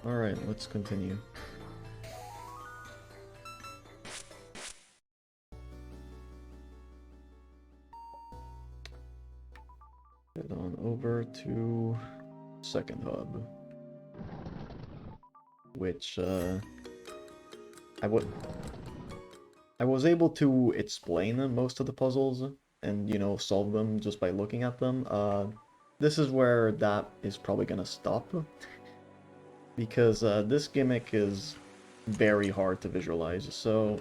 Alright, let's continue. Head on over to second hub. Which, I was able to explain most of the puzzles and, you know, solve them just by looking at them. This is where that is probably gonna stop. Because this gimmick is very hard to visualize. So,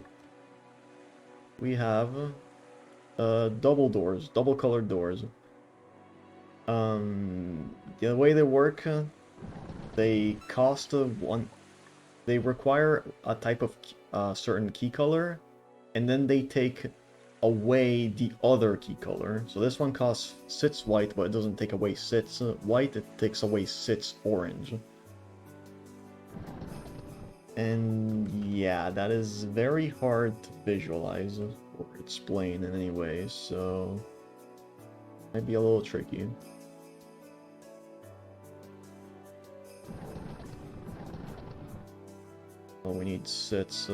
we have double doors, double colored doors. The way they work, they cost one. They require a type of certain key color, and then they take away the other key color. So this one costs 6 white, but it doesn't take away 6 white, it takes away 6 orange. And yeah, that is very hard to visualize or explain in any way, so might be a little tricky. Well, we need 6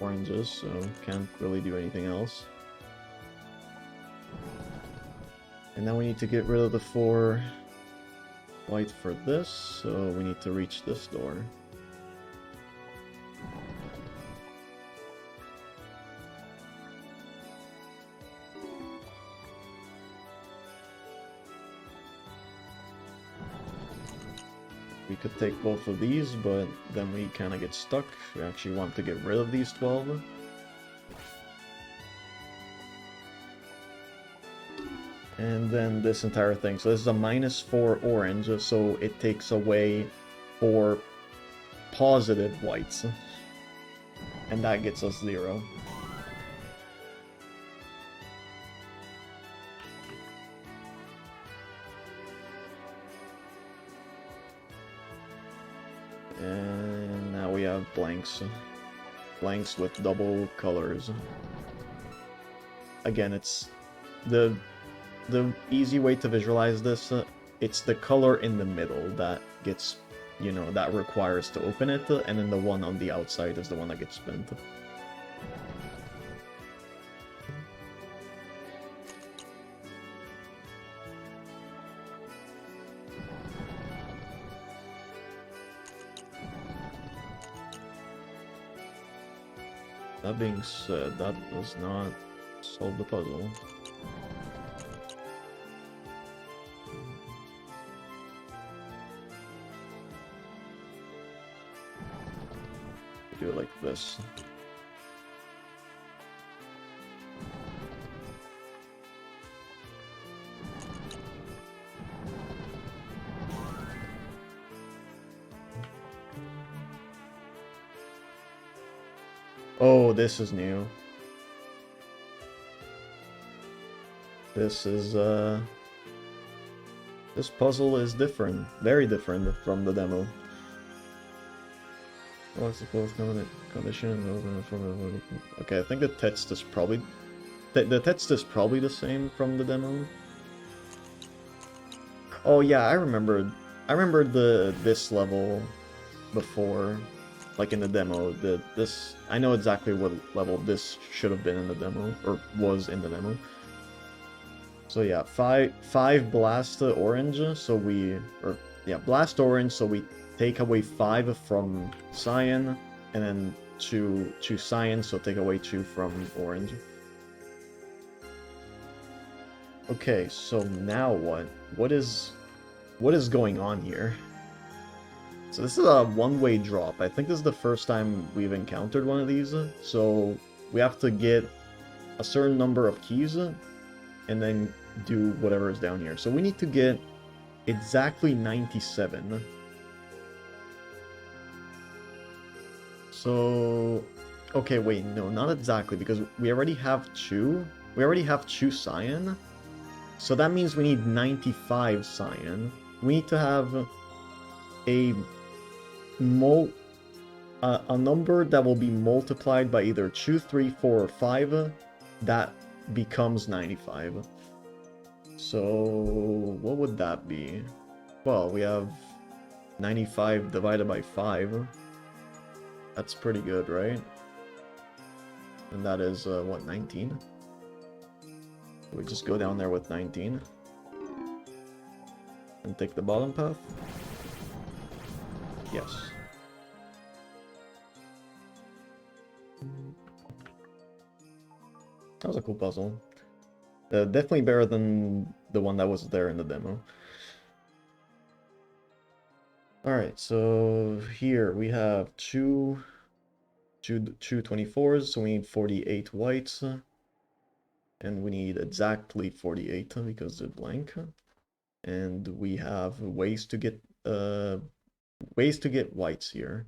oranges, so can't really do anything else. And now we need to get rid of the 4 white for this, so we need to reach this door. We could take both of these, but then we kind of get stuck. We actually want to get rid of these 12. And then this entire thing. So this is a -4 orange, so it takes away 4 positive whites. And that gets us 0. And now we have blanks. Blanks with double colors. Again, it's the easy way to visualize this. It's the color in the middle that gets, you know, that requires to open it, and then the one on the outside is the one that gets spent. That being said, that does not solve the puzzle. Do it like this. Oh, this is new. This is, this puzzle is different. Very different from the demo. What's the close condition? Okay, I think the text is probably... The text is probably the same from the demo. Oh yeah, I remember this level before. Like in the demo, I know exactly what level this should have been in the demo, or was in the demo. So yeah, 5 blast orange, so blast orange, so we take away 5 from cyan, and then 2 cyan, so take away 2 from orange. Okay, so now what? What is going on here? So this is a one-way drop. I think this is the first time we've encountered one of these. So we have to get a certain number of keys and then do whatever is down here. So we need to get exactly 97. So, okay, wait, no, not exactly, because we already have 2. We already have 2 cyan. So that means we need 95 cyan. We need to have a number that will be multiplied by either 2, 3, 4, or 5 that becomes 95. So what would that be? Well, we have 95 divided by 5. That's pretty good, right? And that is, what, 19? We just go down there with 19. And take the bottom path? Yes. That was a cool puzzle. Definitely better than the one that was there in the demo. Alright, so here we have two 24s, so we need 48 whites. And we need exactly 48 because they're blank. And we have ways to get whites here.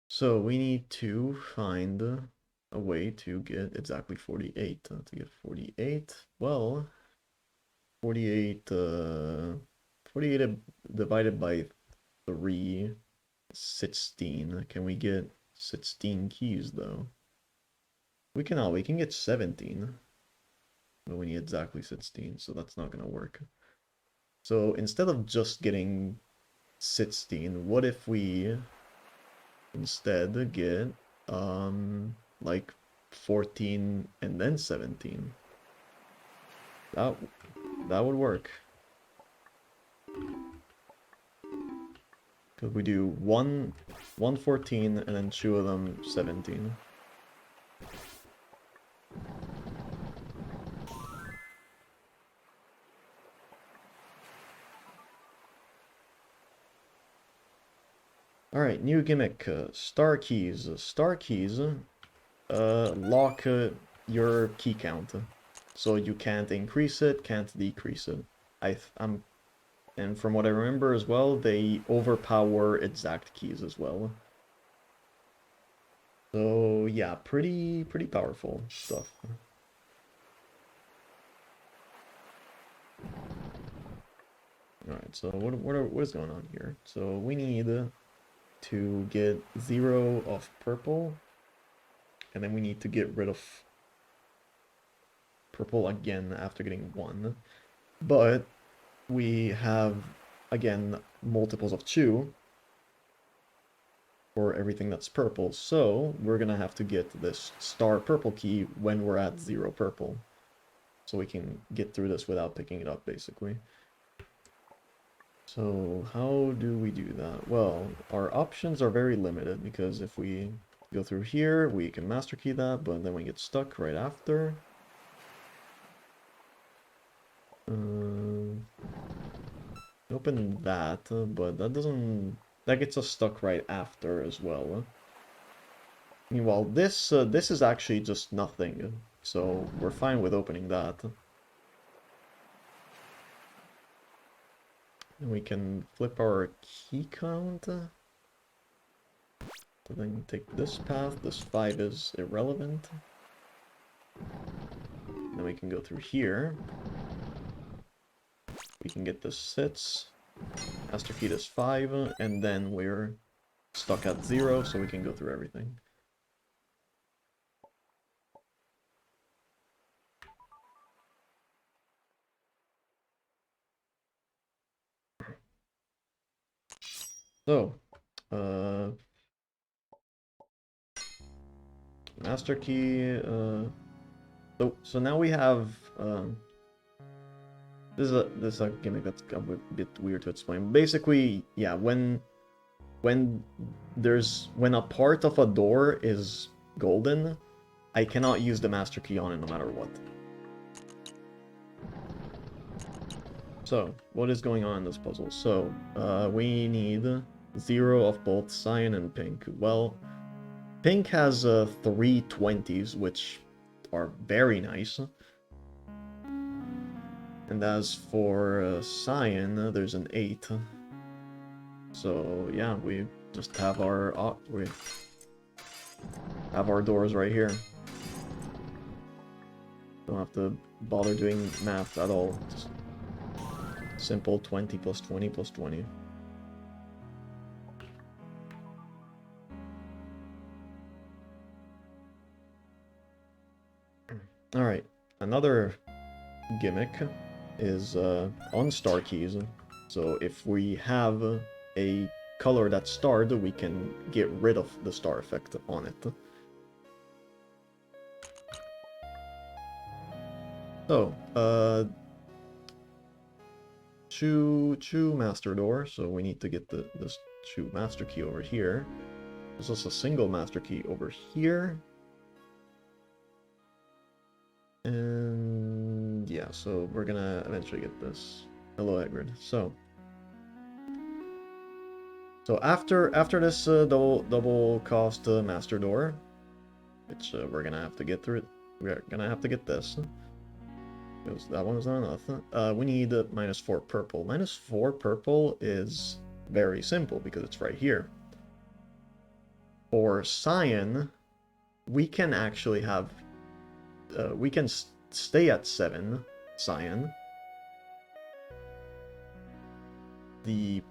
So we need to find a way to get exactly 48. To get 48, well, 48 divided by 3 is 16. Can we get 16 keys though? We can get 17. But we need exactly 16, so that's not gonna work. So instead of just getting 16, what if we instead get like 14 and then 17? That would work. Because we do one 14 and then 2 of them 17. Alright, new gimmick, star keys. Star keys lock your key count. So you can't increase it, can't decrease it. And from what I remember as well, they overpower exact keys as well. So yeah, pretty powerful stuff. Alright, so what is going on here? So we need to get 0 of purple, and then we need to get rid of purple again after getting 1. But we have, again, multiples of 2 for everything that's purple, so we're gonna have to get this star purple key when we're at 0 purple. So we can get through this without picking it up, basically. So how do we do that? Well, our options are very limited, because if we go through here, we can master key that, but then we get stuck right after. Open that, but that gets us stuck right after as well. Meanwhile, this is actually just nothing, so we're fine with opening that. And we can flip our key count. So then take this path. This 5 is irrelevant. Then we can go through here. We can get this 6. Master key this 5, and then we're stuck at 0, so we can go through everything. So, master key, so now we have, this is a gimmick that's a bit weird to explain. Basically, yeah, when a part of a door is golden, I cannot use the master key on it no matter what. So, what is going on in this puzzle? So, we need 0 of both cyan and pink. Well, pink has 3 20s, which are very nice. And as for cyan, there's an 8. So, yeah, we just have our doors right here. Don't have to bother doing math at all. Just simple 20 plus 20 plus 20. Alright, another gimmick is on star keys. So if we have a color that's starred, we can get rid of the star effect on it. So, Chu master door, so we need to get this Chu master key over here. There's also a single master key over here. And yeah, so we're gonna eventually get this. Hello, Hagrid. So after this double cost master door, which we're gonna have to get through. We're gonna have to get this. Because that one is not enough. We need -4 purple. -4 purple is very simple because it's right here. For cyan, we can actually have... we can stay at 7 cyan. The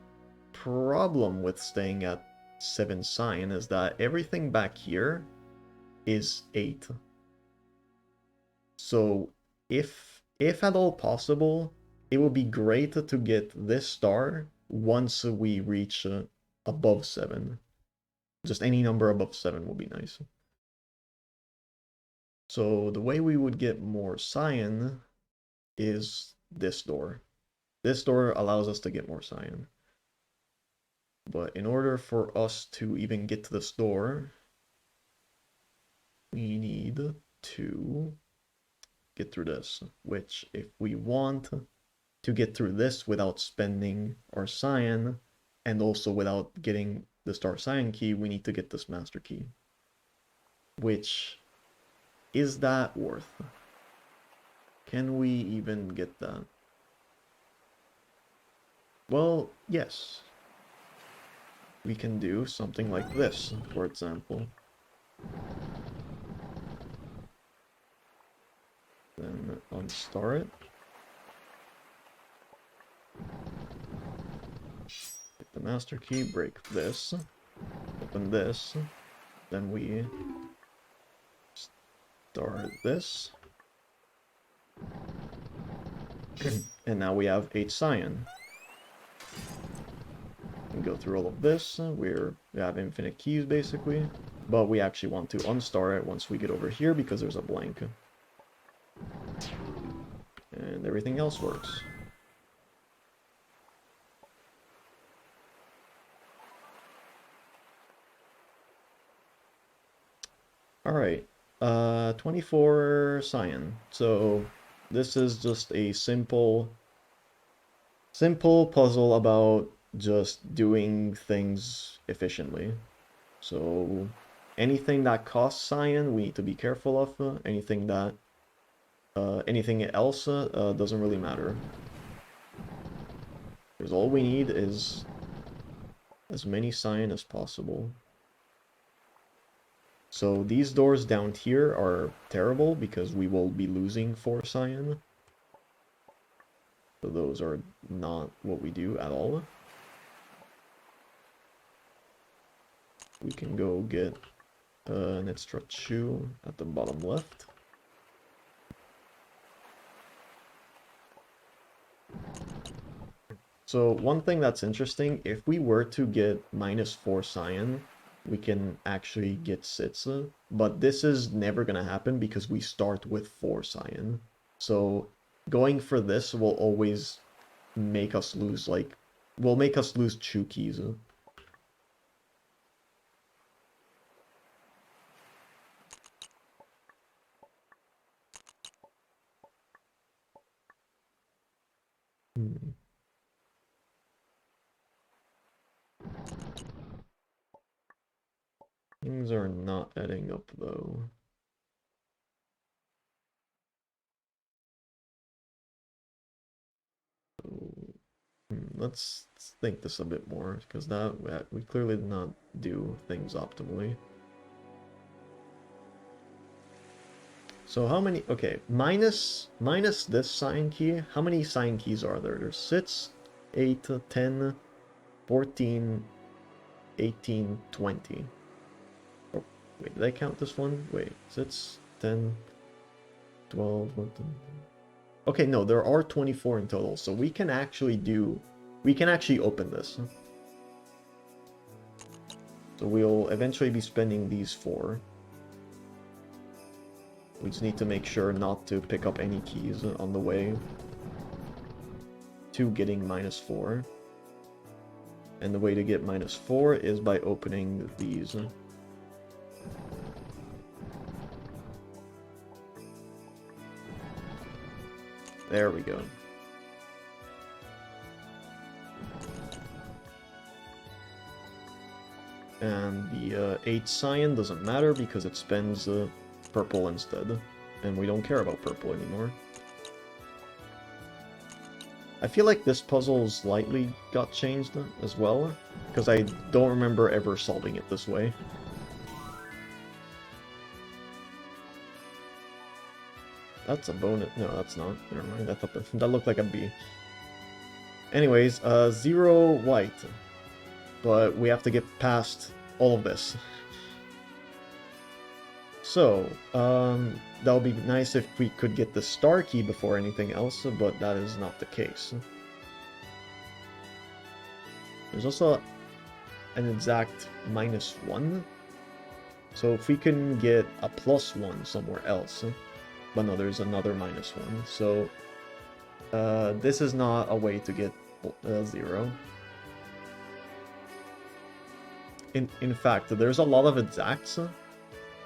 problem with staying at 7 cyan is that everything back here is 8. So if at all possible, it would be great to get this star once we reach above 7. Just any number above 7 will be nice. So the way we would get more cyan is this door. This door allows us to get more cyan. But in order for us to even get to this door, we need to get through this, which if we want to get through this without spending our cyan, and also without getting the star cyan key, we need to get this master key. Which, is that worth? Can we even get that? Well, yes. We can do something like this, for example. Then unstar it. Get the master key, break this, open this, then we start this. And now we have 8 cyan. And go through all of this. We have infinite keys basically, but we actually want to unstar it once we get over here because there's a blank. And everything else works. Alright, 24 cyan. So this is just a simple puzzle about just doing things efficiently. So anything that costs cyan, we need to be careful of. Anything else doesn't really matter. Because all we need is as many cyan as possible. So these doors down here are terrible because we will be losing 4 cyan. So those are not what we do at all. We can go get an extra Chu at the bottom left. So one thing that's interesting, if we were to get -4 cyan, we can actually get Sitsa, but this is never gonna happen because we start with 4 cyan. So going for this will always make us lose, like, will make us lose Chu keys. Things are not adding up though. So, let's think this a bit more, because that we clearly did not do things optimally. So how many, okay, minus this cyan key, how many cyan keys are there? There's 6, 8, 10, 14, 18, 20. Oh, wait, did I count this one? Wait, 6, 10, 12, 14. Okay, no, there are 24 in total, so we can actually open this. So we'll eventually be spending these 4. We just need to make sure not to pick up any keys on the way to getting -4. And the way to get -4 is by opening these. There we go. And the 8 cyan doesn't matter because it spends purple instead. And we don't care about purple anymore. I feel like this puzzle slightly got changed as well, because I don't remember ever solving it this way. That's a bonus. No, that's not. Never mind. I thought that looked like a B. Anyways, 0 white. But we have to get past all of this. So, that would be nice if we could get the star key before anything else, but that is not the case. There's also an exact -1. So if we can get a +1 somewhere else, but no, there's another -1. So this is not a way to get 0. In fact, there's a lot of exacts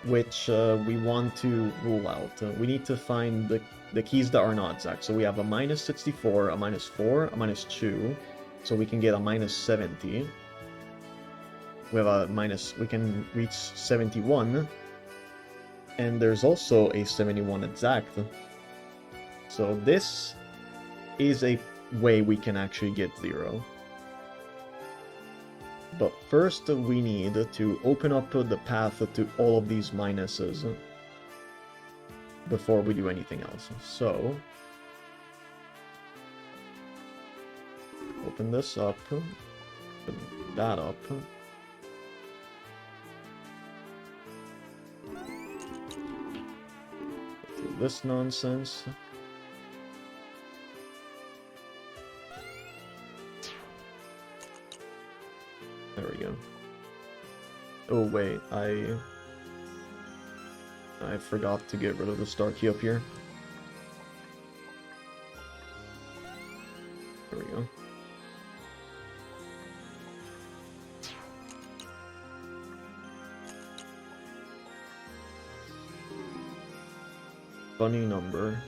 which we want to rule out. We need to find the keys that are not exact. So we have a -64, a -4, a -2, so we can get a -70. We have a we can reach 71, and there's also a 71 exact. So this is a way we can actually get 0. But first we need to open up the path to all of these minuses before we do anything else. So, open this up, open that up. Do this nonsense. There we go. Oh wait, I forgot to get rid of the star key up here. There we go. Funny number.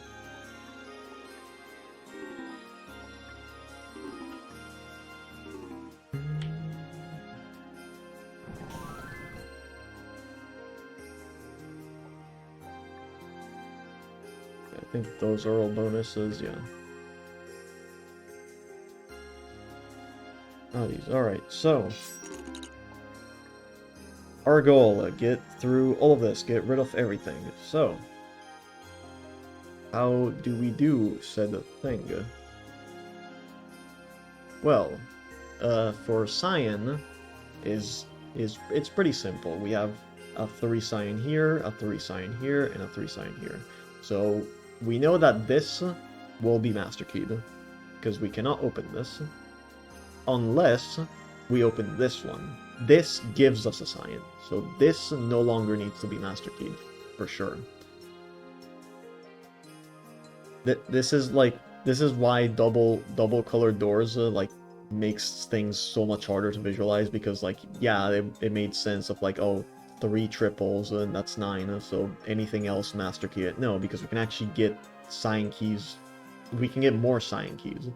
I think those are all bonuses, yeah. Oh, these. Alright, so our goal, get through all of this, get rid of everything. So, how do we do said thing? Well, for cyan, it's pretty simple. We have a 3 cyan here, a 3 cyan here, and a 3 cyan here. So we know that this will be master keyed, because we cannot open this unless we open this one. This gives us a cyan, so this no longer needs to be master keyed, for sure. This is why double colored doors like makes things so much harder to visualize, because like, yeah, it made sense of like, oh, 3 triples and that's 9, so anything else master key it. No, because we can actually get cyan keys. We can get more cyan keys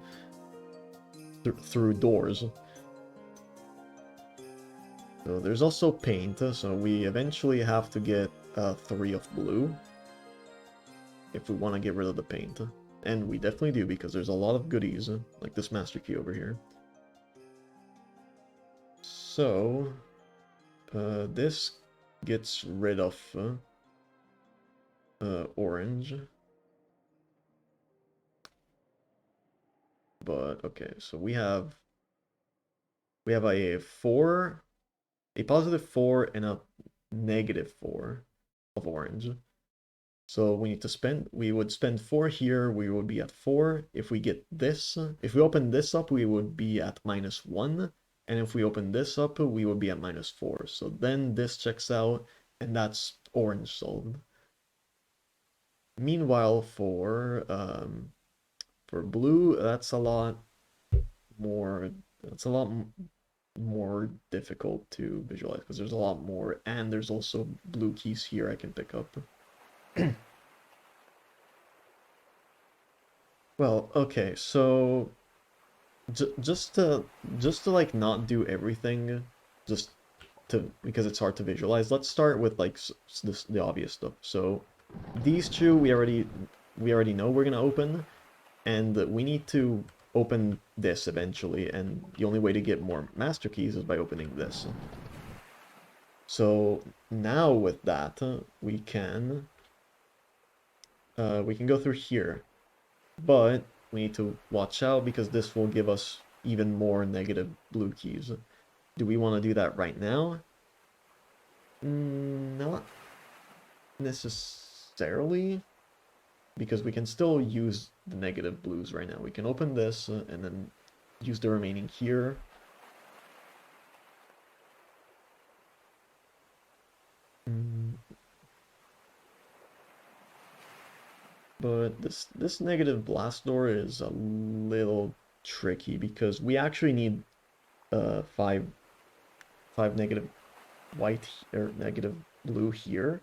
through doors. So there's also paint, so we eventually have to get 3 of blue if we want to get rid of the paint. And we definitely do, because there's a lot of goodies, like this master key over here. So, this gets rid of orange. But, okay, so we have a 4, a +4, and a -4 of orange. So we would spend 4 here, we would be at 4. If we get this, if we open this up, we would be at -1. And if we open this up, we would be at -4. So then this checks out, and that's orange solved. Meanwhile, for blue, that's a lot more. That's a lot more difficult to visualize because there's a lot more, and there's also blue keys here I can pick up. Well, okay, so just to like not do everything, just to because it's hard to visualize. Let's start with like the obvious stuff. So these two we already know we're gonna open, and we need to open this eventually, and the only way to get more master keys is by opening this. So now with that, we can go through here, but we need to watch out because this will give us even more negative blue keys. Do we want to do that right now? Not necessarily, because we can still use the negative blues right now. We can open this and then use the remaining here. But this negative blast door is a little tricky because we actually need five negative white or negative blue here.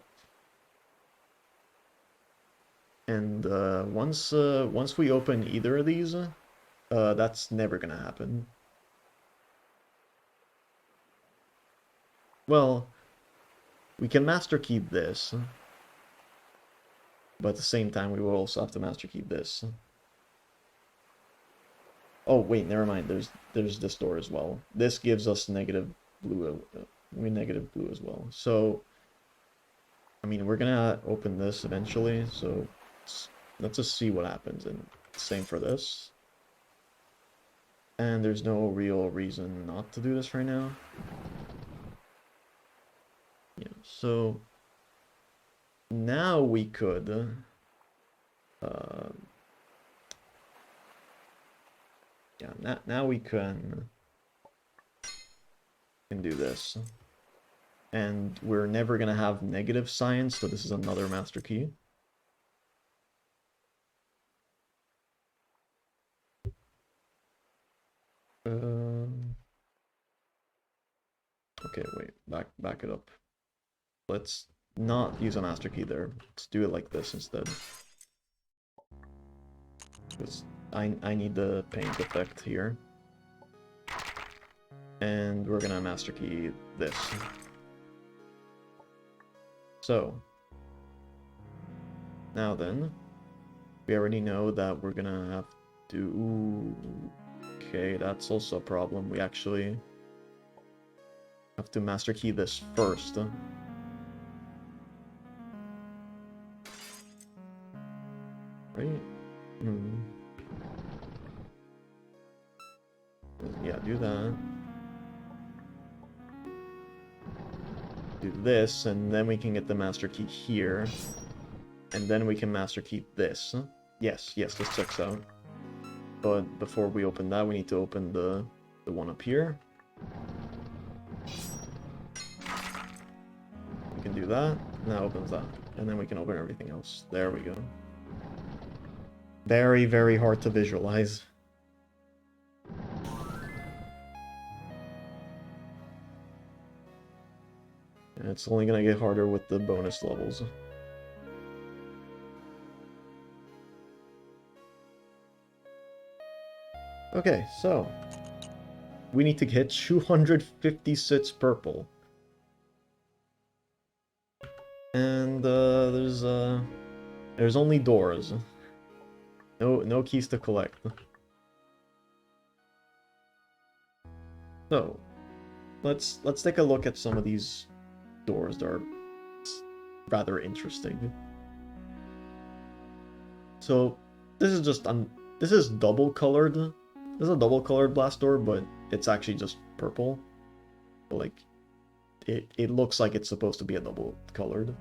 And once we open either of these, that's never gonna happen. Well, we can master key this, but at the same time we will also have to master key this. Oh wait, never mind. There's this door as well. This gives us negative blue, negative blue as well. So, I mean, we're gonna open this eventually. So let's just see what happens. And same for this. And there's no real reason not to do this right now. Yeah, so now we could yeah, now we can do this. And we're never gonna have negative signs, so this is another master key. Okay, wait, back it up. Let's not use a master key there. Let's do it like this instead. Because I need the paint effect here. And we're gonna master key this. So, now then, we already know that we're gonna have to... Ooh, okay, that's also a problem. We actually have to master key this first. Right? Yeah, do that. Do this, and then we can get the master key here. And then we can master key this. Yes, this checks out. But before we open that, we need to open the one up here. We can do that, and that opens that. And then we can open everything else. There we go. Very, very hard to visualize. And it's only gonna get harder with the bonus levels. Okay, so we need to get 256 purple. And there's only doors. No keys to collect. So let's take a look at some of these doors that are rather interesting. So this is just this is double colored. This is a double colored blast door, but it's actually just purple. Like it looks like it's supposed to be a double colored.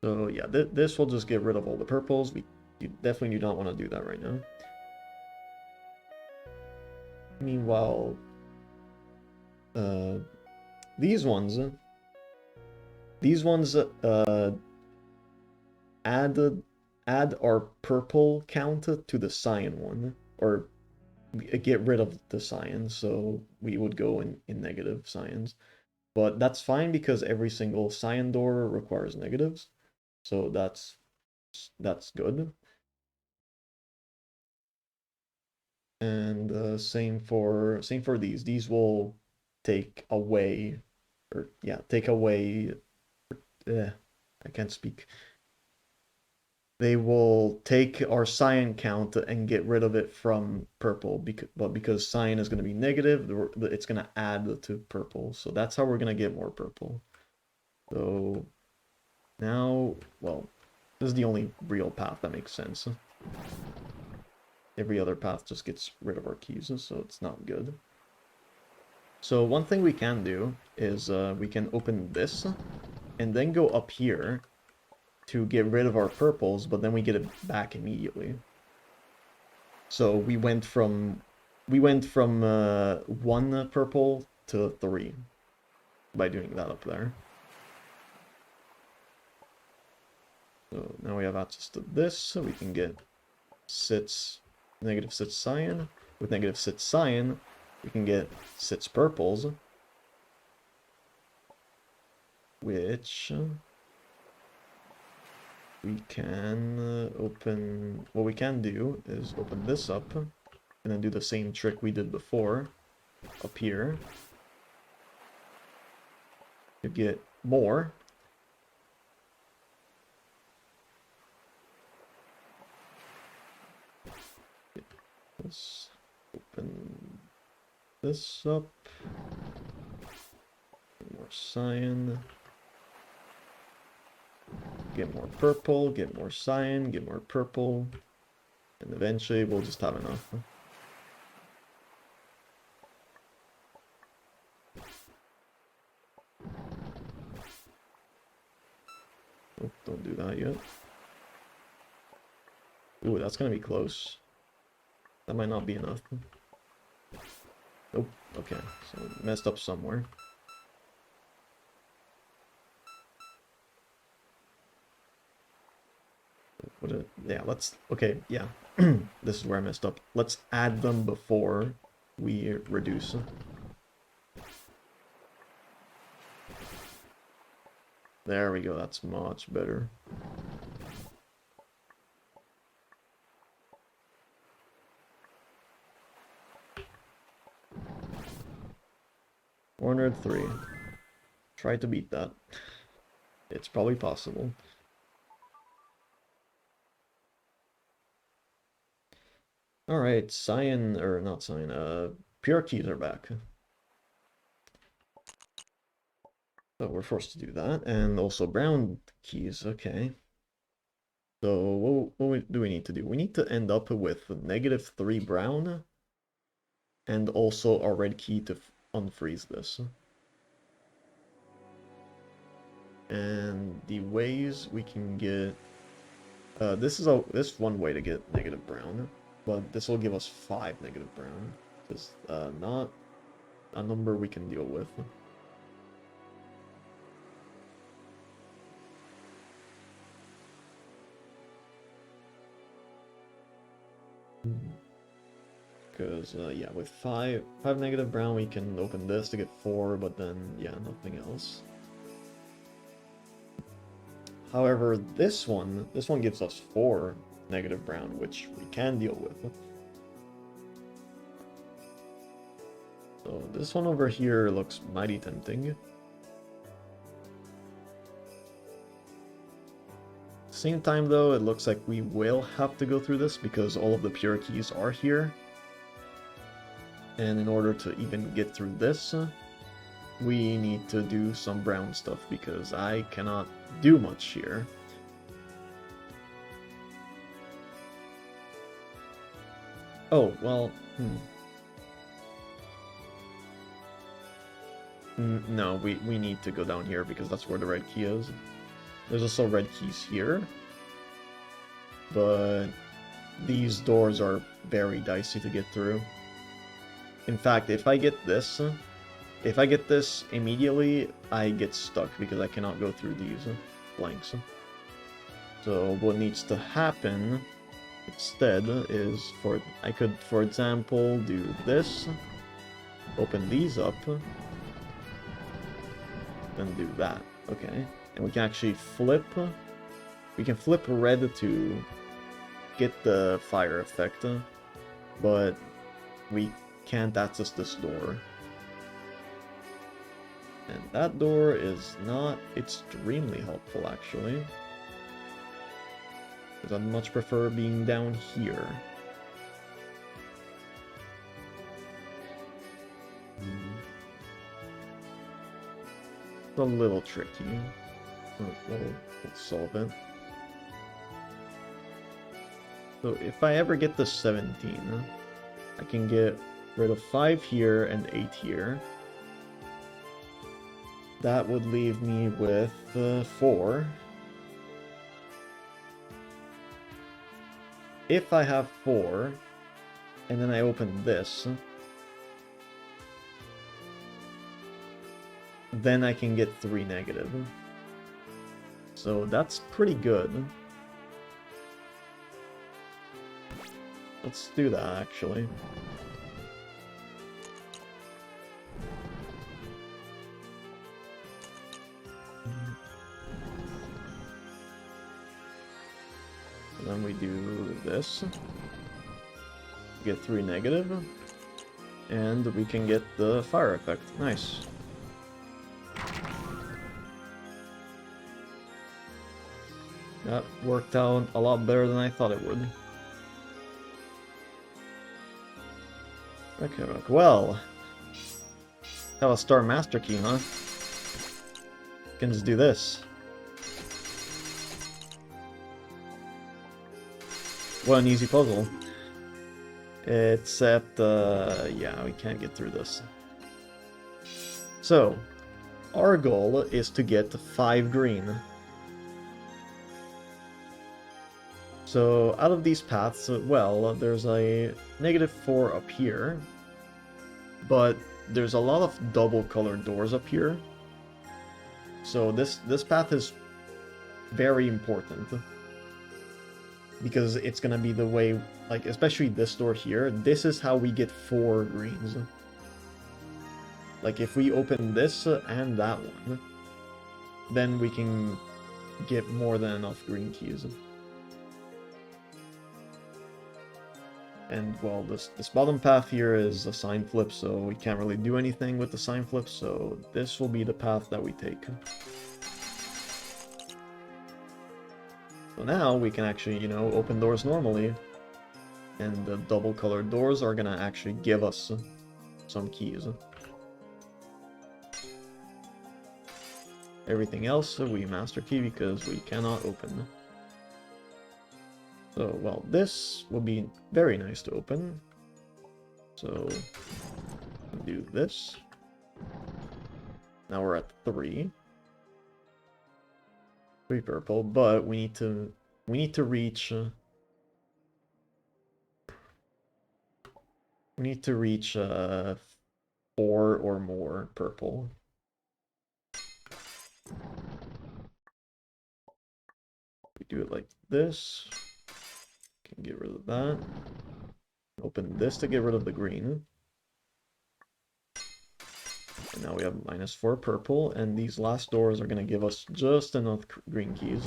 So yeah, this will just get rid of all the purples. You definitely do not want to do that right now. Meanwhile, uh, these ones, add add our purple count to the cyan one, or get rid of the cyan, so we would go in negative cyans. But that's fine because every single cyan door requires negatives, so that's good. And same for these. These will take away, or yeah, take away. I can't speak. They will take our cyan count and get rid of it from purple, because cyan is going to be negative, it's going to add to purple. So that's how we're going to get more purple. So now, well, this is the only real path that makes sense. Every other path just gets rid of our keys, so it's not good. So one thing we can do is we can open this and then go up here to get rid of our purples, but then we get it back immediately. So we went from 1 purple to 3 by doing that up there. So now we have access to this, so we can get negative 6 cyan. With negative 6 cyan, we can get 6 purples, which we can open. What we can do is open this up and then do the same trick we did before up here to get more. Let's open this up. More cyan. Get more purple, get more cyan, get more purple. And eventually we'll just have enough. Oh, don't do that yet. Ooh, that's gonna be close. That might not be enough. Nope. Okay, so messed up somewhere. Yeah, okay, yeah. This is where I messed up. Let's add them before we reduce. There we go, that's much better. $403. Try to beat that. It's probably possible. Alright, cyan, or not cyan, pure keys are back. So we're forced to do that, and also brown keys, okay. So what do we need to do? We need to end up with -3 brown, and also a red key to unfreeze this. And the ways we can get... this is one way to get negative brown, but this will give us 5 negative brown. Just not a number we can deal with. Because, yeah, with 5 negative brown, we can open this to get 4, but then, yeah, nothing else. However, this one gives us 4 negative brown, which we can deal with. So this one over here looks mighty tempting. Same time though, it looks like we will have to go through this because all of the pure keys are here. And in order to even get through this, we need to do some brown stuff because I cannot do much here. Oh, well, no, we need to go down here because that's where the red key is. There's also red keys here, but these doors are very dicey to get through. In fact, if I get this immediately, I get stuck because I cannot go through these blanks. So what needs to happen instead is I could, for example, do this, open these up, then do that. Okay, and we can actually flip. We can flip red to get the fire effect, but we can't access this door. And that door is not extremely helpful, actually. Because I'd much prefer being down here. It's a little tricky. We'll solve it. So if I ever get the 17, I can get rid of 5 here and 8 here. That would leave me with 4. If I have 4, and then I open this, then I can get 3 negative. So that's pretty good. Let's do that, actually. And then we do this. Get 3 negative. And we can get the fire effect. Nice. That worked out a lot better than I thought it would. Okay, well. Have a star master key, huh? Can just do this. What an easy puzzle. Except, yeah, we can't get through this. So, our goal is to get 5 green. So, out of these paths, well, there's a -4 up here. But there's a lot of double-colored doors up here. So this path is very important. Because it's gonna be the way, like, especially this door here, this is how we get 4 greens. Like, if we open this and that one, then we can get more than enough green keys. And, well, this bottom path here is a sign flip, so we can't really do anything with the sign flip, so this will be the path that we take. So now we can actually, you know, open doors normally, and the double-colored doors are gonna actually give us some keys. Everything else we master key because we cannot open. So, well, this will be very nice to open. So, do this. Now we're at 3. 3 purple, but we need to reach we need to reach 4 or more purple. We do it like this. Can get rid of that. Open this to get rid of the green. And now we have -4 purple, and these last doors are going to give us just enough green keys.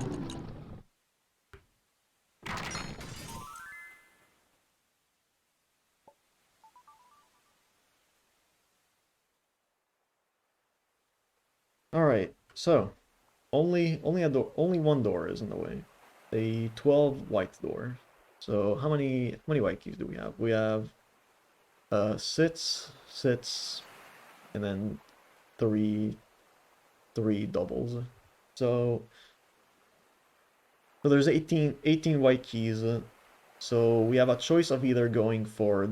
Alright, so only one door is in the way. A 12 white door. So how many white keys do we have? We have sits, and then three doubles. So there's 18 white keys. So we have a choice of either going for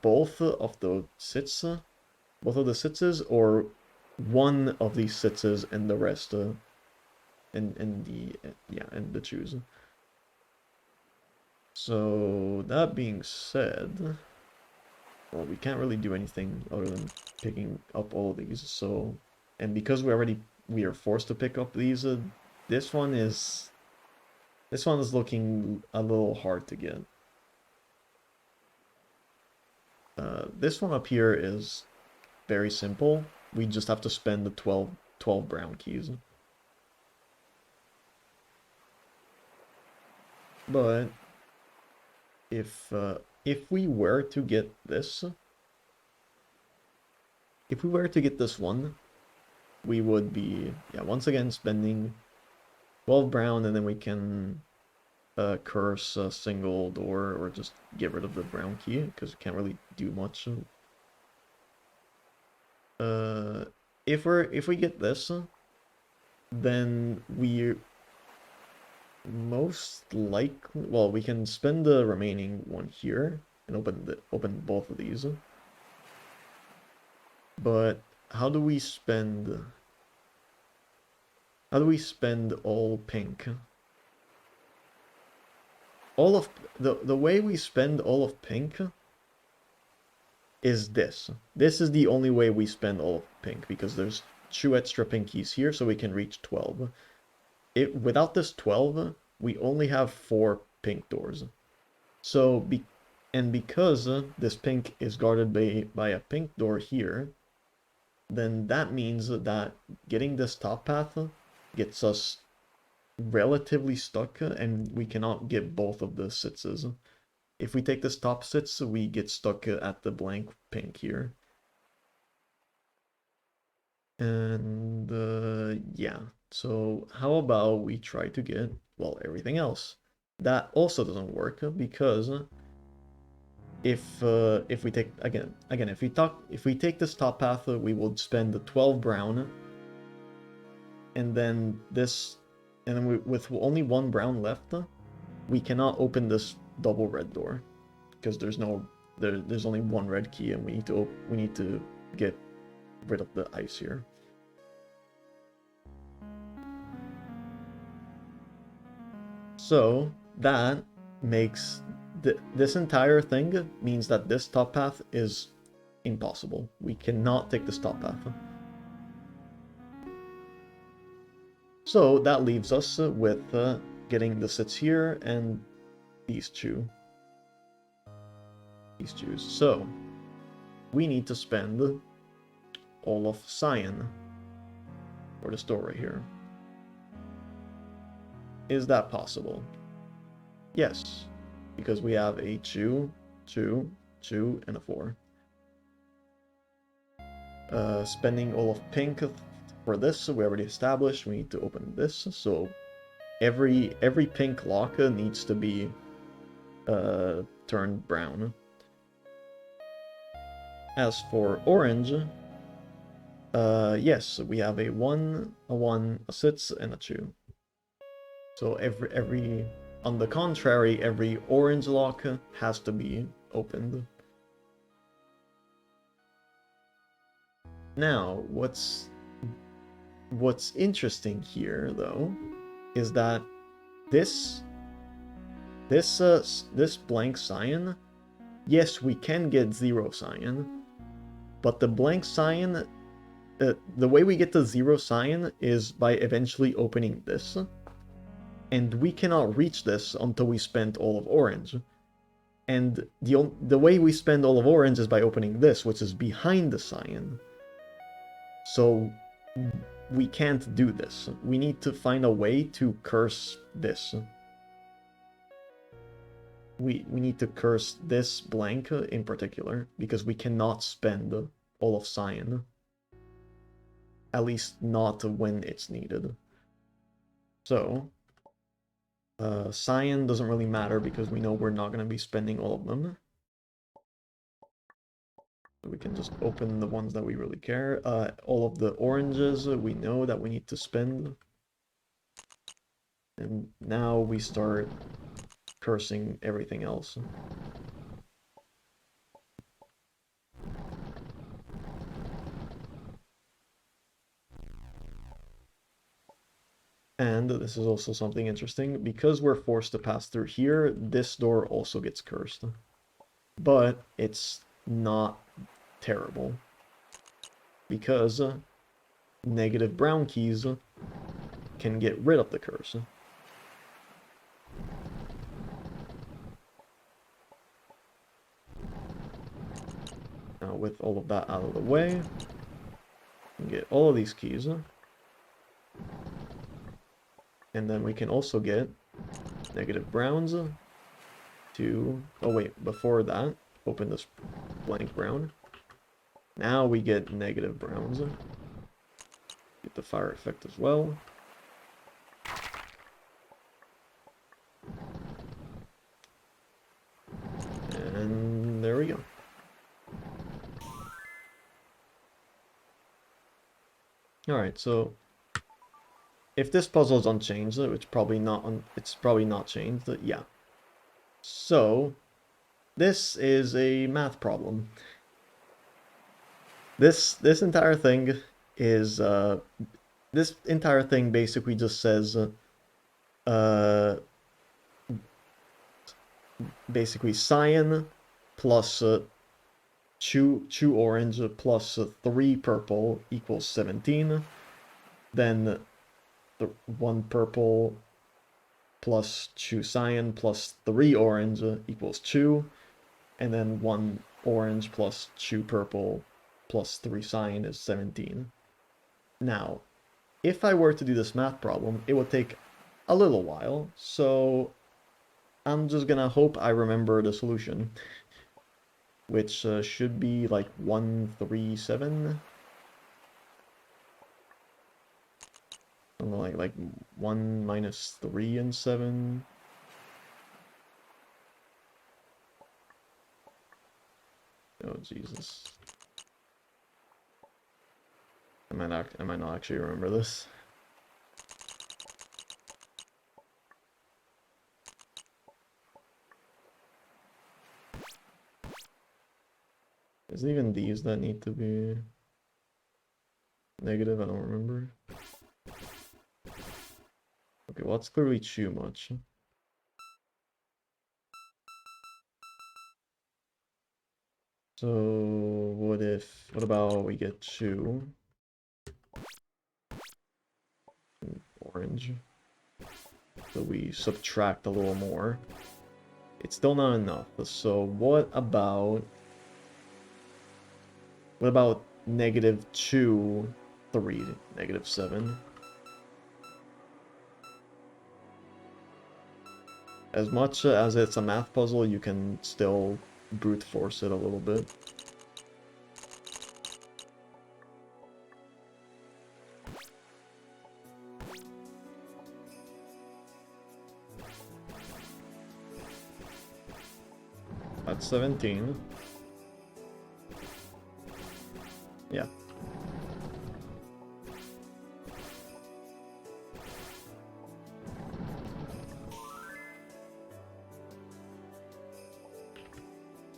both of the sits, or one of these sitses and the rest in the choose. So that being said, well, we can't really do anything other than picking up all of these. So, and because we are forced to pick up these, this one is looking a little hard to get. This one up here is very simple. We just have to spend the 12 brown keys. But if we were to get this, if we were to get this one, we would be, yeah, once again spending 12 brown, and then we can curse a single door or just get rid of the brown key because we can't really do much. If we get this, then we most likely, well, we can spend the remaining one here and open both of these. But how do we spend all pink? All of the way we spend all of pink is this. This is the only way we spend all of pink, because there's 2 extra pinkies here, so we can reach 12. Without this 12, we only have 4 pink doors. So, because this pink is guarded by a pink door here, then that means that getting this top path gets us relatively stuck, and we cannot get both of the sitses. If we take this top sits, we get stuck at the blank pink here. And yeah, so how about we try to get, well, everything else? That also doesn't work, because if we take if we take this top path, we would spend the 12 brown, and then with only 1 brown left, we cannot open this double red door because there's only 1 red key, and we need to get rid of the ice here. So that makes this entire thing means that this top path is impossible. We cannot take this top path. So that leaves us with getting the sits here and these two. So we need to spend all of cyan for the store right here. Is that possible? Yes, because we have a 2, 2, 2, and a 4. Spending all of pink for this, we already established. We need to open this, so every pink lock needs to be turned brown. As for orange, yes, we have a 1, a 1, a 6, and a 2. So on the contrary, every orange lock has to be opened. Now, what's interesting here, though, is that this blank cyan, yes, we can get 0 cyan, but the blank cyan, the way we get to 0 cyan is by eventually opening this. And we cannot reach this until we spend all of orange. And the way we spend all of orange is by opening this, which is behind the cyan. So we can't do this. We need to find a way to curse this. We need to curse this blank in particular, because we cannot spend all of cyan. At least not when it's needed. So cyan doesn't really matter because we know we're not going to be spending all of them. We can just open the ones that we really care. All of the oranges we know that we need to spend. And now we start cursing everything else. And this is also something interesting. Because we're forced to pass through here, this door also gets cursed. But it's not terrible. Because negative brown keys can get rid of the curse. Now with all of that out of the way, we can get all of these keys. And then we can also get negative browns to... Oh wait, before that, open this blank brown. Now we get negative browns. Get the fire effect as well. And there we go. Alright, so if this puzzle is unchanged, it's probably not changed, yeah. So this is a math problem. This entire thing is this entire thing basically just says basically cyan plus 2 orange plus 3 purple equals 17. Then the 1 purple plus 2 cyan plus 3 orange equals 2. And then 1 orange plus 2 purple plus 3 cyan is 17. Now, if I were to do this math problem, it would take a little while, so I'm just gonna hope I remember the solution, which should be like 137. Like 1 minus 3 and 7. Oh Jesus. I might not actually remember this. Is it even these that need to be negative? I don't remember. Okay, well, it's clearly too much. So, what about we get 2? Orange. So we subtract a little more. It's still not enough. So what about negative 2, 3, negative 7? As much as it's a math puzzle, you can still brute force it a little bit. That's 17. Yeah.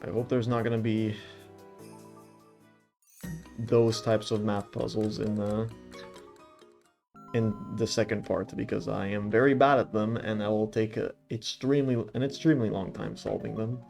I hope there's not gonna be those types of math puzzles in the second part, because I am very bad at them and I will take an extremely long time solving them.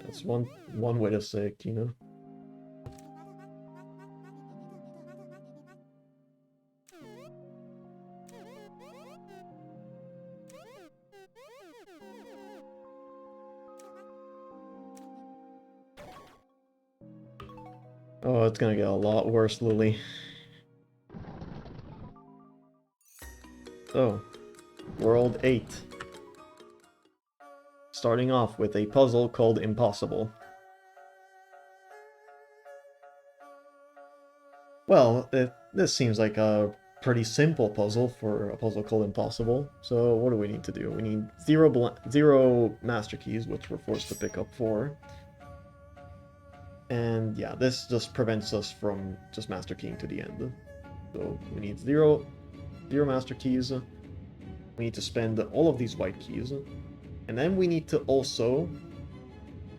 That's one way to say it, you know. Oh, it's gonna get a lot worse, Lily. So, World 8. starting off with a puzzle called Impossible. Well, this seems like a pretty simple puzzle for a puzzle called Impossible. So what do we need to do? We need zero master keys, which we're forced to pick up 4. And yeah, this just prevents us from just master keying to the end. So we need zero master keys. We need to spend all of these white keys. And then we need to also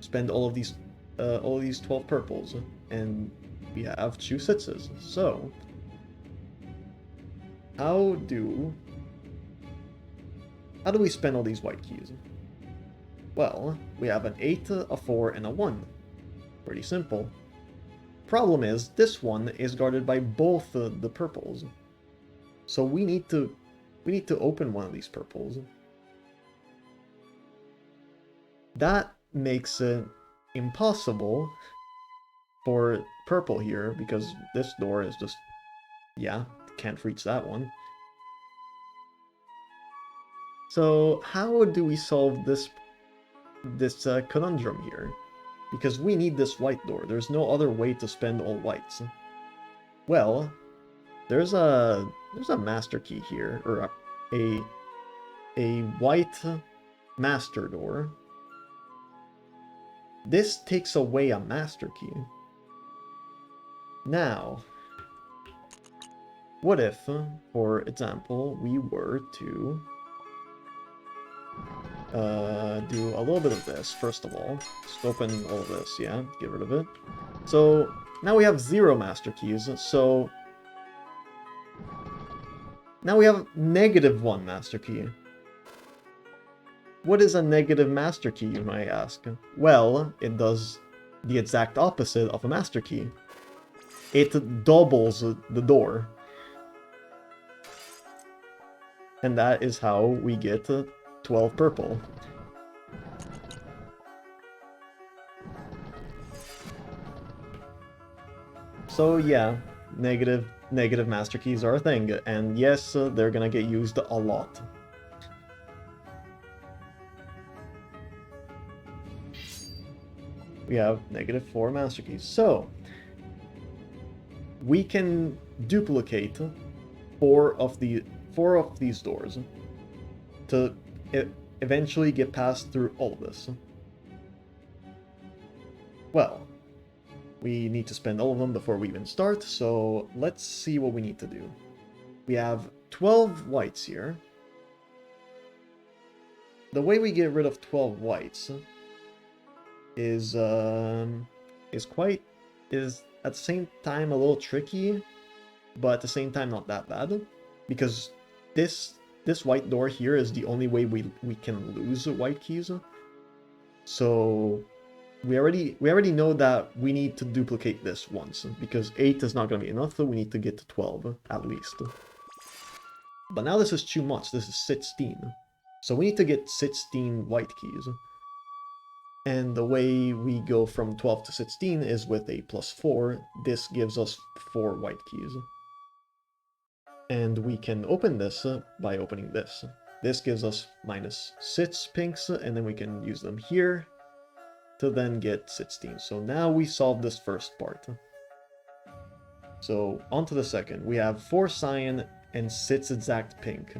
spend all of these 12 purples. And we have 2 sitses. So how do we spend all these white keys? Well, we have an 8, a 4, and a 1. Pretty simple. Problem is, this one is guarded by both the purples. So we need to open one of these purples. That makes it impossible for purple here, because this door is just, yeah, can't reach that one. So how do we solve this conundrum here? Because we need this white door. There's no other way to spend all whites. Well, there's a master key here, or a white master door. This takes away a master key. Now, what if, for example, we were to do a little bit of this, first of all. Just open all of this, yeah, get rid of it. So, now we have 0 master keys, so now we have -1 master key. What is a negative master key, you might ask? Well, it does the exact opposite of a master key. It doubles the door. And that is how we get 12 purple. So yeah, negative master keys are a thing, and yes, they're gonna get used a lot. We have -4 master keys. So we can duplicate 4 of these doors to eventually get past through all of this. Well, we need to spend all of them before we even start, so let's see what we need to do. We have 12 whites here. The way we get rid of 12 whites is at the same time a little tricky, but at the same time not that bad, because this white door here is the only way we can lose white keys. So we already know that we need to duplicate this once, because 8 is not going to be enough, so we need to get to 12 at least. But now this is too much. This is 16. So we need to get 16 white keys. And the way we go from 12 to 16 is with a +4. This gives us 4 white keys. And we can open this by opening this. This gives us -6 pinks, and then we can use them here to then get 16. So now we solve this first part. So on to the second. We have 4 cyan and 6 exact pink.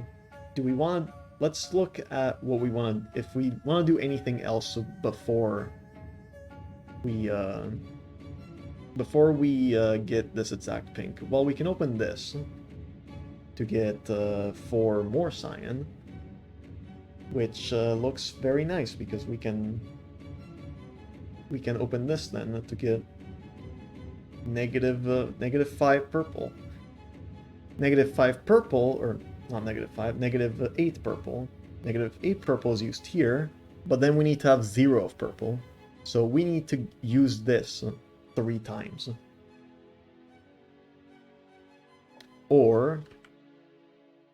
Do we want to... Let's look at what we want to... If we want to do anything else before we get this exact pink. Well, we can open this to get 4 more cyan, which looks very nice, because we can open this then to get -5 purple. -5 purple, or not -5, -8 purple. -8 purple is used here, but then we need to have 0 of purple. So we need to use this 3 times. Or,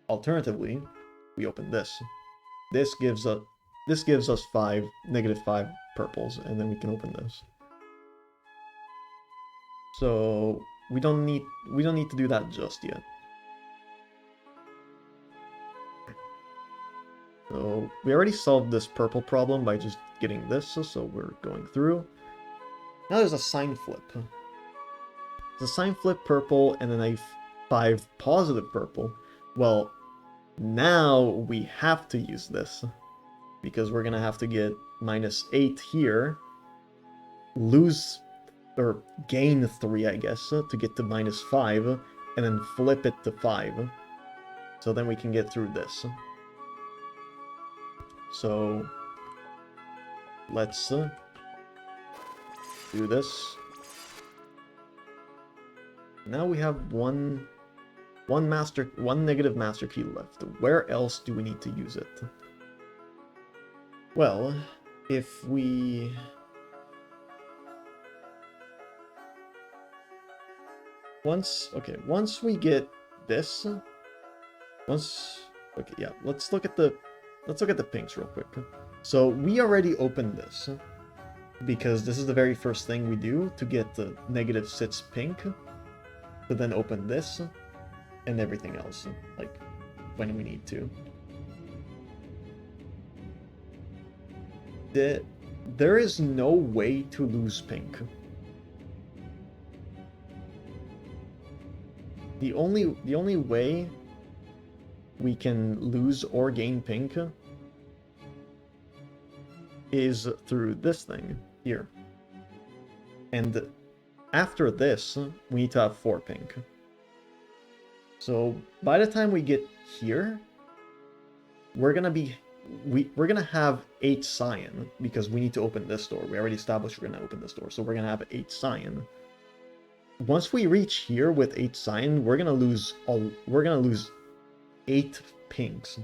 alternatively, we open this. This gives us -5 purples, and then we can open this. So we don't need to do that just yet. So we already solved this purple problem by just getting this, so we're going through. Now there's a sign flip. There's a sign flip purple and then a 5 positive purple. Well, now we have to use this because we're gonna have to get -8 here, lose or gain 3, I guess, to get to -5, and then flip it to 5. So then we can get through this. So let's do this. Now we have one negative master key left. Where else do we need to use it? Well, if we... Once we get this, okay, yeah, let's look at the pinks real quick. So we already opened this because this is the very first thing we do to get the -6 pink, to then open this and everything else, like when we need to. There is no way to lose pink. The only way we can lose or gain pink is through this thing here. And after this, we need to have 4 pink. So by the time we get here, we're gonna have 8 cyan because we need to open this door. We already established we're gonna open this door, so we're gonna have 8 cyan. Once we reach here with 8 cyan, we're gonna lose 8 pinks,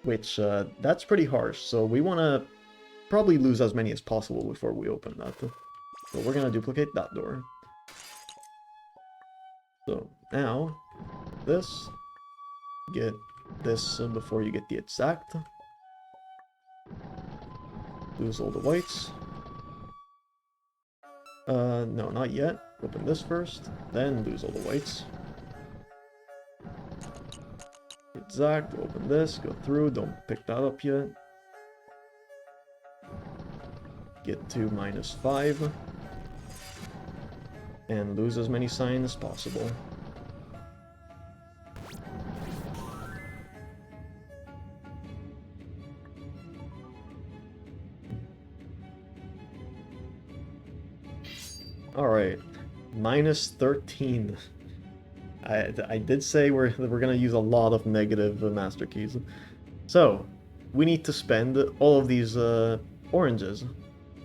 which that's pretty harsh. So we want to probably lose as many as possible before we open that. So we're gonna duplicate that door. So now this, get this before you get the exact. Lose all the whites. No, not yet. Open this first, then lose all the whites. Exact, open this, go through, don't pick that up yet. Get to -5. And lose as many cyan as possible. Alright, -13. I did say we're gonna use a lot of negative master keys. So, we need to spend all of these oranges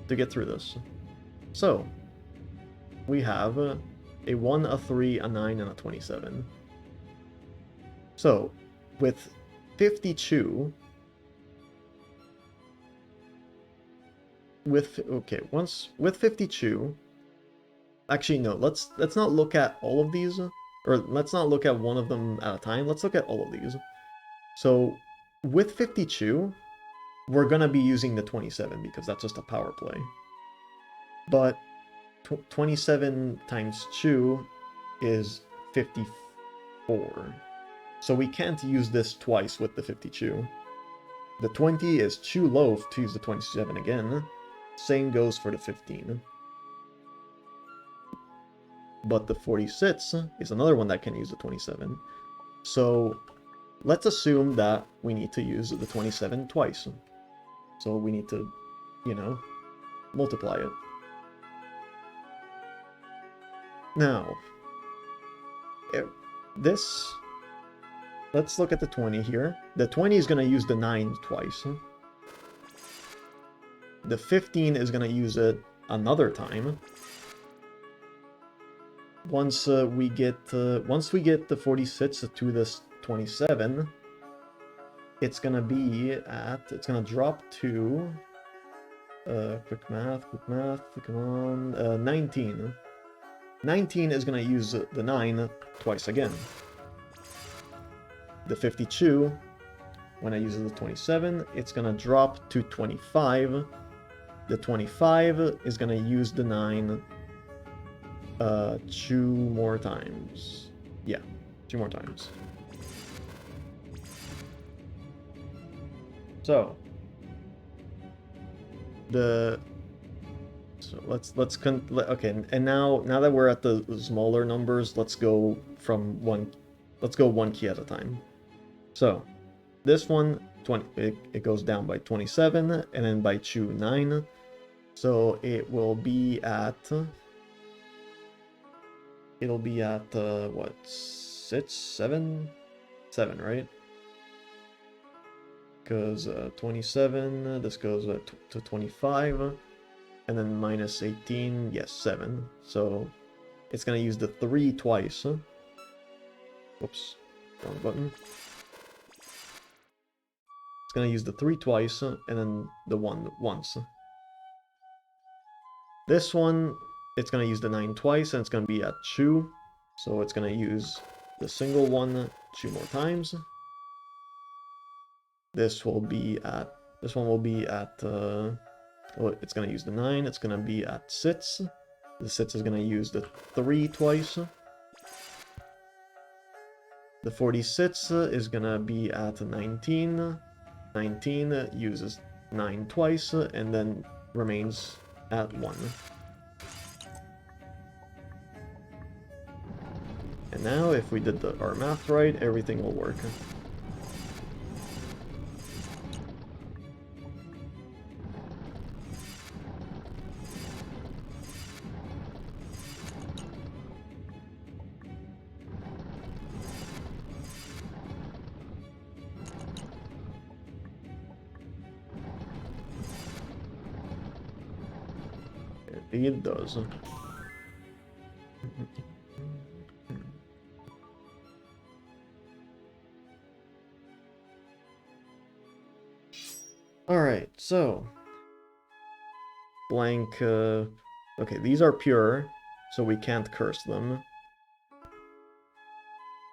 to get through this. So, we have a 1, a 3, a 9, and a 27. So, with 52... with 52... Actually, no, let's not look at all of these, or let's not look at one of them at a time. Let's look at all of these. So, with 52, we're gonna be using the 27 because that's just a power play. But 27 times 2 is 54. So we can't use this twice with the 52. The 20 is too low to use the 27 again. Same goes for the 15. But the 46 is another one that can use the 27. So let's assume that we need to use the 27 twice. So we need to, you know, multiply it. Now, let's look at the 20 here. The 20 is going to use the 9 twice. The 15 is going to use it another time. Once we get the 46 to this 27, it's gonna drop to quick math, come on, 19. 19 is gonna use the 9 twice again. The 52, when I use the 27, it's gonna drop to 25. The 25 is gonna use the 9 2 more times. Yeah, 2 more times. So okay, and now that we're at the smaller numbers, let's go one key at a time. So this one, 20, it goes down by 27, and then by 2, 9. So it'll be at what, 6, 7, 7, right? Because 27, this goes to 25, and then minus 18, yes, 7. So it's gonna use the 3 twice. Whoops, wrong button. It's gonna use the 3 twice, and then the 1 once. This one, it's gonna use the 9 twice, and it's gonna be at 2. So it's gonna use the single one 2 more times. This one will be at well, it's gonna use the 9, it's gonna be at 6. The 6 is gonna use the 3 twice. The 46 is gonna be at 19. 19 uses 9 twice, and then remains at 1. And now, if we did our math right, everything will work. It does. Alright, so blank, okay, these are pure, so we can't curse them.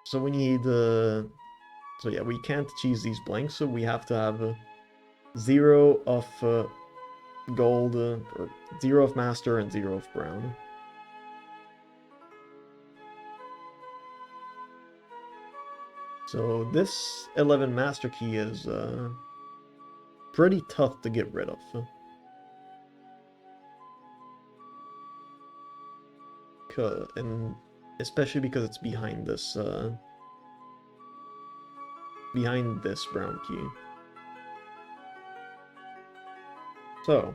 So we need, so yeah, we can't cheese these blanks, so we have to have 0 of gold, or 0 of master and 0 of brown. So this 11 master key is pretty tough to get rid of. And especially because it's behind this brown key. So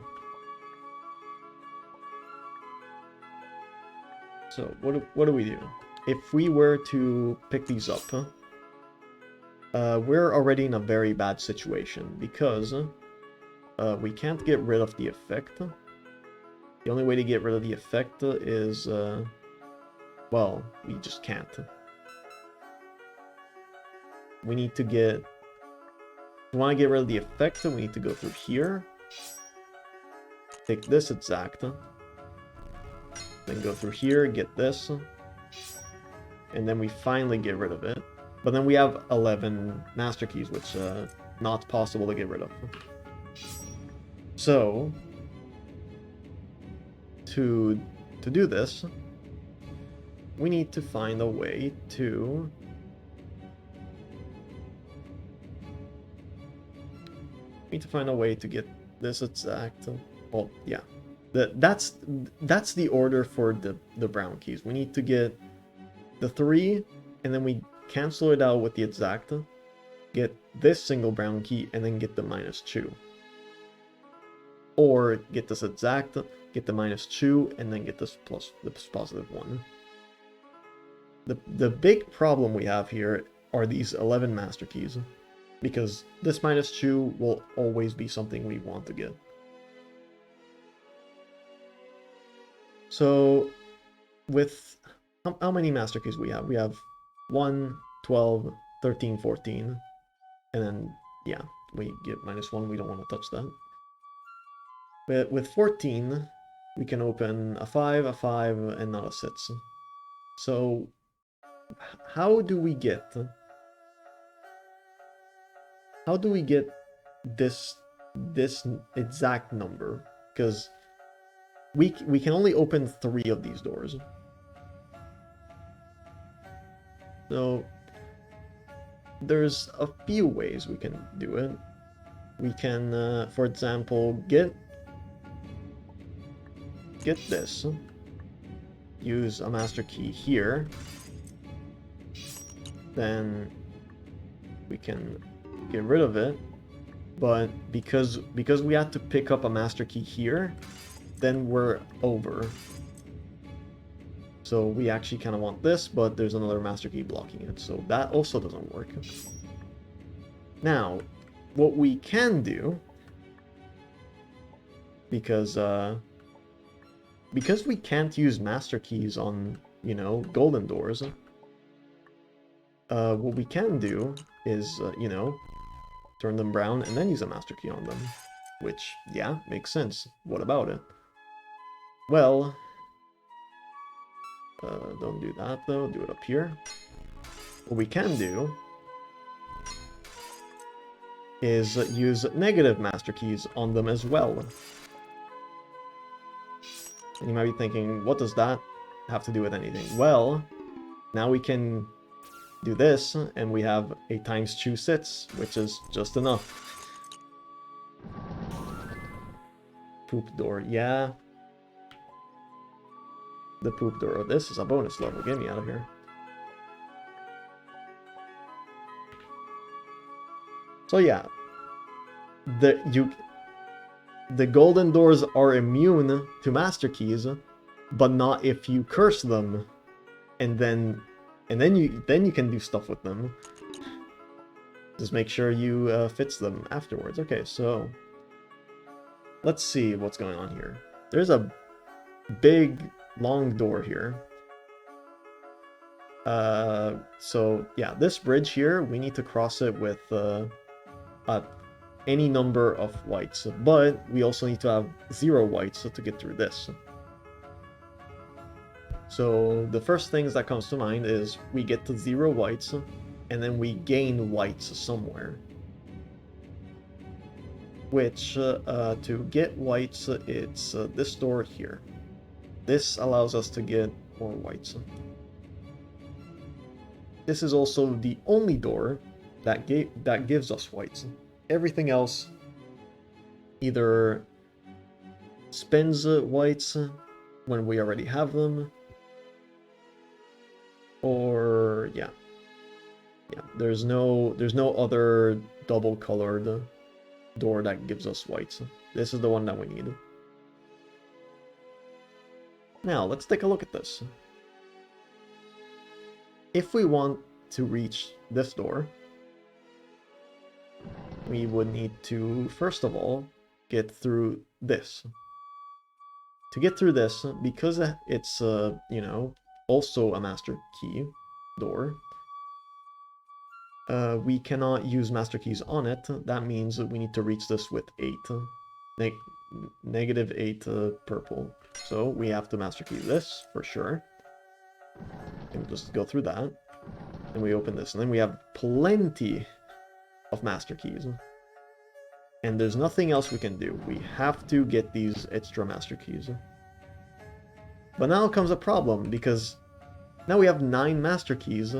what do we do? If we were to pick these up, we're already in a very bad situation because we can't get rid of the effect. The only way to get rid of the effect is, well, we just can't. We need to get... If we want to get rid of the effect, we need to go through here. Take this exact. Then go through here, get this. And then we finally get rid of it. But then we have 11 master keys, which not possible to get rid of. So to do this, we need to find a way to get this exact. Well, yeah, that's the order for the brown keys. We need to get the 3, and then we cancel it out with the exact, get this single brown key, and then get the -2. Or get this exact, get the -2, and then get this +1. The big problem we have here are these 11 master keys, because this -2 will always be something we want to get. So with how many master keys we have? We have 1, 12, 13, 14, and then, yeah, we get -1, we don't want to touch that. But with 14, we can open a 5, and not a 6. So, how do we get this exact number? Because we can only open 3 of these doors. So there's a few ways we can do it. we can, for example, get this. Use a master key here. Then we can get rid of it. But because we had to pick up a master key here, then we're over. So we actually kind of want this, but there's another master key blocking it. So that also doesn't work. Now, what we can do, because we can't use master keys on, you know, golden doors, what we can do is, you know, turn them brown and then use a master key on them. Which, yeah, makes sense. What about it? Well, don't do that though, do it up here. What we can do is use negative master keys on them as well. And you might be thinking, what does that have to do with anything? Well, now we can do this, and we have a ×2 sits, which is just enough. Poop door, yeah. The poop door. This is a bonus level. Get me out of here. So yeah, the golden doors are immune to master keys, but not if you curse them, and then you can do stuff with them. Just make sure you fix them afterwards. Okay, so let's see what's going on here. There's a big long door here. So yeah, this bridge here, we need to cross it with any number of whites, but we also need to have 0 whites to get through this. So the first things that comes to mind is we get to 0 whites, and then we gain whites somewhere. Which, to get whites, it's this door here. This allows us to get more whites. This is also the only door that gives us whites. Everything else either spends whites when we already have them, or yeah, there's no other double colored door that gives us whites. This is the one that we need. Now let's take a look at this. If we want to reach this door, we would need to, first of all, get through this. To get through this, because it's, you know, also a master key door, we cannot use master keys on it. That means that we need to reach this with 8. Negative 8 purple. So we have to master key this, for sure. And just go through that. And we open this, and then we have plenty of master keys. And there's nothing else we can do. We have to get these extra master keys. But now comes a problem, because now we have 9 master keys,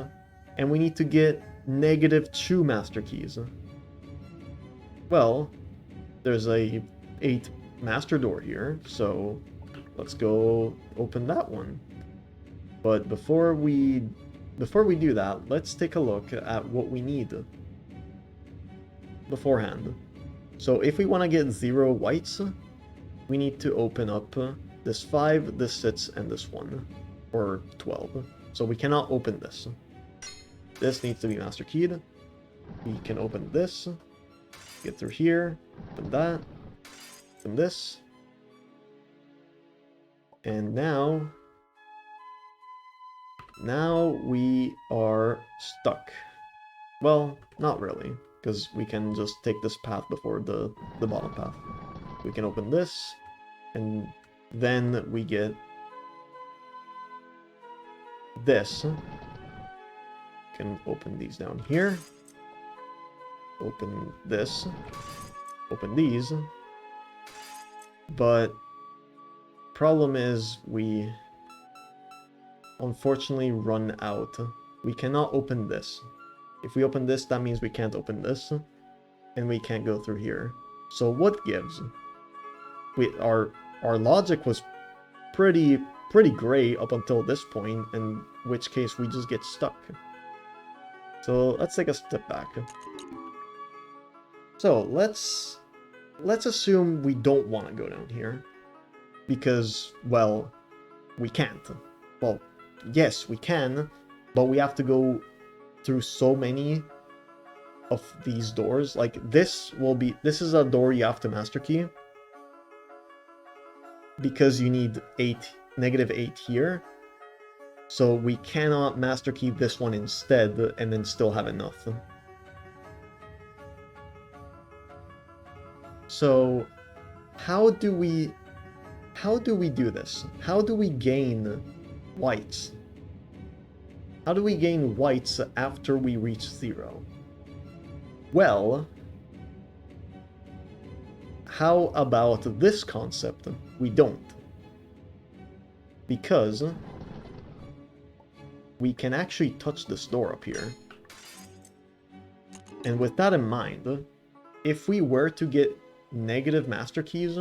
and we need to get -2 master keys. Well, there's a 8 master door here, so let's go open that one. But before we do that, let's take a look at what we need beforehand. So if we want to get 0 whites, we need to open up this 5, this 6, and this 1, or 12. So we cannot open this. This needs to be master keyed. We can open this, get through here, open that, open this, and now we are stuck. Well, not really, because we can just take this path before the bottom path. We can open this, and then we get this. Can open these down here. Open this. Open these. But problem is we unfortunately run out. We cannot open this. If we open this, that means we can't open this. and we can't go through here. So what gives? Our logic was pretty great up until this point, in which case we just get stuck. So let's take a step back. So let's assume we don't want to go down here because, well, we can't. Well, yes, we can, but we have to go through so many of these doors. Like this is a door you have to master key because you need -8 here. So we cannot master key this one instead and then still have enough. So how do we do this? How do we gain whites? How do we gain whites after we reach 0? Well, how about this concept? We don't. Because we can actually touch this door up here. And with that in mind, if we were to get negative master keys,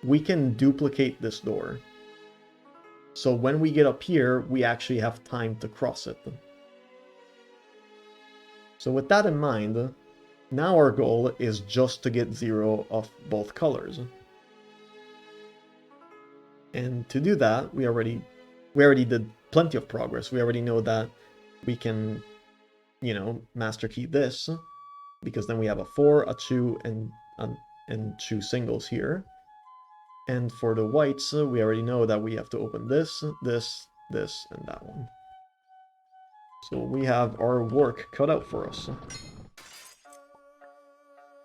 we can duplicate this door. So when we get up here, we actually have time to cross it. So with that in mind, now our goal is just to get 0 of both colors. And to do that, we already did plenty of progress. We already know that we can, you know, master key this, because then we have a 4, a 2, and 2 singles here. And for the whites, we already know that we have to open this, this, this, and that one. So we have our work cut out for us.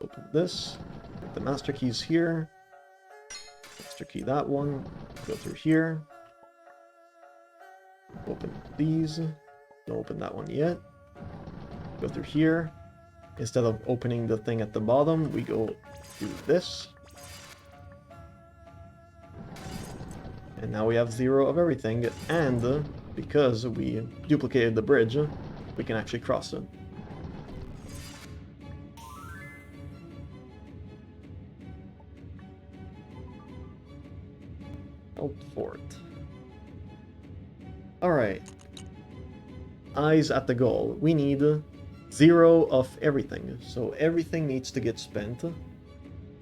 Open this, get the master keys here, master key that one, go through here, open these, don't open that one yet, go through here. Instead of opening the thing at the bottom, we go do this. And now we have 0 of everything, and because we duplicated the bridge, we can actually cross it. Help for it. Alright. Eyes at the goal. We need 0 of everything. So everything needs to get spent.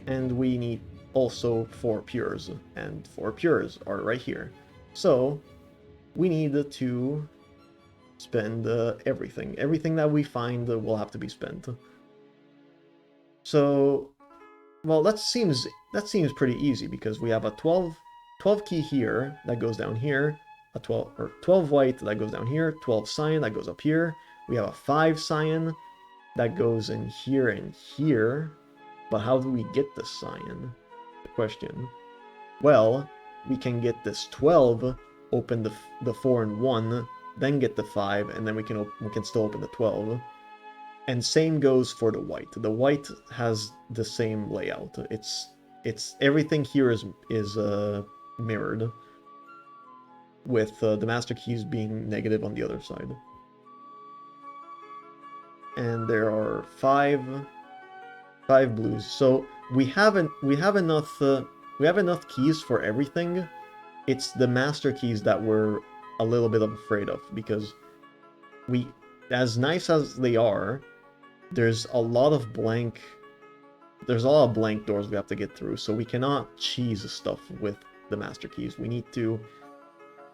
And we need also 4 pures. And 4 pures are right here. So we need to spend everything. Everything that we find will have to be spent. So, well, that seems pretty easy because we have a 12 key here that goes down here, a 12 white that goes down here, 12 cyan that goes up here. We have a 5 cyan that goes in here and here. But how do we get the cyan? The question. Well, we can get this 12, open the 4 and 1, then get the 5, and then we can still open the 12. And same goes for the white. The white has the same layout. It's everything here is mirrored, with the master keys being negative on the other side. And there are 5 blues. So we have enough keys for everything. It's the master keys that we're a little bit afraid of, because as nice as they are, there's a lot of blank doors we have to get through, so we cannot cheese stuff with the master keys. We need to,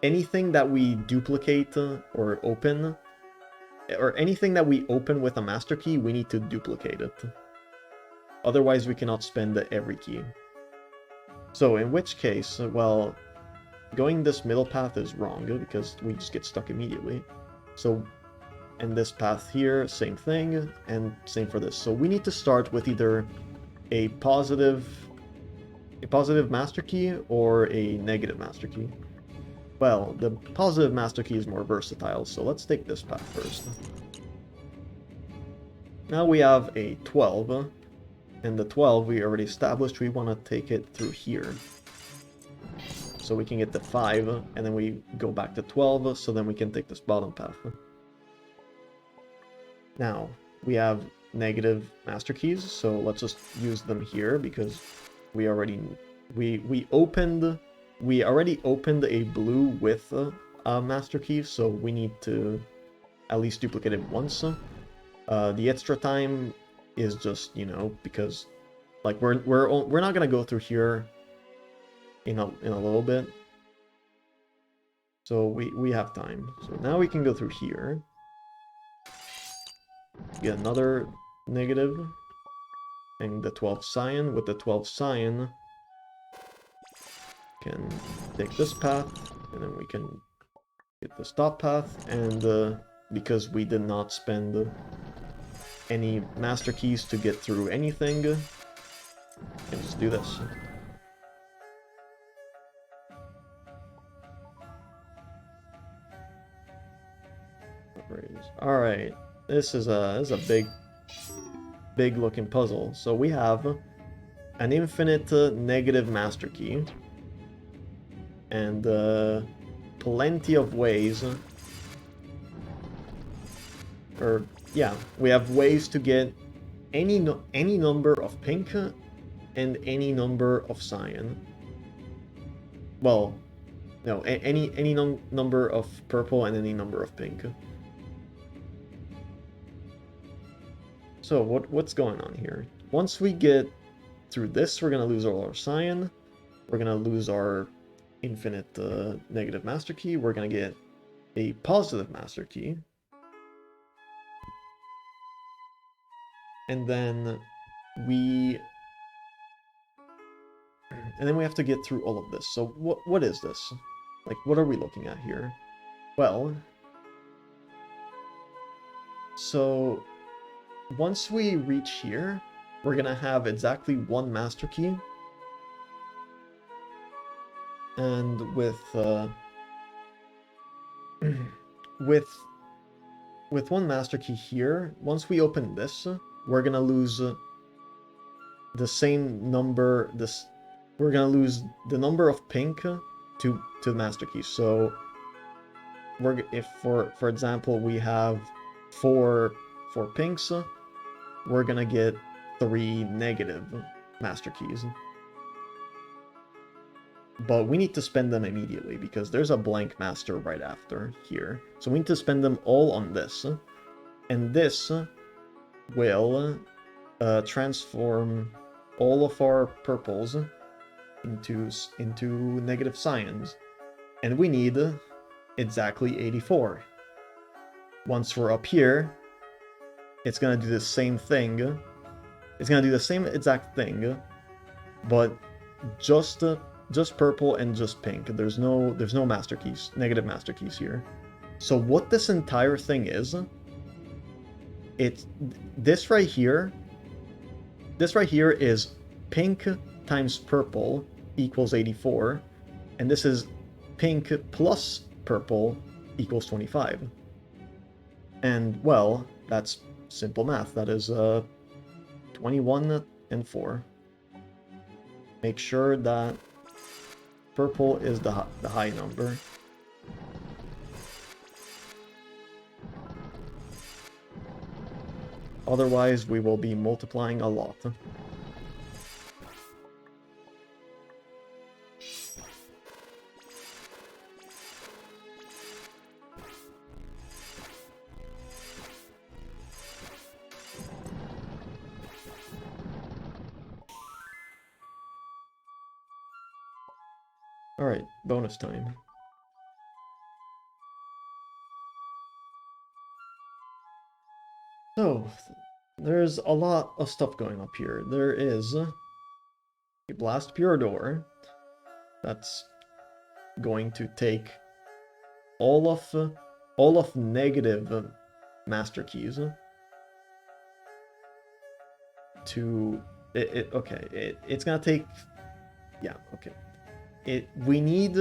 anything that we duplicate or open, or anything that we open with a master key, we need to duplicate it. Otherwise we cannot spend every key. So in which case, well, going this middle path is wrong because we just get stuck immediately. So, and this path here, same thing, and same for this. So we need to start with either a positive master key or a negative master key. Well, the positive master key is more versatile, so let's take this path first. Now we have a 12, and the 12 we already established we want to take it through here. So we can get the 5, and then we go back to 12, so then we can take this bottom path. Now, we have negative master keys, so let's just use them here because we already we already opened a blue with a master key, so we need to at least duplicate it once. The extra time is just, you know, because like we're not gonna go through here in a little bit, so we have time. So now we can go through here, get another negative, and the 12 cyan. With the 12 cyan, can take this path, and then we can get the stop path, and because we did not spend any master keys to get through anything, we can just do this. Alright, this is a big looking puzzle. So we have an infinite negative master key, and plenty of ways, or yeah, we have ways to get any number of pink and any number of cyan. Well, no, any number of purple and any number of pink. So what's going on here? Once we get through this, we're gonna lose all our cyan. We're gonna lose our infinite negative master key. We're gonna get a positive master key, and then we have to get through all of this. So what is this? Like, what are we looking at here? Well, so once we reach here, we're gonna have exactly one master key, and with one master key here, once we open this, we're gonna lose the same number. We're gonna lose the number of pink to the master key. So if for example we have four pinks, we're gonna get 3 negative master keys. But we need to spend them immediately because there's a blank master right after here. So we need to spend them all on this. And this will transform all of our purples into negative cyans. And we need exactly 84. Once we're up here, it's gonna do the same thing. It's gonna do the same exact thing, but just purple and just pink. There's no master keys, negative master keys here. So what this entire thing is, it's this right here. This right here is pink times purple equals 84, and this is pink plus purple equals 25. And well, that's simple math. That is 21 and 4. Make sure that purple is the high number. Otherwise, we will be multiplying a lot. Alright, bonus time. So, there's a lot of stuff going up here. There is a blast pure door that's going to take all of negative master keys to it's gonna take, yeah, okay. We need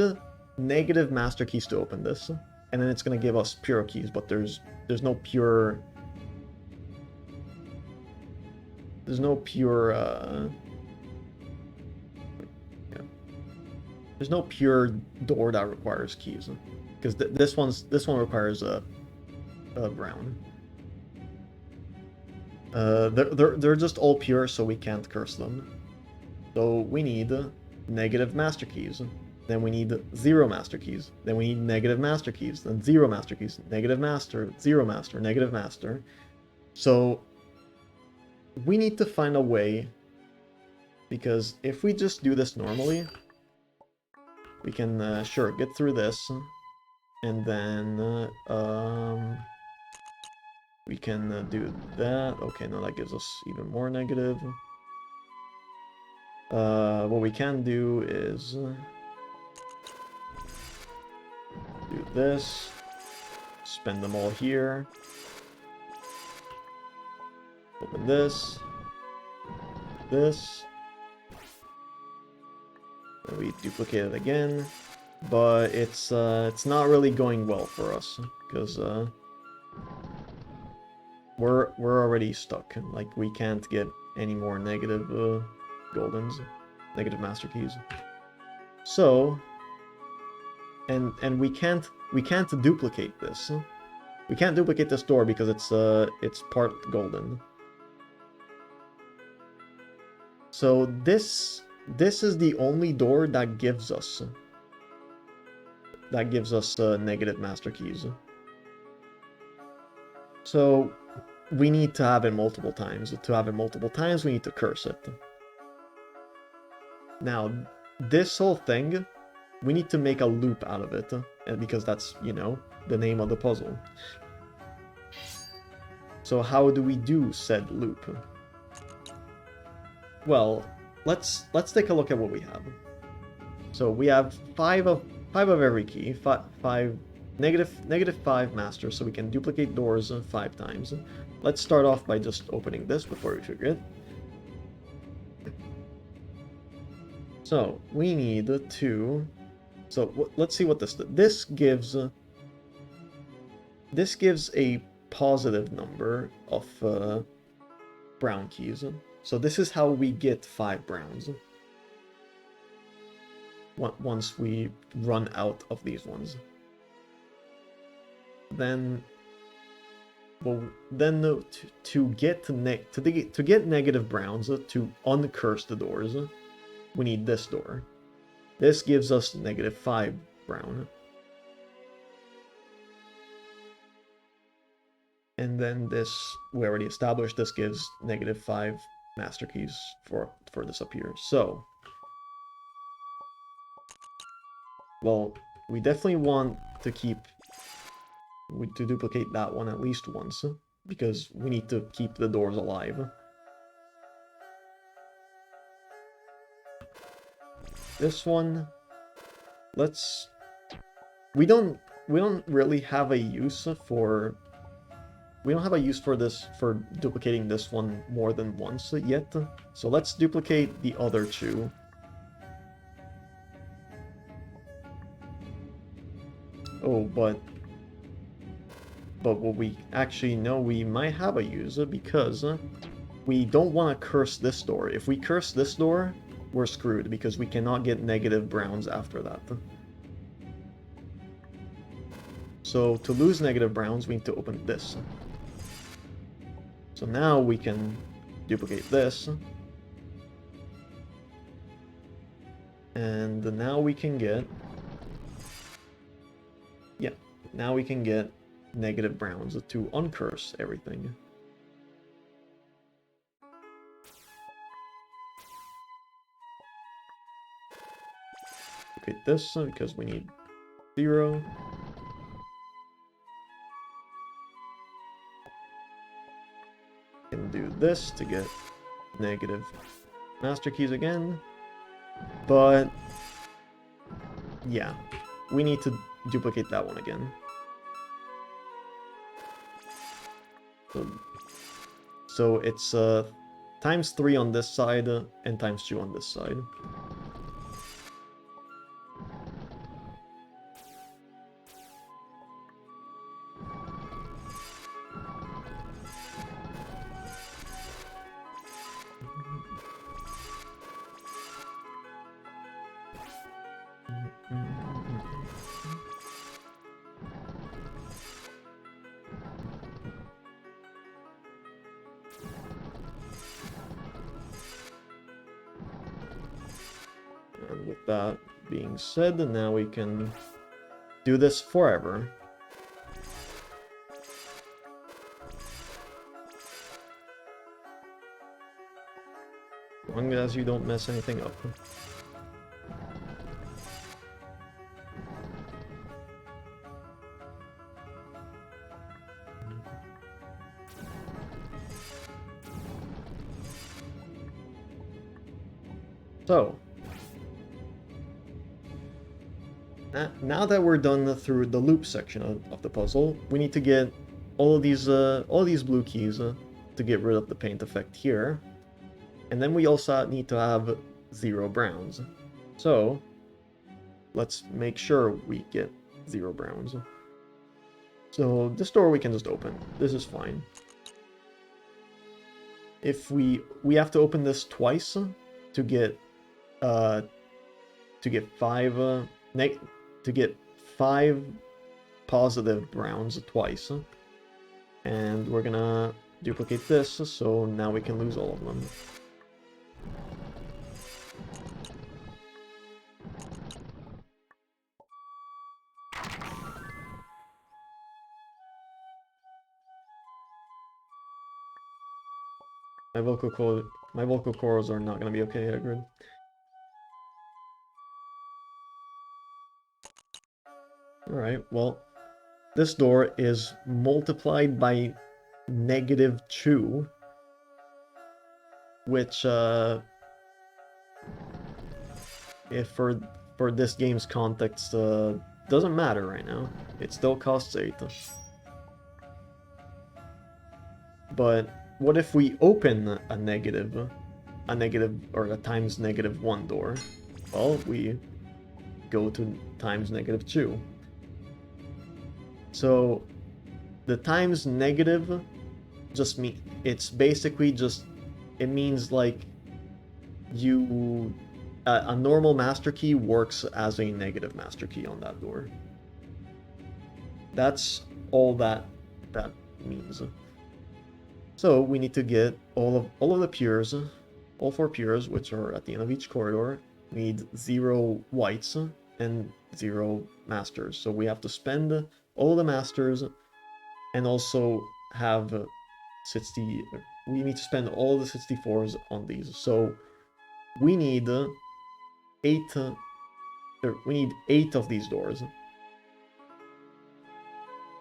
negative master keys to open this, and then it's gonna give us pure keys, but there's no pure there's no pure door that requires keys, because this one requires a brown. They're just all pure, so we can't curse them. So we need negative master keys. Then we need 0 master keys. Then we need negative master keys. Then 0 master keys. Negative master, 0 master, negative master. So we need to find a way, because if we just do this normally, we can sure get through this, and then we can do that. Okay, now that gives us even more negative. What we can do is do this, spend them all here, open this, and we duplicate it again, but it's not really going well for us, because we're already stuck. Like, we can't get any more negative goldens, negative master keys. So, and we can't duplicate this. We can't duplicate this door because it's part golden. So this is the only door that gives us negative master keys. So we need to have it multiple times. To have it multiple times, we need to curse it. Now, this whole thing, we need to make a loop out of it, because that's, you know, the name of the puzzle. So how do we do said loop? Well, let's take a look at what we have. So we have five of every key, negative 5 masters, so we can duplicate doors 5 times. Let's start off by just opening this before we figure it. So we need 2. So let's see what this gives. This gives a positive number of brown keys. So this is how we get 5 browns. Once we run out of these ones. Then, well, then to get negative browns, to uncurse the doors, we need this door. This gives us negative 5 brown. And then this, we already established, this gives negative 5 master keys for this up here. So, well, we definitely want to duplicate that one at least once, because we need to keep the doors alive. This one, we don't really have a use for this, for duplicating this one more than once yet. So let's duplicate the other 2. Oh, but what we actually know we might have a use, because we don't want to curse this door. If we curse this door, we're screwed, because we cannot get negative browns after that. So to lose negative browns, we need to open this. So now we can duplicate this. And now we can get... yeah, now we can get negative browns to uncurse everything. Duplicate this because we need 0. Can do this to get negative master keys again. But yeah, we need to duplicate that one again. So it's times 3 on this side and times 2 on this side. And with that being said, now we can do this forever. As long as you don't mess anything up. So, now that we're done through the loop section of the puzzle, we need to get all of these blue keys to get rid of the paint effect here. And then we also need to have 0 browns. So, let's make sure we get 0 browns. So, this door we can just open. This is fine. If we have to open this twice to get 5 positive browns twice. And we're gonna duplicate this, so now we can lose all of them. My vocal cords are not gonna be okay, Hagrid. Alright, well, this door is multiplied by -2, which, if for this game's context, doesn't matter right now. It still costs 8. But what if we open a negative or a times -1 door? Well, we go to times -2. So the times negative just it's basically just, it means like a normal master key works as a negative master key on that door. That's all that means. So we need to get all of the pures, all 4 pures, which are at the end of each corridor. We need 0 whites and 0 masters. So we have to spend all the masters and also have 60. We need to spend all the 64s on these. So we need 8. We need 8 of these doors.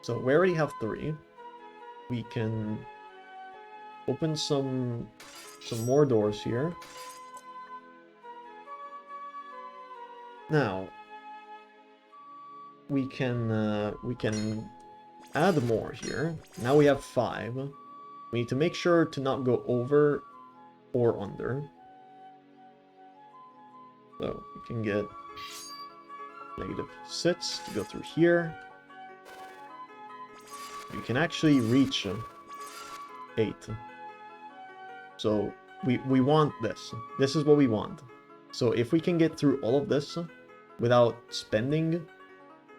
So we already have 3. We can open some more doors here. Now we can add more here. Now we have 5. We need to make sure to not go over or under. So we can get -6 to go through here. You can actually reach 8. So we want this. This is what we want. So if we can get through all of this without spending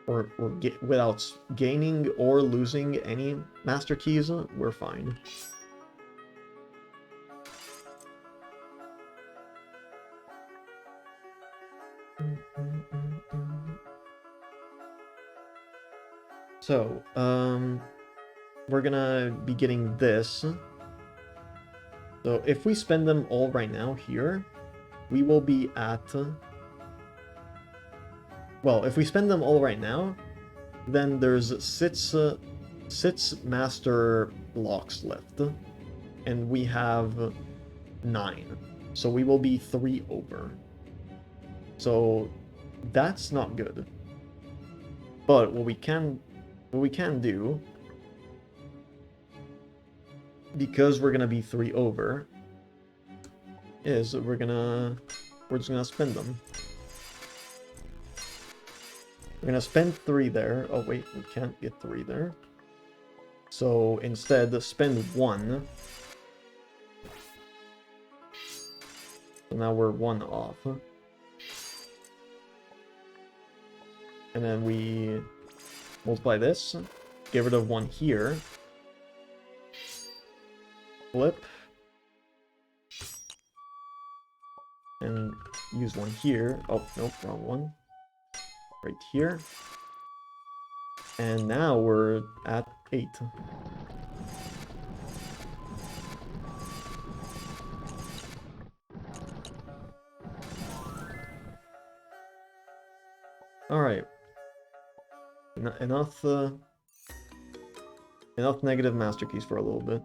or without gaining or losing any master keys, we're fine. So, we're gonna be getting this. So if we spend them all right now here, we will be at... Well, if we spend them all right now, then there's 6 master locks left. And we have 9. So we will be 3 over. So that's not good. But what we can do, because we're gonna be 3 over, is we're just gonna spend them. We're gonna spend 3 there. Oh wait, we can't get 3 there. So instead, spend 1. So now we're 1 off. And then we multiply this, get rid of 1 here. Flip. And use one here. Oh, nope, wrong one. Right here. And now we're at 8. Alright. Enough negative master keys for a little bit.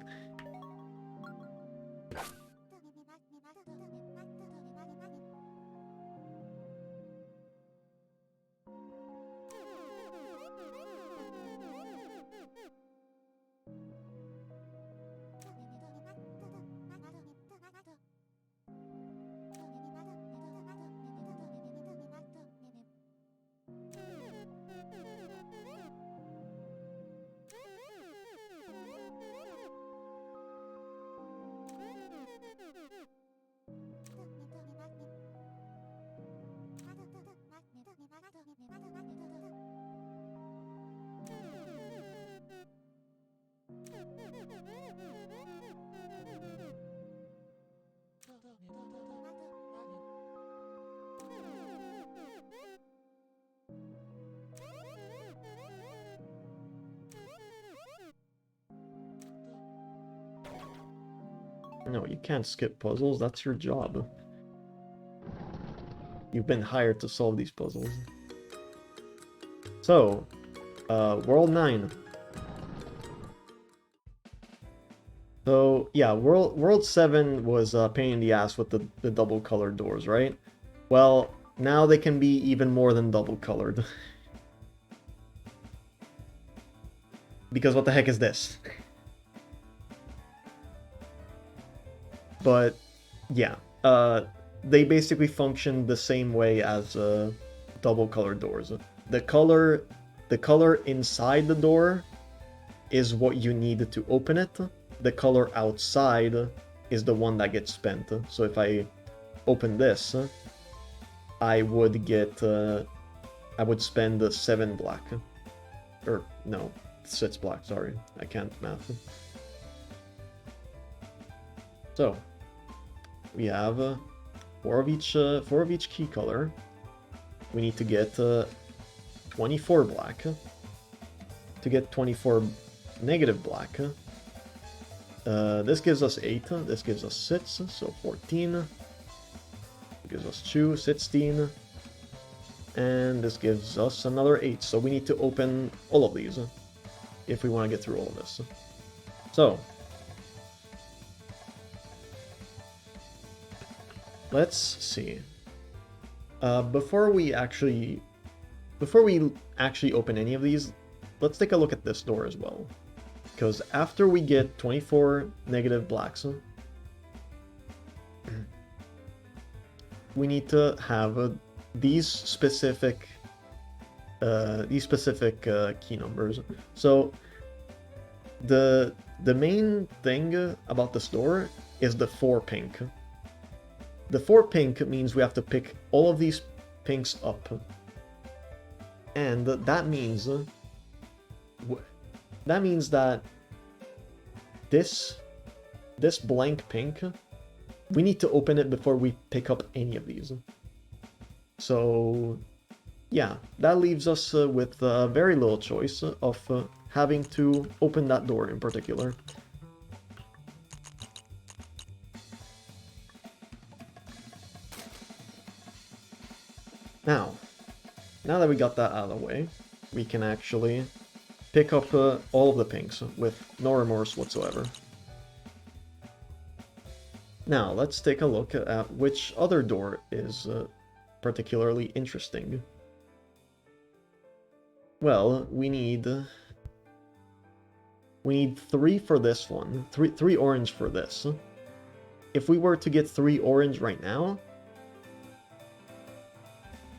No, you can't skip puzzles. That's your job. You've been hired to solve these puzzles. So, World 9. So, yeah, World 7 was a pain in the ass with the double colored doors, right? Well, now they can be even more than double colored. Because what the heck is this? But, yeah, they basically function the same way as double colored doors. The color inside the door is what you need to open it. The color outside is the one that gets spent. So if I open this, I would spend 7 black. Or, no, 6 black, sorry. I can't math. So, we have 4 of each key color. We need to get 24 black. To get 24 negative black, this gives us 8, this gives us 6, so 14. It gives us 2, 16. And this gives us another 8, so we need to open all of these if we want to get through all of this. So, let's see. Before we actually open any of these, let's take a look at this door as well. Because after we get 24 negative blacks, we need to have these specific key numbers. So the main thing about this door is the 4 pink. The 4 pink means we have to pick all of these pinks up. And that means that this blank pink, we need to open it before we pick up any of these. So yeah, that leaves us with very little choice of having to open that door in particular. Now that we got that out of the way, we can actually pick up all of the pinks with no remorse whatsoever. Now, let's take a look at which other door is particularly interesting. Well, we need 3 for this one, 3 orange for this. If we were to get 3 orange right now,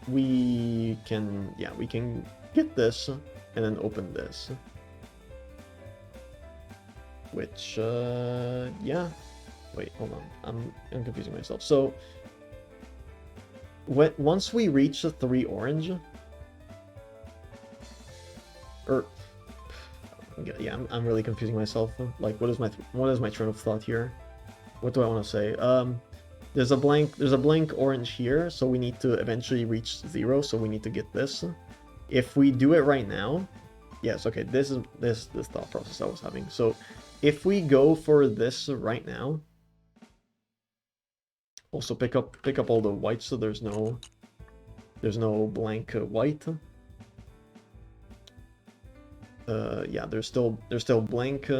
we can get this and then open this. Which, yeah. Wait, hold on. I'm confusing myself. So, once we reach 3 orange, or yeah, I'm really confusing myself. Like, what is my train of thought here? What do I want to say? There's a blank orange here, so we need to eventually reach 0, so we need to get this. If we do it right now, yes, okay, this is this thought process I was having. So if we go for this right now, also pick up all the whites so there's no blank white. Yeah, there's still blank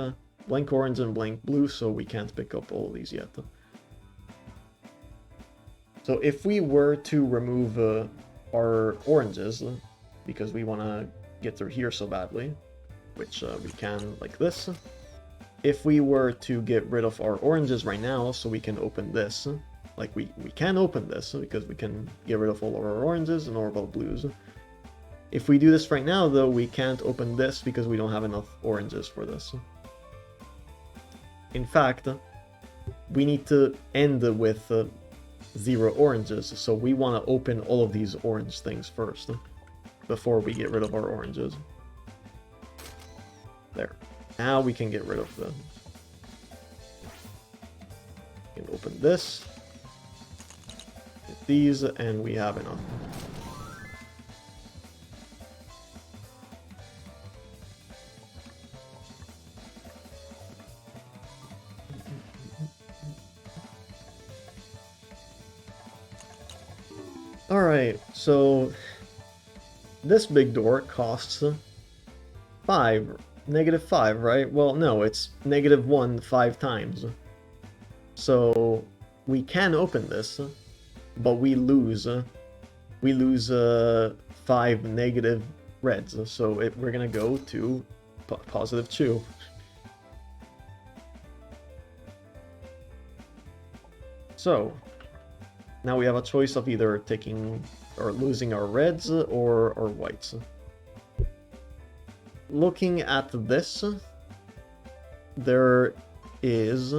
blank orange and blank blue, so we can't pick up all these yet. So if we were to remove our oranges, because we want to get through here so badly, which we can like this. If we were to get rid of our oranges right now, so we can open this, like we can open this because we can get rid of all of our oranges and all of our blues. If we do this right now, though, we can't open this because we don't have enough oranges for this. In fact, we need to end with 0 oranges, so we want to open all of these orange things first before we get rid of our oranges. There. Now we can get rid of them. We can open this, get these, and we have enough. Alright, so this big door costs 5, -5, right? Well, no, it's -1 5 times. So we can open this, but we lose 5 negative reds. So we're gonna go to +2. So now we have a choice of either taking or losing our reds or our whites. Looking at this, there is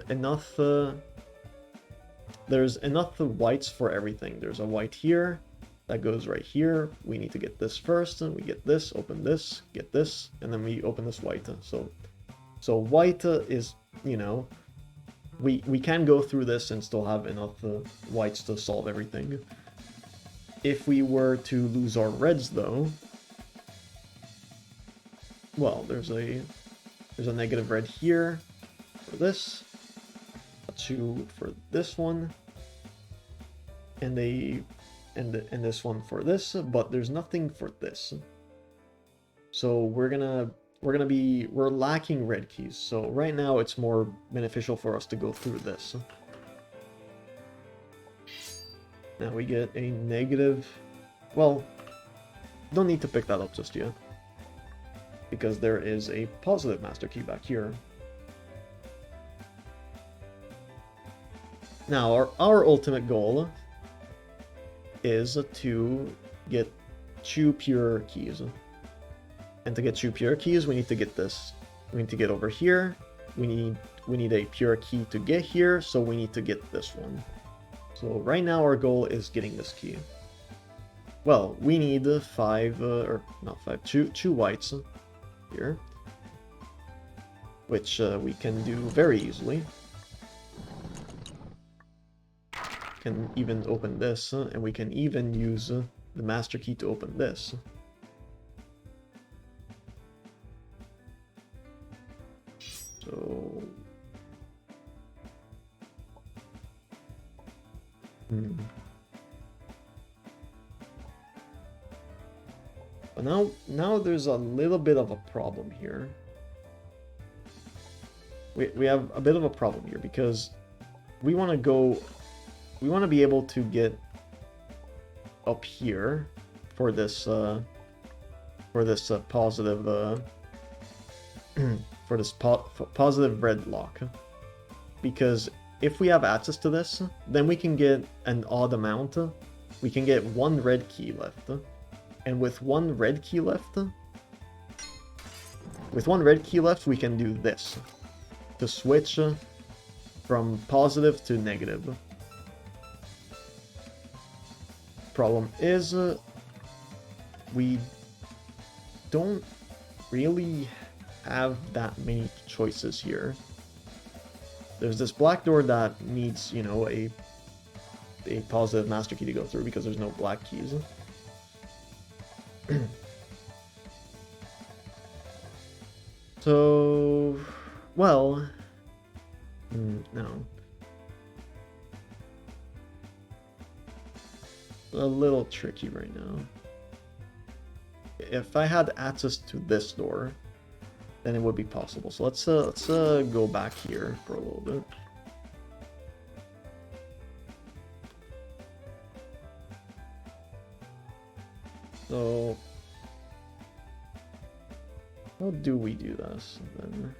enough. There's enough whites for everything. There's a white here that goes right here. We need to get this first, and we get this, open this, get this, and then we open this white. So white is, you know, we can go through this and still have enough whites to solve everything. If we were to lose our reds, though, well, there's a negative red here for this, a 2 for this one, and this one for this, but there's nothing for this. So we're lacking red keys. So right now it's more beneficial for us to go through this. Now we get a negative, well, don't need to pick that up just yet, because there is a positive master key back here. Now our ultimate goal is to get 2 pure keys. And to get 2 pure keys, we need to get this. We need to get over here. We need a pure key to get here, so we need to get this one. So right now our goal is getting this key. Well, we need 5, or not 5, 2 whites here, which we can do very easily. Can even open this, and we can even use the master key to open this. So but now there's a little bit of a problem here. We have a bit of a problem here because we want to be able to get up here for this positive for this positive red lock, because if we have access to this, then we can get an odd amount. We can get 1 red key left, and with 1 red key left, we can do this to switch from positive to negative. Problem is, we don't really have that many choices here. there's this black door that needs, you know, a positive master key to go through because there's no black keys. So, well, no. A little tricky right now. If I had access to this door, then it would be possible. So let's go back here for a little bit. So how do we do this then?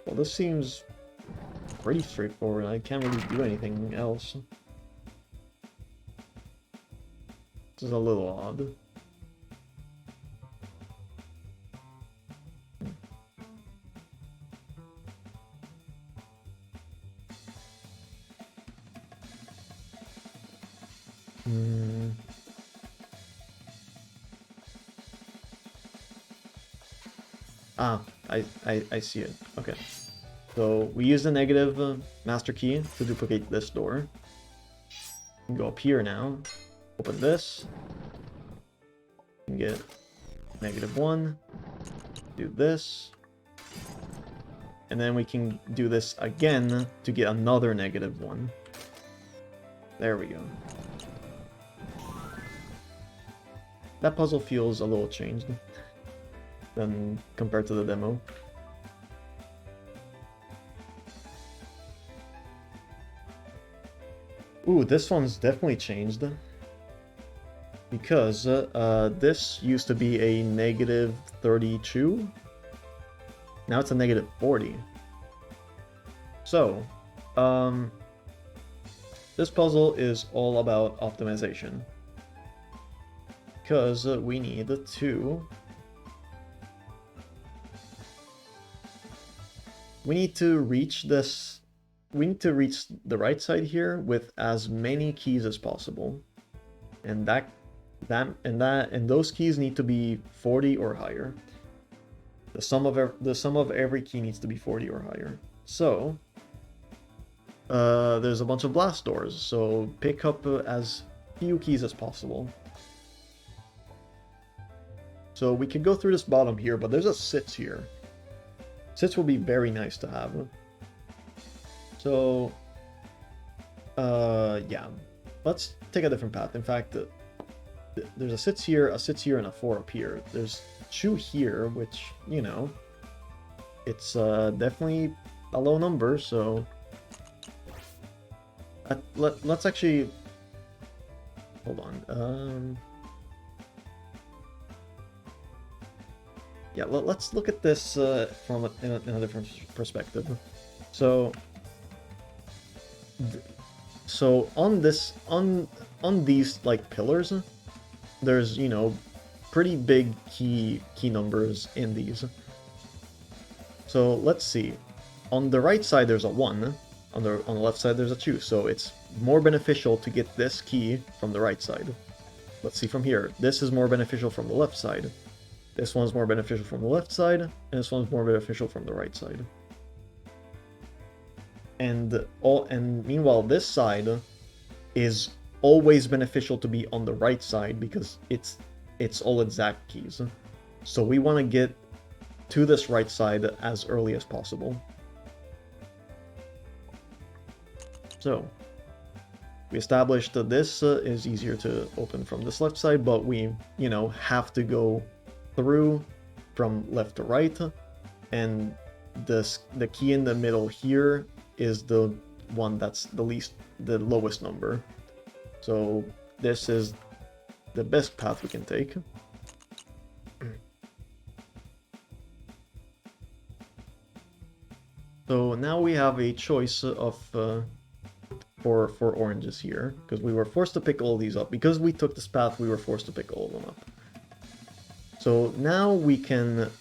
Well, this seems pretty straightforward. I can't really do anything else. This is a little odd. Ah, I see it. Okay. So we use the negative master key to duplicate this door. Go up here now. Open this. And get -1. Do this. And then we can do this again to get another -1. There we go. That puzzle feels a little changed than compared to the demo. Ooh, this one's definitely changed. Because this used to be a -32. Now it's a -40. So, this puzzle is all about optimization. Because we need to... We need to reach this... We need to reach the right side here with as many keys as possible. And those keys need to be 40 or higher. The sum of every key needs to be 40 or higher. So, there's a bunch of blast doors, so pick up as few keys as possible. So we could go through this bottom here, but there's a sits here. Sits will be very nice to have. So, yeah, let's take a different path. In fact, there's a sits here, and a 4 up here. There's 2 here, which, you know, it's definitely a low number, so let's actually hold on. Yeah, let's look at this from in a different perspective. So on these like pillars, there's, you know, pretty big key numbers in these. So let's see. On the right side there's a 1. On the left side there's a 2. So it's more beneficial to get this key from the right side. Let's see from here. This is more beneficial from the left side. This one's more beneficial from the left side, and this one's more beneficial from the right side. And meanwhile, this side is always beneficial to be on the right side because it's all exact keys. So we want to get to this right side as early as possible. So we established that this is easier to open from this left side, but we, you know, have to go through from left to right, and the key in the middle here is the one that's the lowest number. So this is the best path we can take. So now we have a choice of for oranges here, because we were forced to pick all these up. Because we took this path, we were forced to pick all of them up. So now we can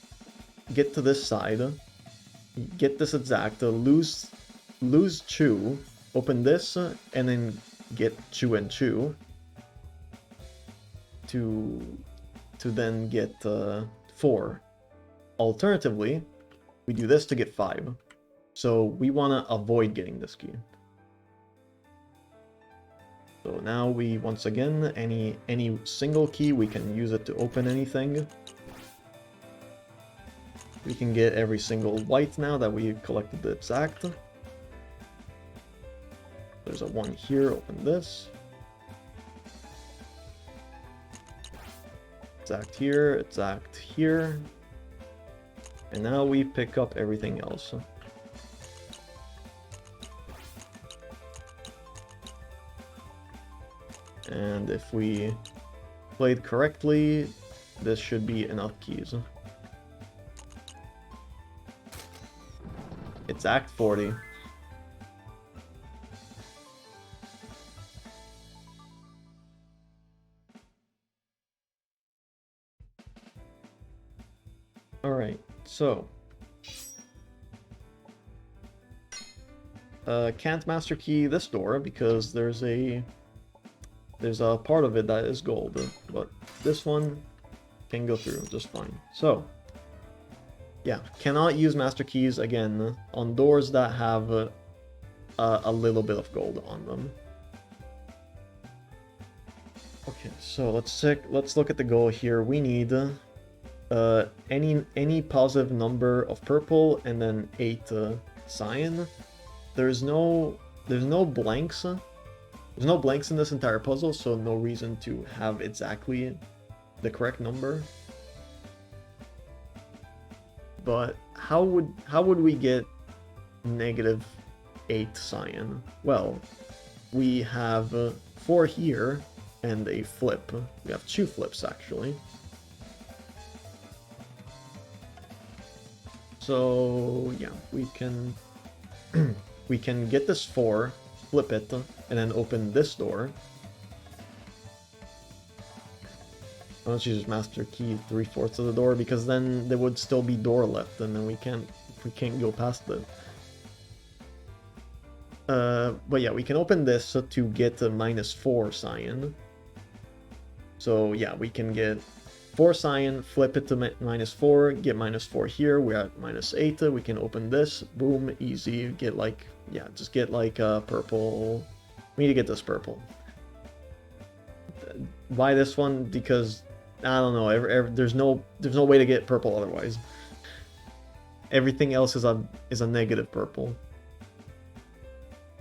get to this side, get this exact, lose 2, open this, and then get 2 and 2 to to then get 4. Alternatively, we do this to get 5. So we want to avoid getting this key. So now we, once again, any single key, we can use it to open anything. We can get every single white now that we collected the exact. There's a 1 here, open this. Exact here, exact here. And now we pick up everything else. And if we played correctly, this should be enough keys. It's Act 40. Alright, so can't master key this door because there's a part of it that is gold, but this one can go through just fine. So yeah, cannot use master keys again on doors that have a little bit of gold on them. Okay, so let's look at the goal here. We need any positive number of purple and then 8 cyan. There's no blanks. There's no blanks in this entire puzzle, so no reason to have exactly the correct number. But how would we get -8 cyan? Well, we have 4 here and a flip. We have 2 flips actually. So yeah, we can we can get this 4, flip it, and then open this door. Let's use master key 3/4 of the door, because then there would still be door left, and then we can't go past it. But yeah, we can open this to get a -4 cyan. So yeah, we can get 4 cyan, flip it to -4, get -4 here, we're at -8, we can open this, boom, easy, get like, yeah, just get like purple. We need to get this purple. Why this one? Because I don't know, there's no way to get purple otherwise. Everything else is a negative purple.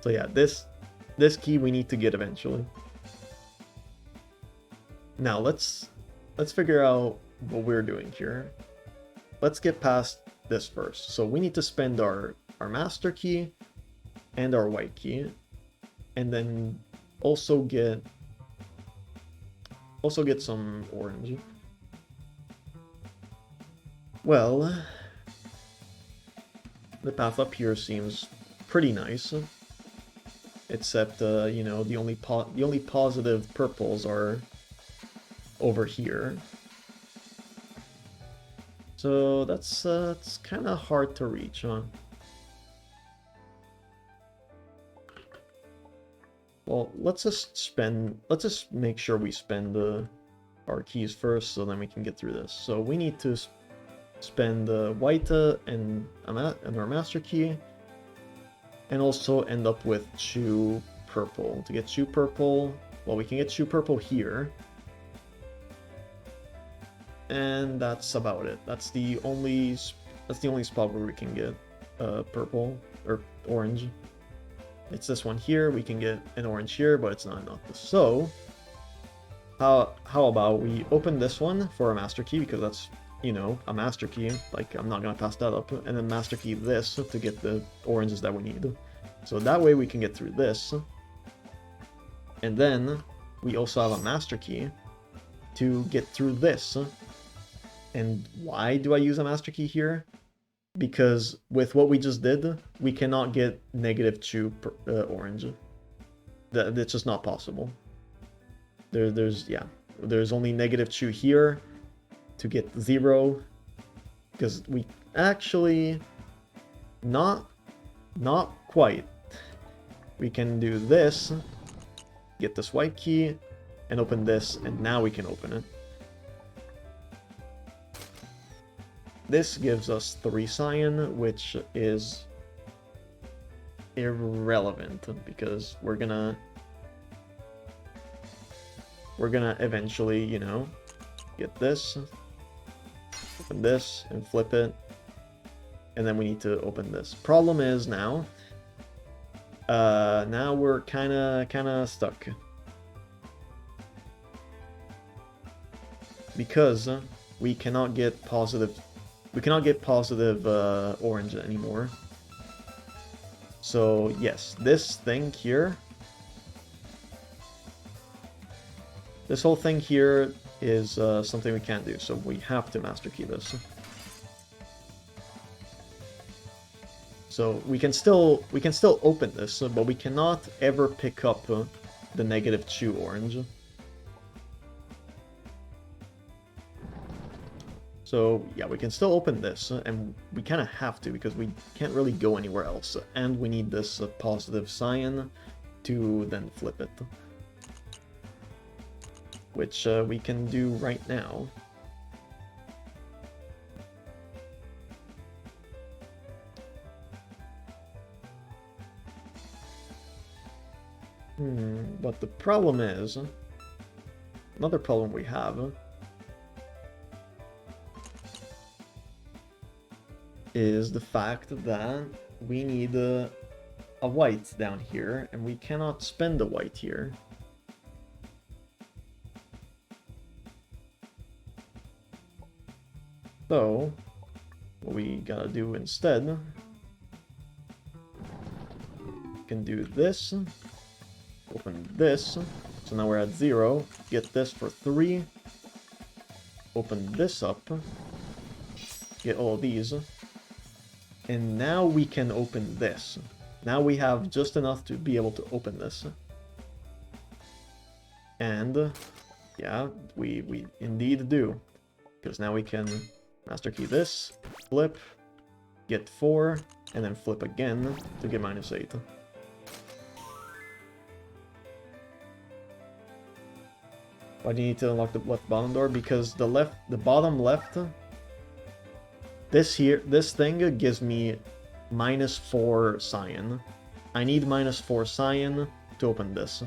So yeah, this key we need to get eventually. Now let's figure out what we're doing here. Let's get past this first. So we need to spend our master key and our white key, and then also get some orange. Well, the path up here seems pretty nice, except you know, the only positive purples are over here. So that's kind of hard to reach, huh? Well, let's just make sure we spend our keys first, so then we can get through this. So we need to spend white and our master key, and also end up with 2 purple. To get 2 purple, well, we can get 2 purple here. And that's about it. That's the only spot where we can get purple or orange. It's this one here. We can get an orange here, but it's not enough. So how about we open this one for a master key, because that's, you know, a master key. Like, I'm not gonna pass that up. And then master key this to get the oranges that we need. So that way we can get through this. And then we also have a master key to get through this. And why do I use a master key here? Because with what we just did, we cannot get -2 orange. That's just not possible. There's only -2 here to get 0, because we actually not quite. We can do this, get this white key, and open this, and now we can open it. this gives us 3 cyan, which is irrelevant because we're gonna eventually, you know, get this, open this, and flip it, and then we need to open this. Problem is now we're kinda stuck because we cannot get positive orange anymore. So yes, this thing here, this whole thing here is something we can't do, so we have to master key this. So we can still open this, but we cannot ever pick up the -2 orange. So yeah, we can still open this, and we kind of have to because we can't really go anywhere else, and we need this positive cyan to then flip it, which we can do right now. But the problem is, another problem we have is the fact that we need a white down here, and we cannot spend a white here. So, what we gotta do instead, we can do this, open this, so now we're at 0, get this for 3, open this up, get all these, and now we can open this. Now we have just enough to be able to open this. And yeah, we indeed do. Because now we can master key this, flip, get 4, and then flip again to get -8. Why do you need to unlock the left bottom door? Because the bottom left, this thing gives me -4 cyan. I need -4 cyan to open this.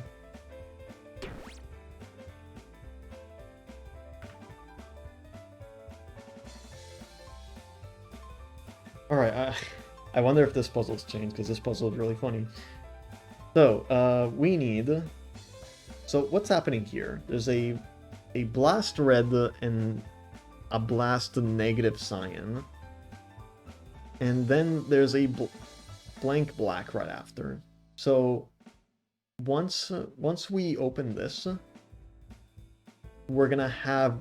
Alright, I wonder if this puzzle's changed, because this puzzle is really funny. So, we need... So, what's happening here? There's a blast red and a blast negative cyan. And then there's a blank black right after. So, once we open this, we're gonna have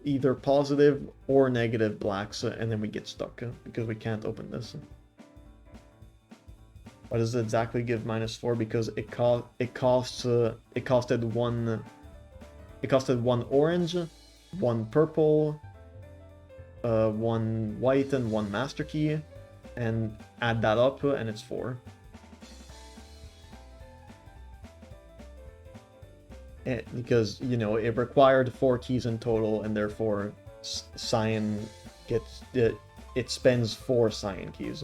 either positive or negative blacks, and then we get stuck because we can't open this. Why does it exactly give -4? Because it costed one orange, one purple, one white, and one master key, and add that up, and it's 4. Because, you know, it required 4 keys in total, and therefore cyan gets it spends 4 cyan keys.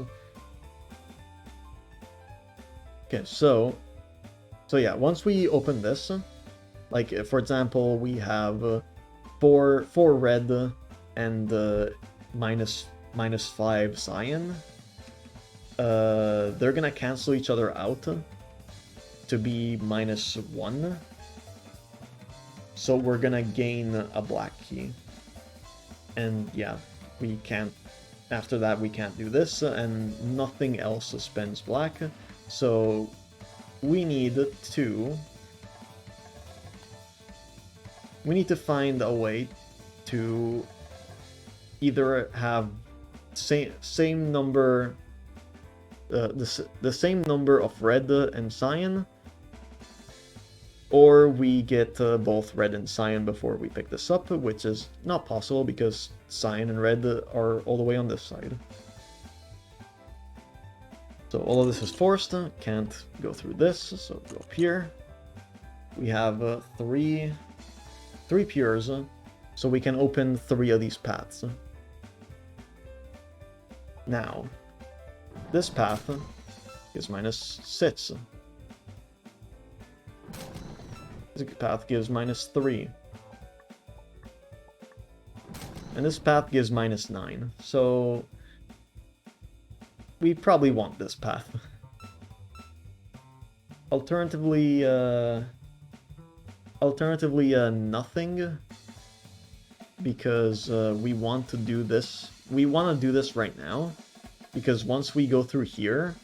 Okay, so yeah, once we open this, like for example, we have 4 red and -5 cyan. They're gonna cancel each other out to be -1. So we're gonna gain a black key. And yeah, we can't, after that we can't do this, and nothing else spends black. So we need to find a way to either have same number, the same number of red and cyan, or we get both red and cyan before we pick this up, which is not possible because cyan and red are all the way on this side. So all of this is forced, can't go through this, so go up here. We have 3 pures, so we can open 3 of these paths. Now, this path gives -6. This path gives -3. And this path gives -9. So we probably want this path. Alternatively, nothing, because we want to do this. We want to do this right now, because once we go through here,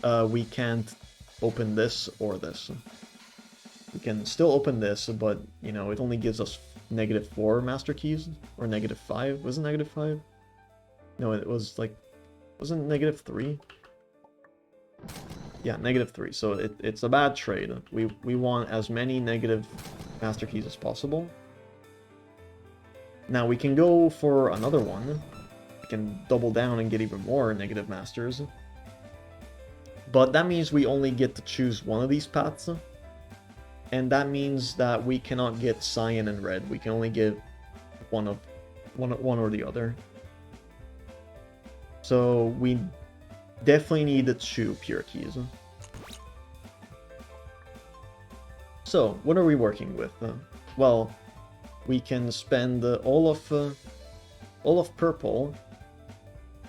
we can't open this or this. We can still open this, but, you know, it only gives us -4 master keys, or -5. Was it -5? No, it was like, wasn't it -3? Yeah, -3. So it's a bad trade. We want as many negative master keys as possible. Now we can go for another one. We can double down and get even more negative masters. But that means we only get to choose one of these paths. And that means that we cannot get cyan and red. We can only get one or the other. So we definitely need the 2 pure keys. So what are we working with? Well, we can spend all of purple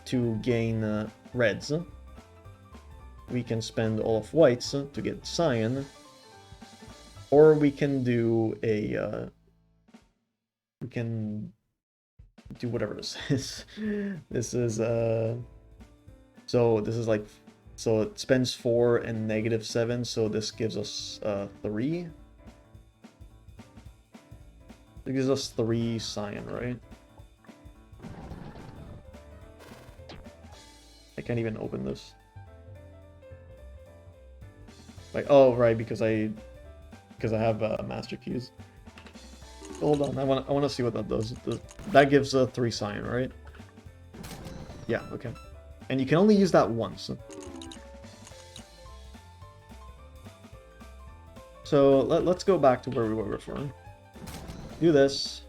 to gain reds. We can spend all of whites to get cyan. Or we can do a, we can do whatever this is. This is, so this is like, so it spends 4 and -7, so this gives us 3. It gives us 3 cyan, right? I can't even open this. Like, oh, right, because I have master keys. Hold on, I want to see what that does. That gives 3 cyan, right? Yeah, okay. And you can only use that once. So let's go back to where we were before. Do this.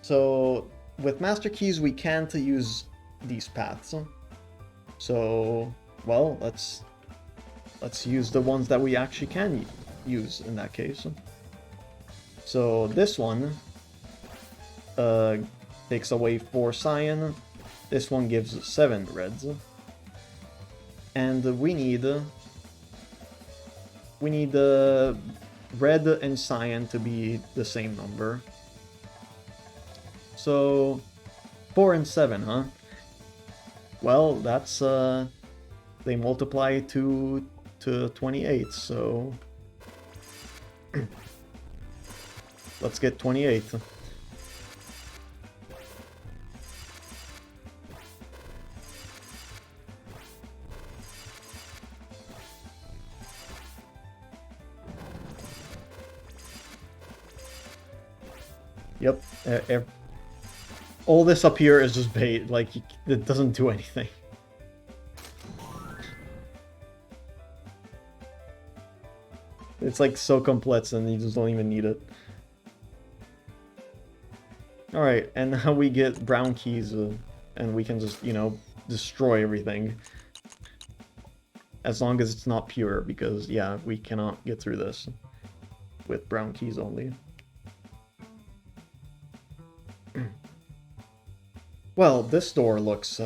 So with master keys, we can't use these paths. So, well, let's use the ones that we actually can use in that case. So this one takes away 4 cyan. This one gives 7 reds. And we need red and cyan to be the same number. So 4 and 7, huh? Well, that's they multiply to 28, so let's get 28. Yep, all this up here is just bait, like, it doesn't do anything. It's like so complex and you just don't even need it. Alright, and now we get brown keys and we can just, you know, destroy everything. As long as it's not pure, because, yeah, we cannot get through this with brown keys only. Well, this door looks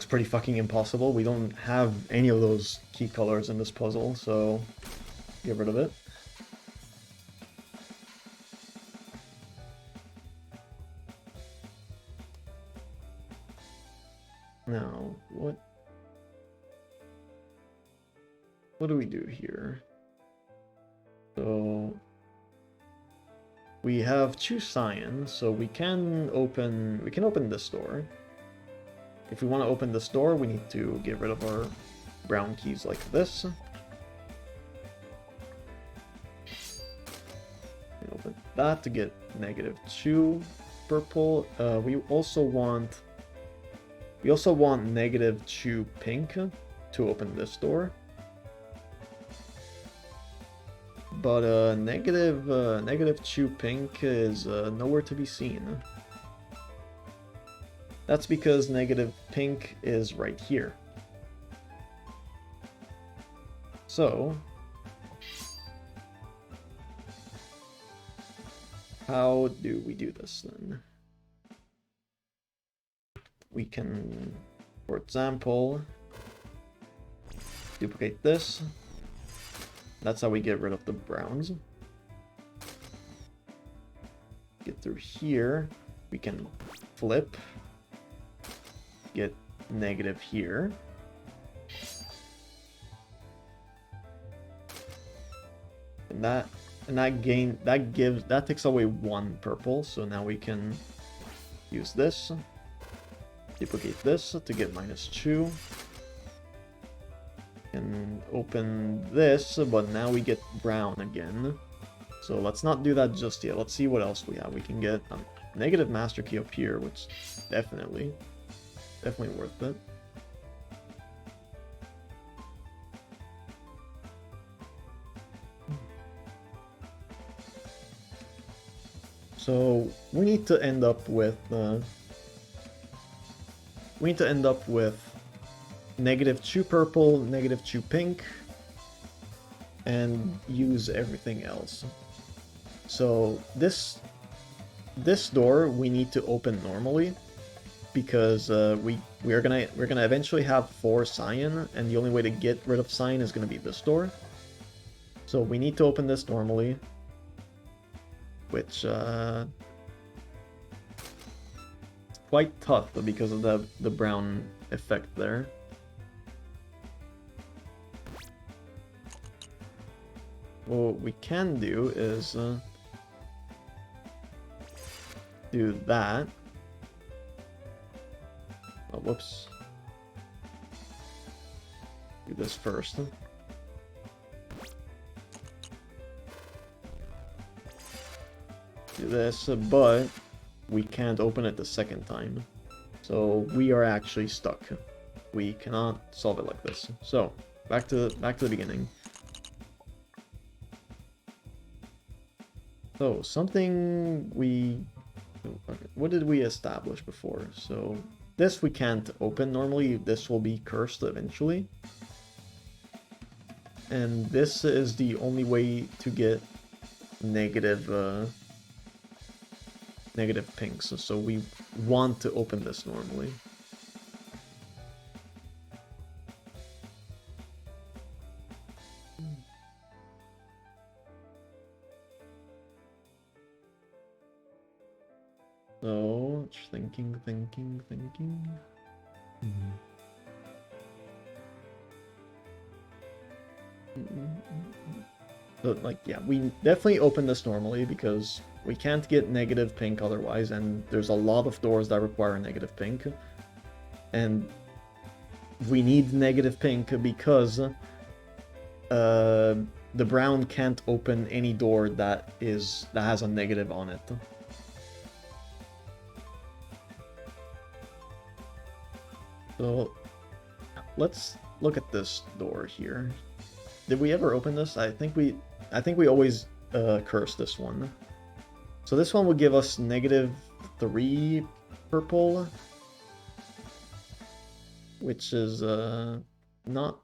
pretty fucking impossible. We don't have any of those key colors in this puzzle, so get rid of it. Now, what do we do here? So we have 2 cyan, so we can open this door. If we want to open this door, we need to get rid of our brown keys like this. Open that to get -2 purple. We also want -2 pink to open this door. But -2 pink is nowhere to be seen. That's because negative pink is right here. So, how do we do this then? We can, for example, duplicate this. That's how we get rid of the browns. Get through here. We can flip. Get negative here. And that takes away one purple, so now we can use this. Duplicate this to get -2. And open this, but now we get brown again. So let's not do that just yet. Let's see what else we have. We can get a negative master key up here, which definitely worth it. So we need to end up with -2 purple, -2 pink, and use everything else. So this door we need to open normally because we're gonna eventually have 4 cyan, and the only way to get rid of cyan is gonna be this door. So we need to open this normally, which quite tough because of the brown effect there. What we can do is do that. Oh, whoops. Do this first. Do this, but we can't open it the second time. So we are actually stuck. We cannot solve it like this. So back to the beginning. So something what did we establish before? So this we can't open normally. This will be cursed eventually. And this is the only way to get negative pinks. So we want to open this normally. So, thinking. So, like, yeah, we definitely open this normally because we can't get negative pink otherwise, and there's a lot of doors that require negative pink. And we need negative pink because the brown can't open any door that has a negative on it. So let's look at this door here. Did we ever open this? I think we always curse this one. So this one would give us -3 purple, which is not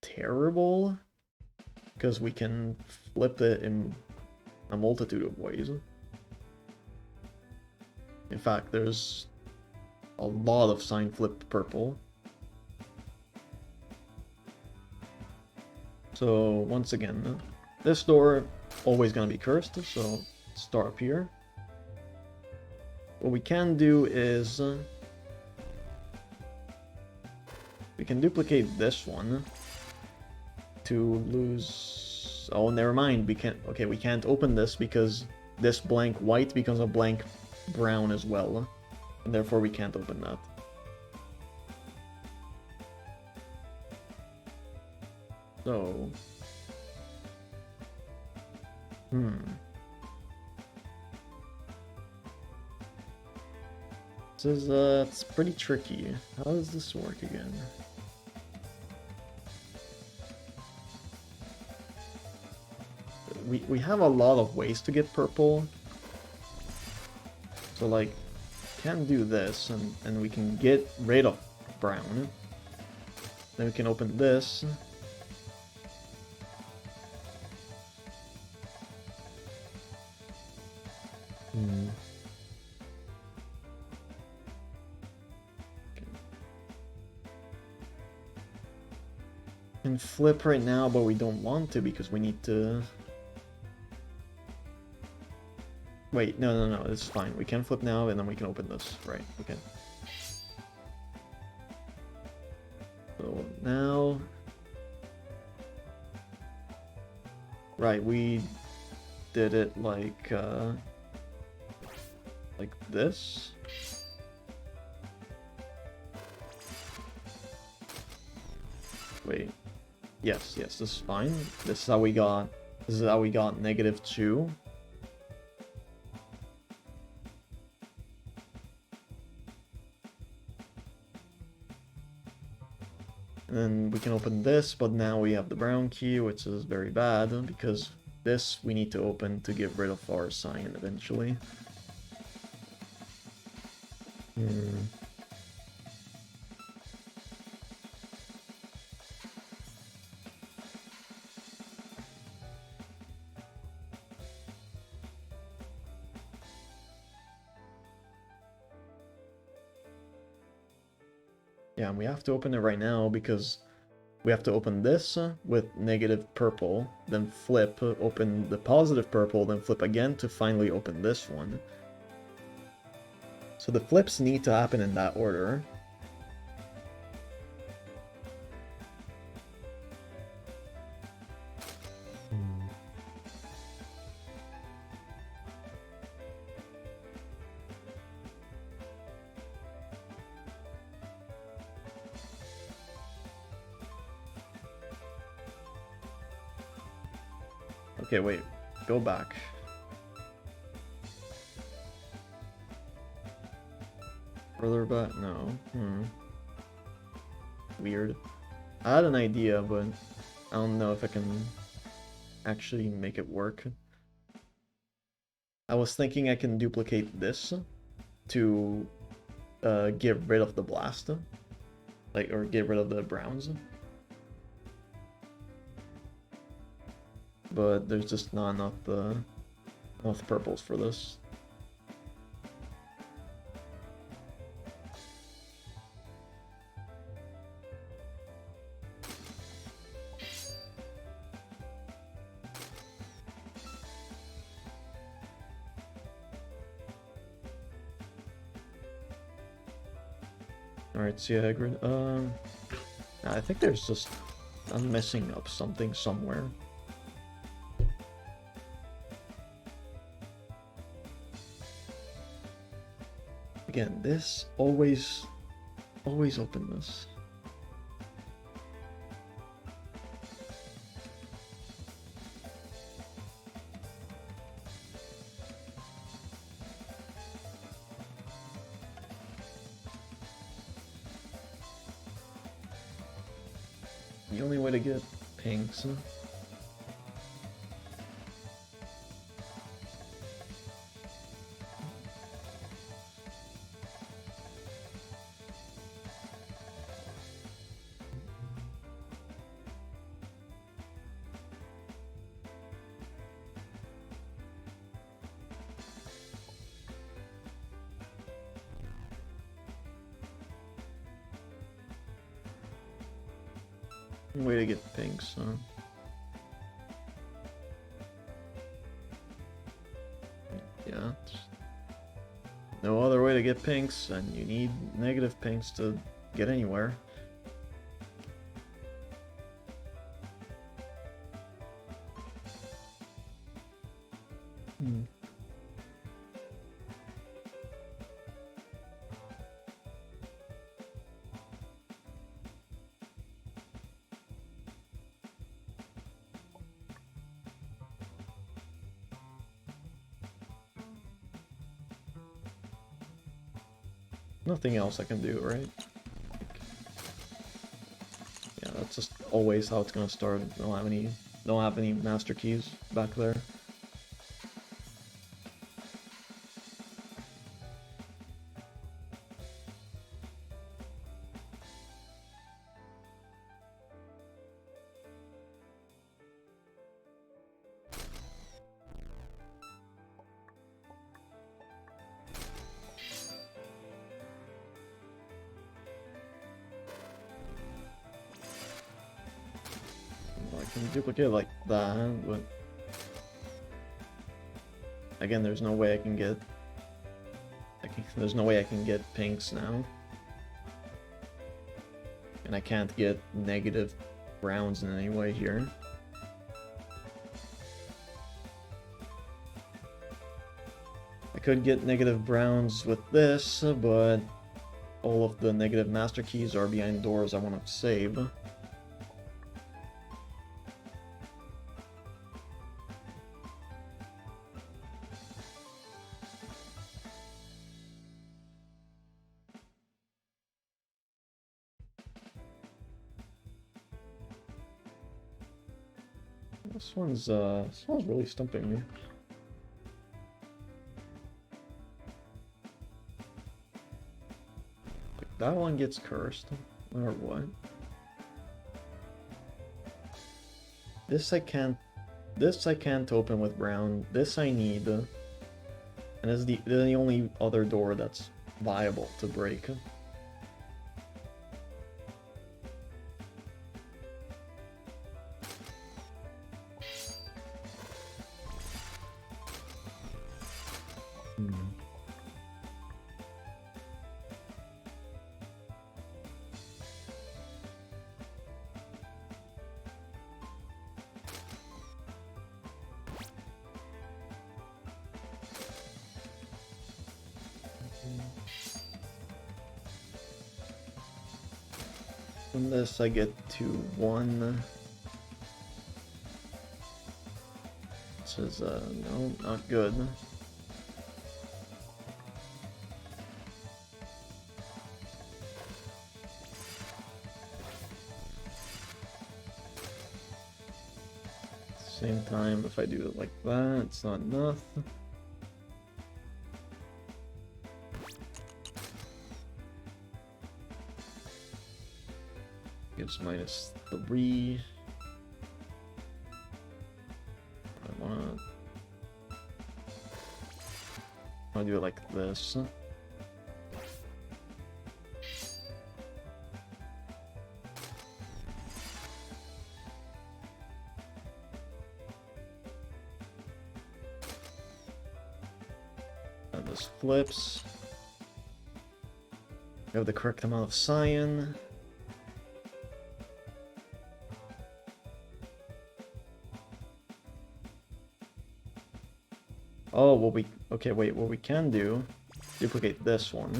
terrible because we can flip it in a multitude of ways. In fact, there's a lot of sign flip purple. So once again, this door always gonna be cursed, so start up here. What we can do is we can duplicate this one to lose. Oh, never mind. We can't. Okay, we can't open this because this blank white becomes a blank brown as well. And therefore we can't open that. So... This is, it's pretty tricky. How does this work again? We have a lot of ways to get purple. So, like, can do this, and we can get rid of brown. Then we can open this. Can flip right now, but we don't want to because we need to... Wait, no, it's fine. We can flip now, and then we can open this. Right, okay. So now... Right, we did it like this. Wait. Yes, this is fine. This is how we got -2. And then we can open this, but now we have the brown key, which is very bad, because this we need to open to get rid of our sign eventually. Yeah, and we have to open it right now because we have to open this with negative purple, then flip, open the positive purple, then flip again to finally open this one. So the flips need to happen in that order. Okay, wait. Go back. Further back? No. Weird. I had an idea, but I don't know if I can actually make it work. I was thinking I can duplicate this to get rid of the blast. Or get rid of the browns. But there's just not enough purples for this. Alright, see ya, Hagrid. I think there's just... I'm messing up something somewhere. Again, this, always open this. The only way to get pinks. Way to get pinks, huh? Yeah. No other way to get pinks, and you need negative pinks to get anywhere. Nothing else I can do, right? Yeah, that's just always how it's gonna start. Don't have any master keys back there. can duplicate like that, but again, there's no way I can get. There's no way I can get pinks now, and I can't get negative browns in any way here. I could get negative browns with this, but all of the negative master keys are behind doors I want to save. This one's really stumping me. Like that one gets cursed, or what? This I can't open with brown. This I need, and this is the only other door that's viable to break. From this I get to 1. This is no, not good. Same time, if I do it like that, it's not enough. Gives -3. I wanna do it like this. And this flips. We have the correct amount of cyan. Oh, well okay, wait, what we can do, duplicate this one.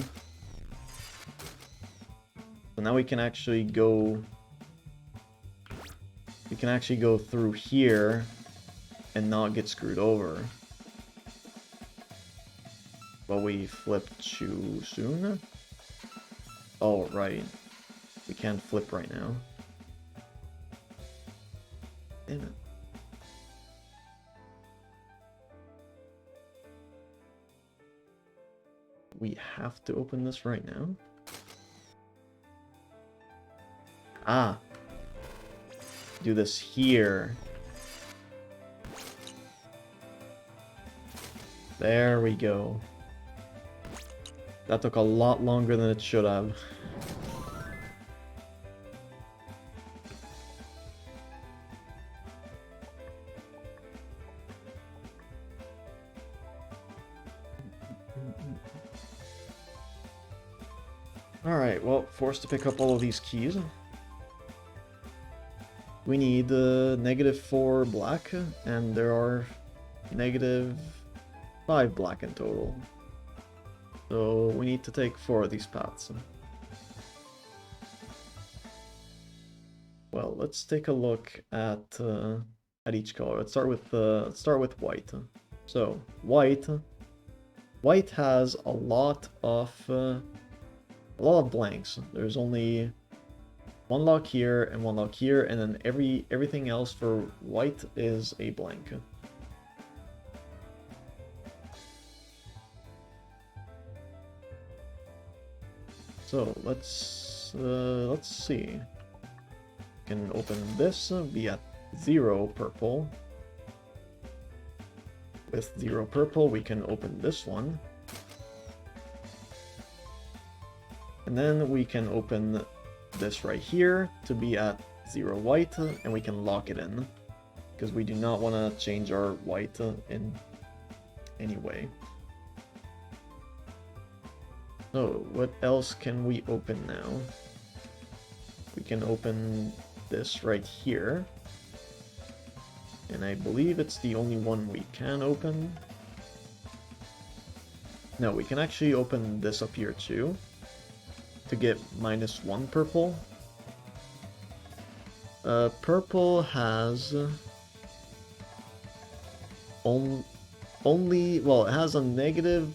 So now we can actually go through here and not get screwed over. But we flipped too soon? Oh, right. We can't flip right now. Damn it. We have to open this right now? Ah. Do this here. There we go. That took a lot longer than it should have. Alright, well, forced to pick up all of these keys. We need -4 black, and there are -5 black in total. So we need to take 4 of these paths. Well, let's take a look at each color. Let's start with white. So white has a lot of blanks. There's only 1 lock here and 1 lock here, and then everything else for white is a blank. So let's see. We can open this via 0 purple. With 0 purple, we can open this one. And then we can open this right here to be at 0 white, and we can lock it in. Because we do not want to change our white in any way. So, what else can we open now? We can open this right here. And I believe it's the only one we can open. No, we can actually open this up here too. To get -1 purple. Purple has... only... Well, it has a negative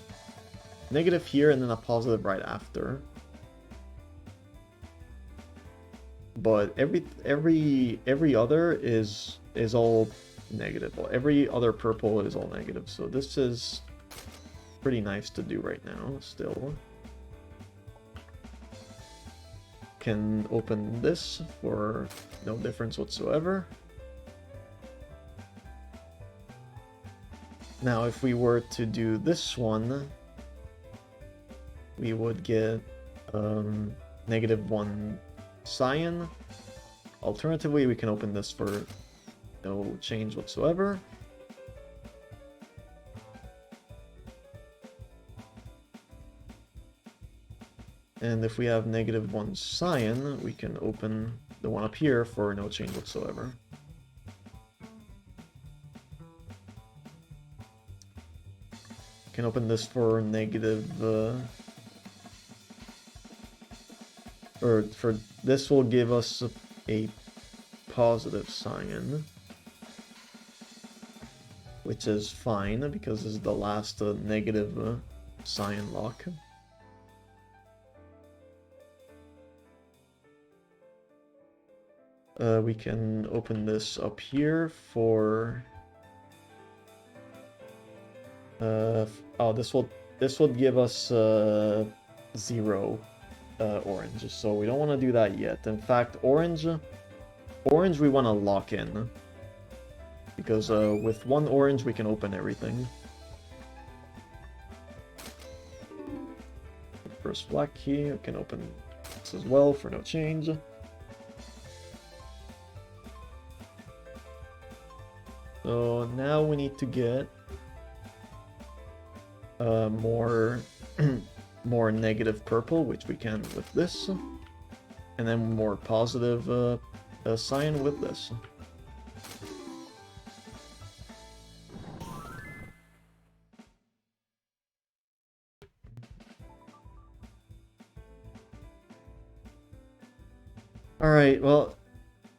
here and then a positive right after. But every other is all negative. Well, every other purple is all negative. So this is pretty nice to do right now still. Can open this for no difference whatsoever. Now if we were to do this one, we would get -1 cyan. Alternatively, we can open this for no change whatsoever. And if we have -1 cyan, we can open the one up here for no change whatsoever. Can open this for negative... or for this will give us a positive cyan, which is fine because this is the last negative cyan lock. We can open this up here for... oh, this will give us 0 orange, so we don't want to do that yet. In fact, orange we want to lock in, because with 1 orange we can open everything. First black key, we can open this as well for no change. So now we need to get more more negative purple, which we can with this, and then more positive cyan with this. Alright, well,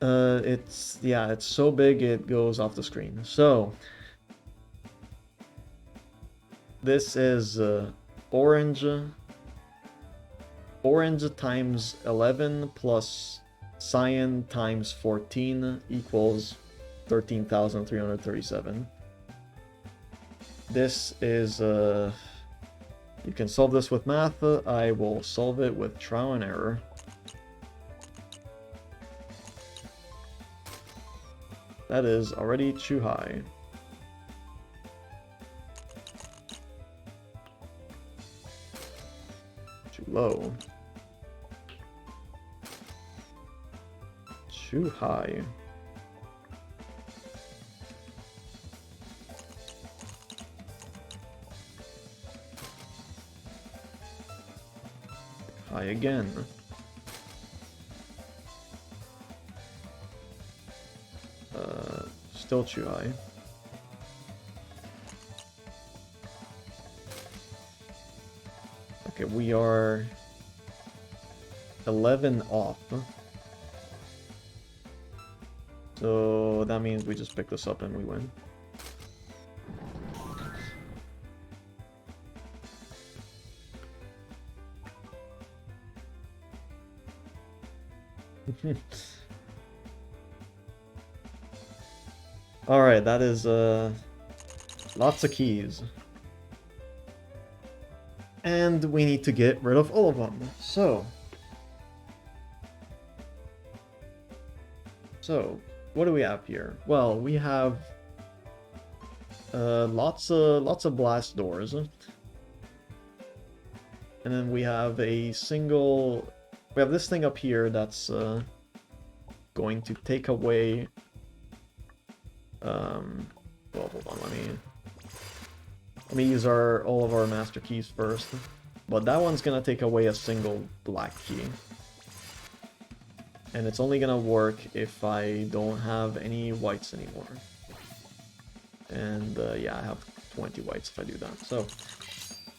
it's so big it goes off the screen. So this is orange times 11 plus cyan times 14 equals 13,337. This is you can solve this with math. I will solve it with trial and error. That is already too high. Too low. Too high. High again. Still too high. Okay, we are 11 off. So that means we just pick this up and we win. Alright, that is lots of keys. And we need to get rid of all of them. So what do we have here? Well, we have lots of blast doors. And then we have a single... We have this thing up here that's going to take away... well, hold on, let me use all of our master keys first. But that one's gonna take away a single black key. And it's only gonna work if I don't have any whites anymore. And yeah, I have 20 whites if I do that.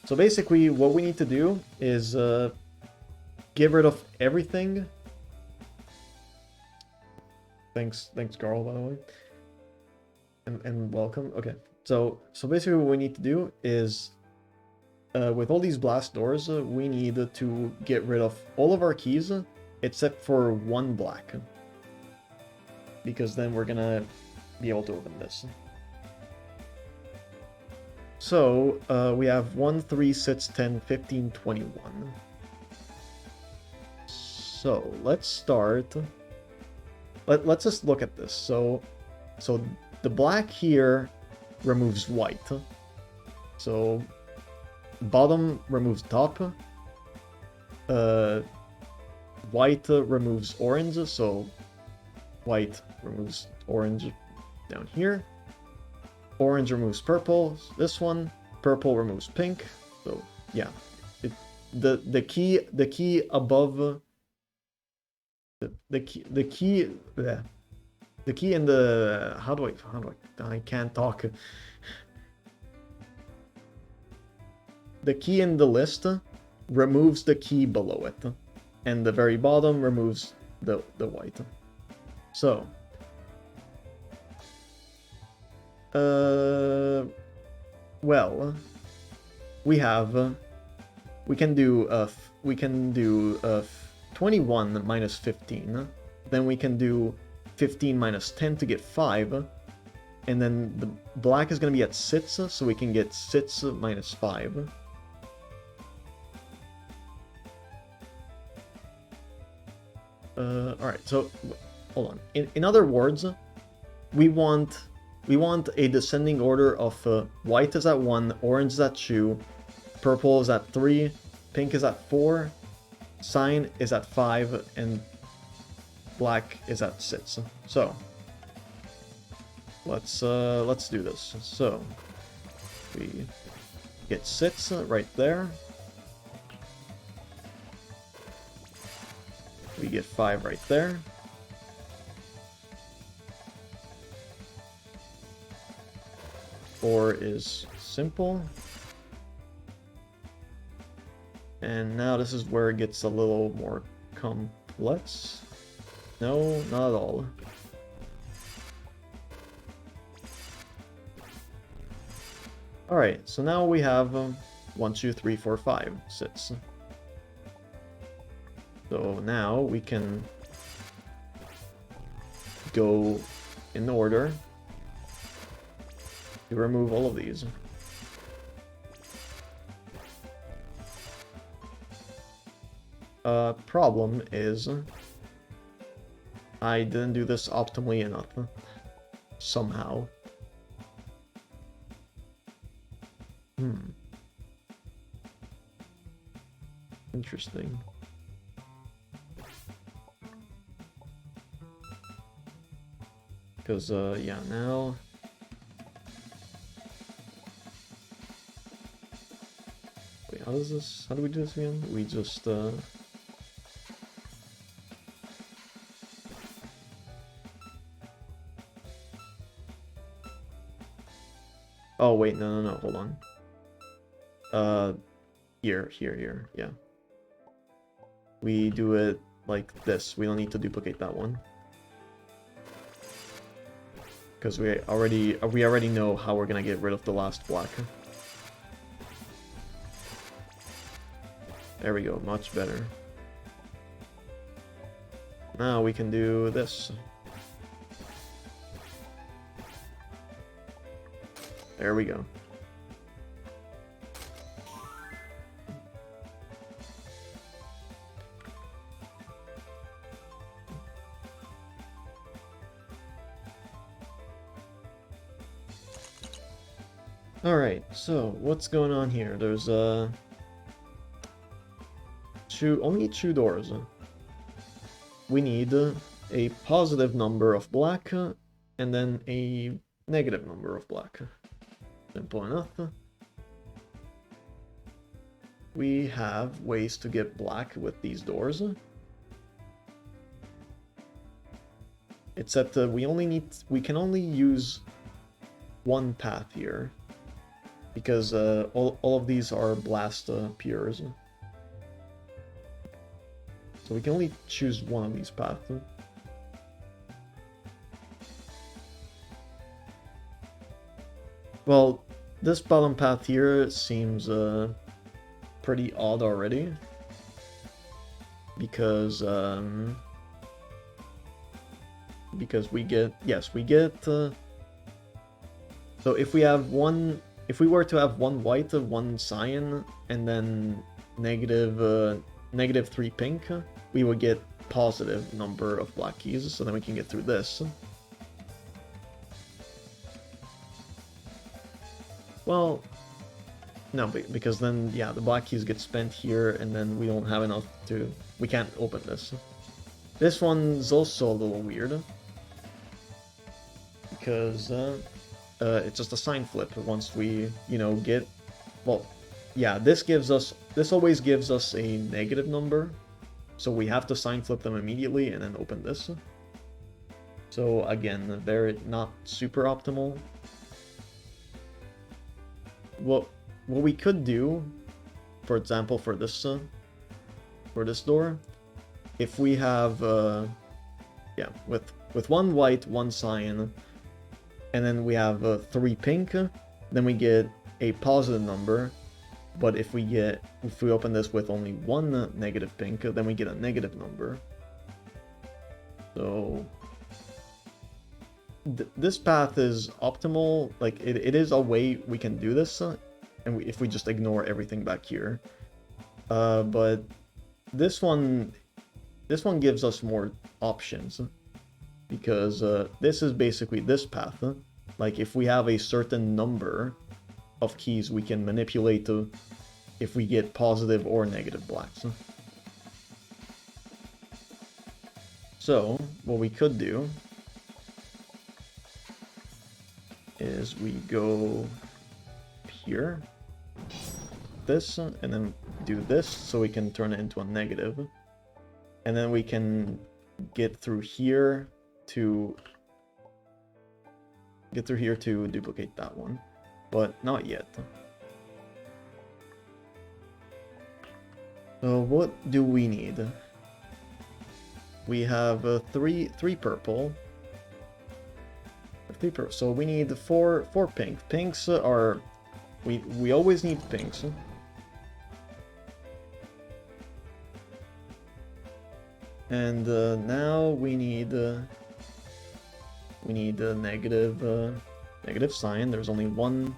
So basically what we need to do is get rid of everything. Thanks Carl, by the way. And welcome. Okay. So basically what we need to do is with all these blast doors, we need to get rid of all of our keys except for one black. Because then we're gonna be able to open this. So, we have 1, 3, 6, 10, 15, 21. So, let's start. Let's just look at this. So the black here removes white. So, bottom removes top. White removes orange, so white removes orange down here. Orange removes purple, this one. Purple removes pink. So yeah, the key above the key in the how do I can't talk. The key in the list removes the key below it, and the very bottom removes the white. So well, we can do 21 minus 15, then we can do 15 minus 10 to get 5, and then the black is going to be at 6, so we can get 6 minus 5. Alright, so hold on. In other words, we want a descending order of white is at 1, orange is at 2, purple is at 3, pink is at 4, cyan is at 5, and black is at 6. So let's do this. So we get 6 right there. We get 5 right there. Four is simple. And now this is where it gets a little more complex. No, not at all. Alright, so now we have 1, 2, 3, 4, 5, 6. So now we can go in order to remove all of these. Problem is I didn't do this optimally enough somehow. Interesting. Because yeah, now wait, how does this, how do we do this again? We just oh wait, no, hold on. Here, yeah. We do it like this. We don't need to duplicate that one. Because we already know how we're gonna get rid of the last black. There we go, much better. Now we can do this. There we go. Alright, so what's going on here? There's only two doors. We need a positive number of black, and then a negative number of black. Simple enough. We have ways to get black with these doors. Except we can only use one path here. Because all of these are blast pures. So we can only choose one of these paths. Well, this bottom path here seems pretty odd already. Because we get, yes, we get, so if we were to have one white, one cyan, and then negative 3 pink, we would get positive number of black keys, so then we can get through this. Well, no, because then, yeah, the black keys get spent here, and then we don't have enough we can't open this. This one's also a little weird. Because, it's just a sign flip once we, get... Well, yeah, this always gives us a negative number. So we have to sign flip them immediately and then open this. So again, very not super optimal. What we could do, for example, for this door, if we have, yeah, with one white, one cyan, and then we have 3 pink, then we get a positive number. But if we open this with only one negative pink, then we get a negative number. So this path is optimal. Like it is a way we can do this, and if we just ignore everything back here. But this one gives us more options. Because this is basically this path. Like if we have a certain number of keys, we can manipulate if we get positive or negative blacks. So what we could do is we go here, this, and then do this so we can turn it into a negative. And then we can get through here to duplicate that one, but not yet. So what do we need? We have three purple. So we need four pink. Pinks are we always need pinks. And now we need a negative sign. There's only one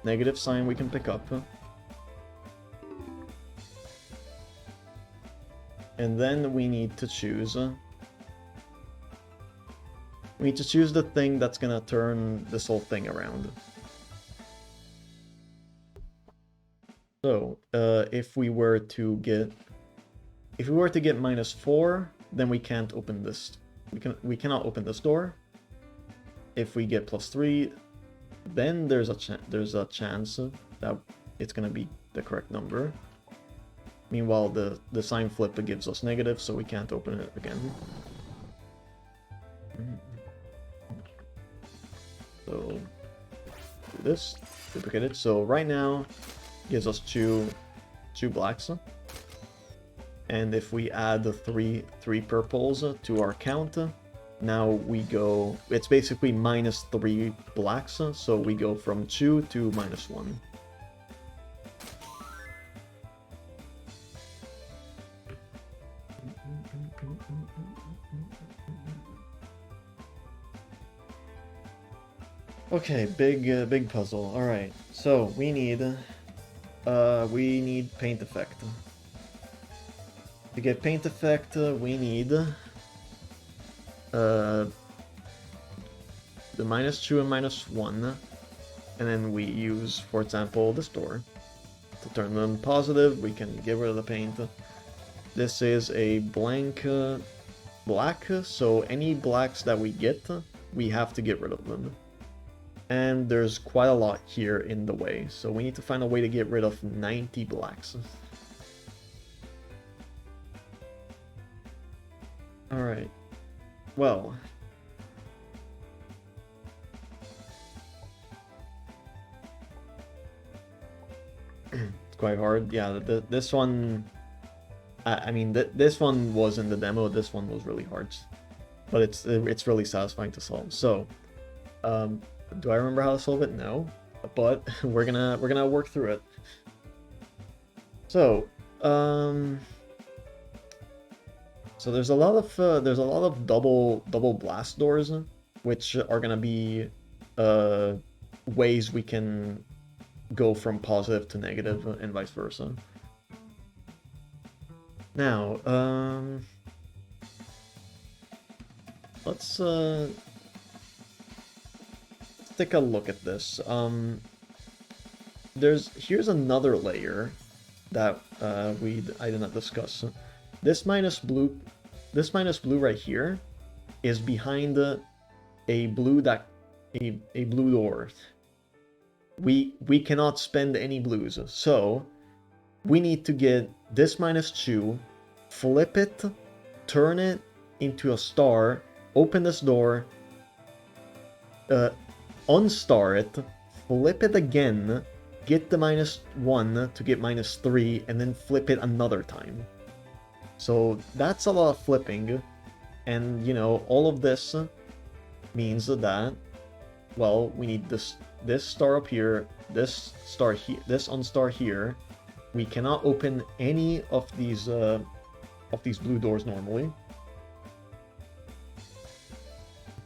negative sign we can pick up. And then we need to choose the thing that's gonna turn this whole thing around. So if we were to get -4, then we can't open this. We cannot open this door. If we get +3, then there's a chance that it's gonna be the correct number. Meanwhile, the sign flip gives us negative, so we can't open it again. So do this, duplicate it. So right now, gives us two blacks. And if we add the three purples to our count, now we go. It's basically -3 blacks, so we go from 2 to -1. Okay, big puzzle. All right, so we need paint effect. To get paint effect, we need the -2 and -1, and then we use, for example, this door. To turn them positive, we can get rid of the paint. This is a blank black, so any blacks that we get, we have to get rid of them. And there's quite a lot here in the way, so we need to find a way to get rid of 90 blacks. Alright. Well. It's quite hard. Yeah, this one... I mean, this one was in the demo, this one was really hard. But it's really satisfying to solve. So, do I remember how to solve it? No. But we're gonna work through it. So, so there's a lot of double blast doors, which are gonna be ways we can go from positive to negative and vice versa. Now, let's take a look at this. Here's another layer that I did not discuss. This minus blue right here is behind a blue door. We cannot spend any blues, so we need to get this -2, flip it, turn it into a star, open this door, unstar it, flip it again, get the -1 to get -3, and then flip it another time. So that's a lot of flipping, and you know, all of this means that, well, we need this star up here, this star here, this unstar here. We cannot open any of these blue doors normally.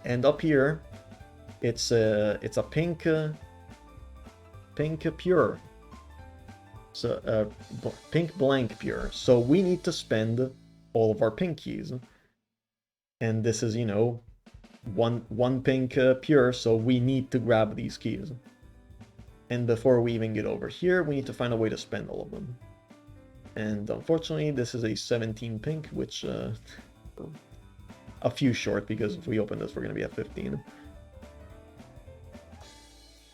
And up here, it's a pink pure. So pink blank pure. So we need to spend all of our pink keys. And this is, you know, one pink pure, so we need to grab these keys. And before we even get over here, we need to find a way to spend all of them. And unfortunately, this is a 17 pink, which a few short, because if we open this, we're going to be at 15.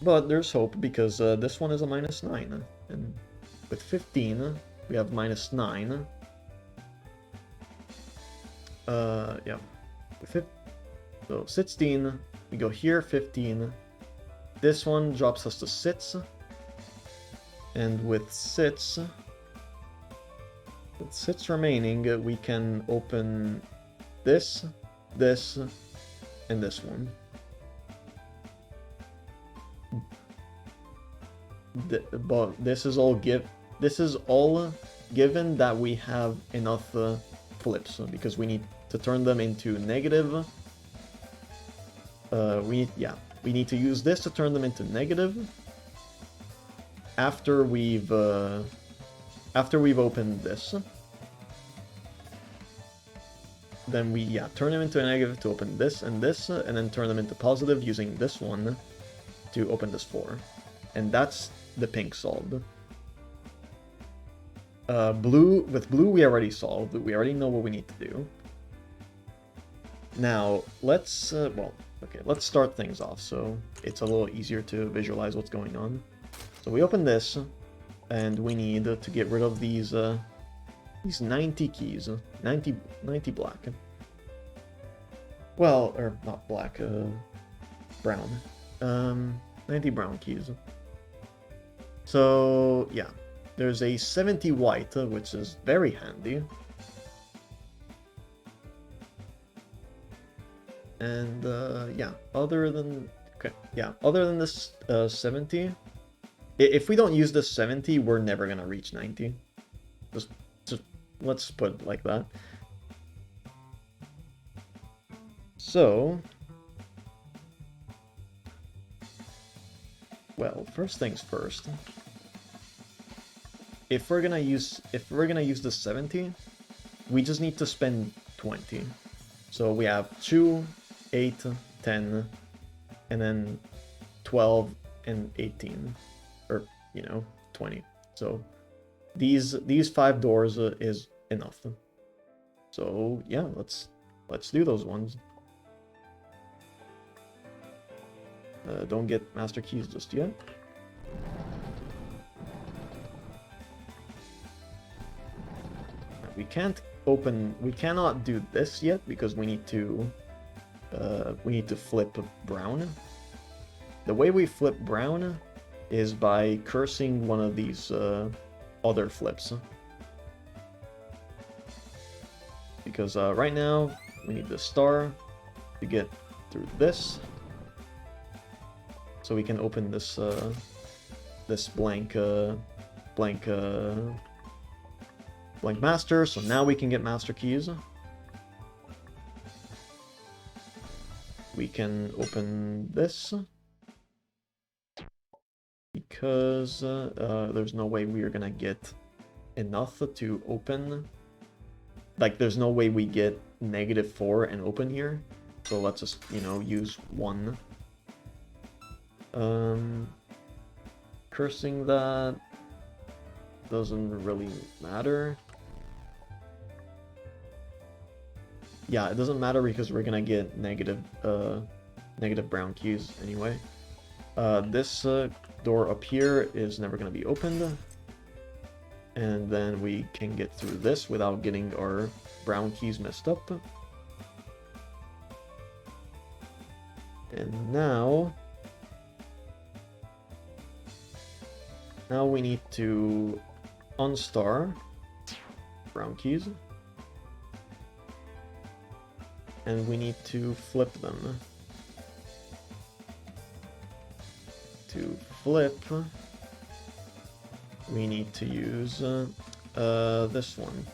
But there's hope, because this one is a -9. And with 15, we have -9. Yeah. So 16, we go here, 15. This one drops us to 6. And with 6 remaining, we can open this, this, and this one. But this is all given that we have enough flips, because we need to turn them into negative. We need to use this to turn them into negative. After we've opened this, then we turn them into a negative to open this, and then turn them into positive using this one to open this 4. And that's the pink solved. With blue we already solved. We already know what we need to do. Now let's let's start things off so it's a little easier to visualize what's going on. So we open this, and we need to get rid of these 90 keys, 90 black. Well, or not black, brown. 90 brown keys. So yeah, there's a 70 white, which is very handy. And other than this 70, if we don't use this 70, we're never gonna reach 90. Just let's put it like that. So, well, first things first. If we're gonna use the 70, we just need to spend 20. So we have 2, 8, 10, and then 12 and 18, or 20. So these 5 doors is enough. So yeah, let's Let's do those ones. Don't get master keys just yet. We cannot do this yet because we need to flip brown. The way we flip brown is by cursing one of these other flips. Because right now we need the star to get through this, so we can open this this blank master. So now we can get master keys. We can open this because there's no way we are gonna get enough to open. Like, there's no way we get -4 and open here. So let's just, you know, use 1. Cursing that doesn't really matter. Yeah, it doesn't matter because we're gonna get negative brown keys anyway. This door up here is never gonna be opened. And then we can get through this without getting our brown keys messed up. And now we need to unstar brown keys. And we need to flip them. To flip, we need to use this one.